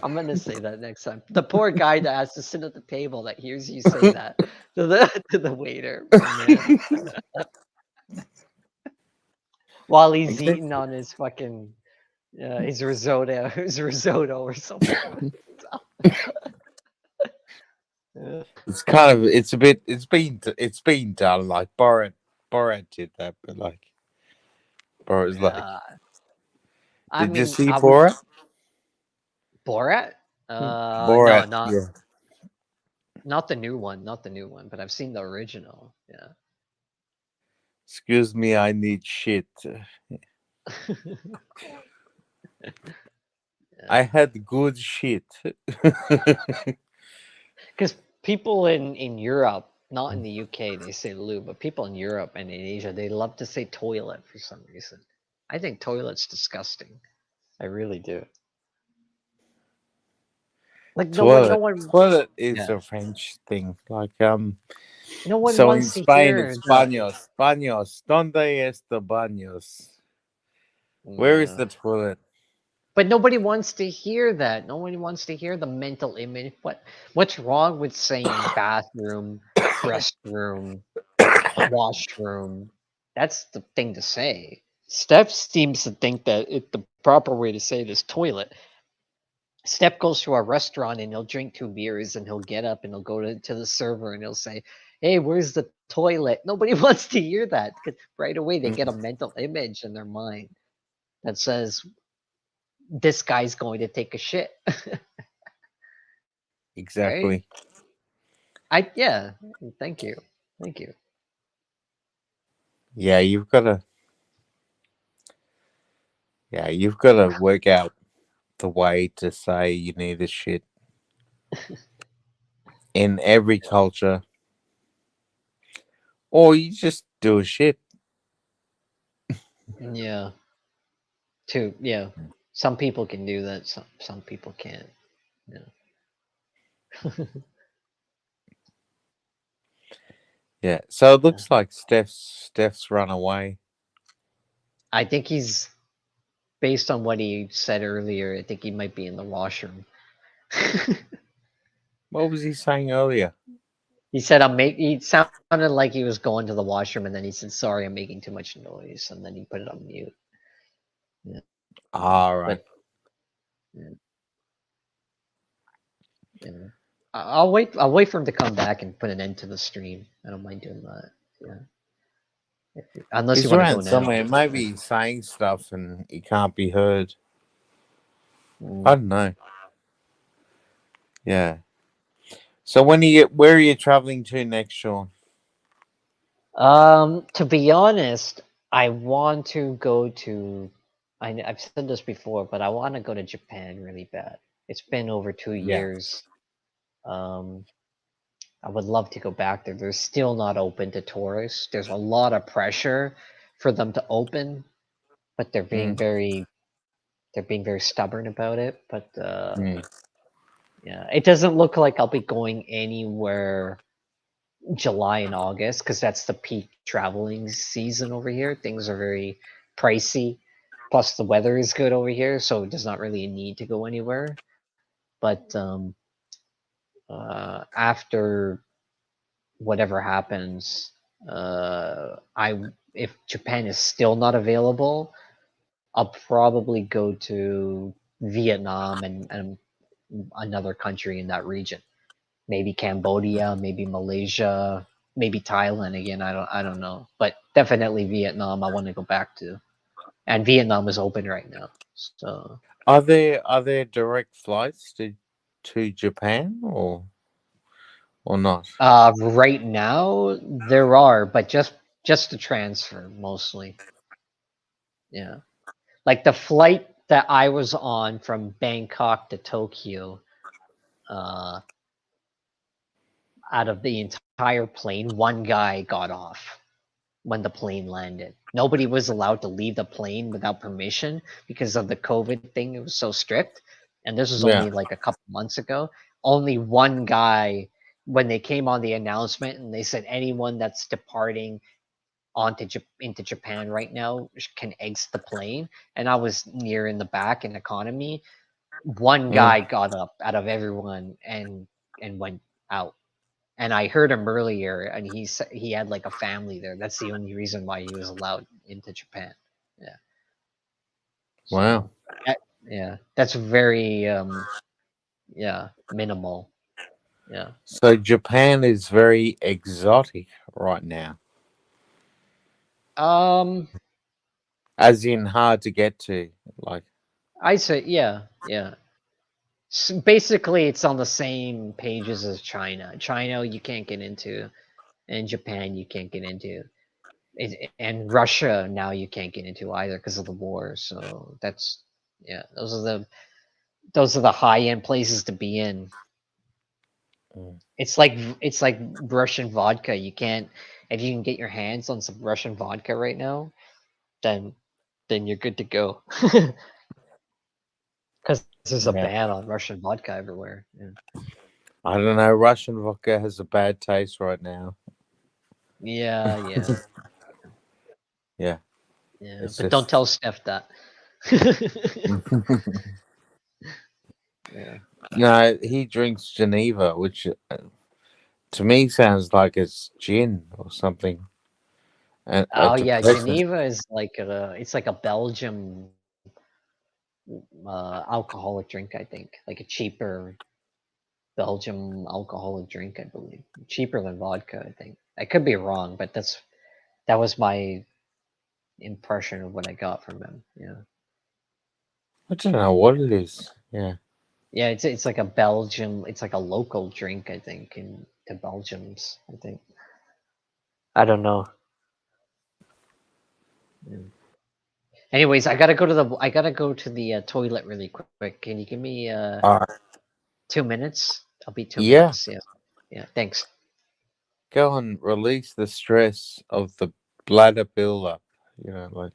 I'm gonna say that next time. The poor guy that has to sit at the table that hears you say that to the waiter. Oh, man. While he's eating on his fucking his risotto or something. It's kind of it's been done. Like Borat did that, but like Borat's like. Did you see Borat? Borat? Borat, no, not the new one, but I've seen the original. Yeah. Excuse me, I need shit. I had good shit. Because people in Europe, not in the UK, they say loo, but people in Europe and in Asia, they love to say toilet for some reason. I think toilet's disgusting. I really do. Like Toilet. no one, Toilet is yeah, a French thing. Like no one So in wants to Spain hear it's the. baños. Baños. ¿Dónde está baños? Where is Yeah. the toilet? But nobody wants to hear that. Nobody wants to hear the mental image. What's wrong with saying bathroom, restroom, washroom? That's the thing to say. Steph seems to think that the proper way to say it is toilet. Steph goes to a restaurant and he'll drink 2 beers and he'll get up and he'll go to the server and he'll say, "Hey, where's the toilet?" Nobody wants to hear that because right away they get a mental image in their mind that says this guy's going to take a shit. Right? Exactly. Yeah. Thank you. Thank you. Yeah, you've got to work out the way to say you need a shit in every culture, or you just do a shit. Yeah. Yeah. Some people can do that. Some people can't. Yeah. Yeah. So it looks like Steph's run away. I think he's based on what he said earlier. I think he might be in the washroom. What was he saying earlier? He said, He sounded like he was going to the washroom, and then he said, "Sorry, I'm making too much noise," and then he put it on mute. Yeah. All right. But yeah. Yeah. I'll wait. I'll wait for him to come back and put an end to the stream. I don't mind doing that. Yeah. Unless you He's want to go around now. somewhere. Maybe he's saying stuff and he can't be heard. Mm. I don't know. Yeah. So where are you traveling to next, Sean? To be honest, I want to go to. I've said this before, but I want to go to Japan really bad. It's been over 2 years. Um, I would love to go back there. They're still not open to tourists. There's a lot of pressure for them to open, but they're being very stubborn about it. But yeah, it doesn't look like I'll be going anywhere July and August because that's the peak traveling season over here. Things are very pricey. Plus the weather is good over here, so there's not really a need to go anywhere. But after whatever happens, I if Japan is still not available, I'll probably go to Vietnam and another country in that region. Maybe Cambodia, maybe Malaysia, maybe Thailand again. I don't know, but definitely Vietnam. I want to go back to, and Vietnam is open right now. So Are there direct flights to Japan or not? right now there are, but just to transfer mostly. Yeah, like the flight that I was on from Bangkok to Tokyo. Uh, Out of the entire plane, one guy got off when the plane landed. Nobody was allowed to leave the plane without permission because of the COVID thing. It was so strict. And this was Yeah. only like a couple months ago. Only one guy, when they came on the announcement and they said anyone that's departing into Japan right now can exit the plane. And I was near in the back in economy. One guy got up out of everyone and went out. And I heard him earlier, and he had like a family there. That's the only reason why he was allowed into Japan. Yeah. Wow. So yeah, that's very yeah, minimal. Yeah. So Japan is very exotic right now, Um, as in hard to get to. Like, I say yeah. Basically, it's on the same pages as China. China you can't get into, and Japan you can't get into. And Russia now you can't get into either because of the war. So that's yeah, those are the high end places to be in. It's like Russian vodka. You can't if you can get your hands on some Russian vodka right now, then you're good to go. Because There's a Yeah. ban on Russian vodka everywhere. Yeah. I don't know. Russian vodka has a bad taste right now. Yeah, yeah, Yeah. yeah. It's But don't just. tell Steph that. Yeah. No, he drinks Geneva, which to me sounds like it's gin or something. And Oh yeah, depressant. Geneva is like it's like a Belgium alcoholic drink, I think, like a cheaper Belgium alcoholic drink, I believe, cheaper than vodka. I think I could be wrong, but that was my impression of what I got from him. Yeah, I don't know what it is. Yeah. yeah, it's like a Belgium, it's like a local drink, I think, in the Belgiums. I think I don't know. Yeah. Anyways, I gotta go to the toilet really quick. Can you give me All right. 2 minutes? I'll be two Yeah. minutes. Yeah, yeah. Thanks. Go and release the stress of the bladder buildup. You know, like.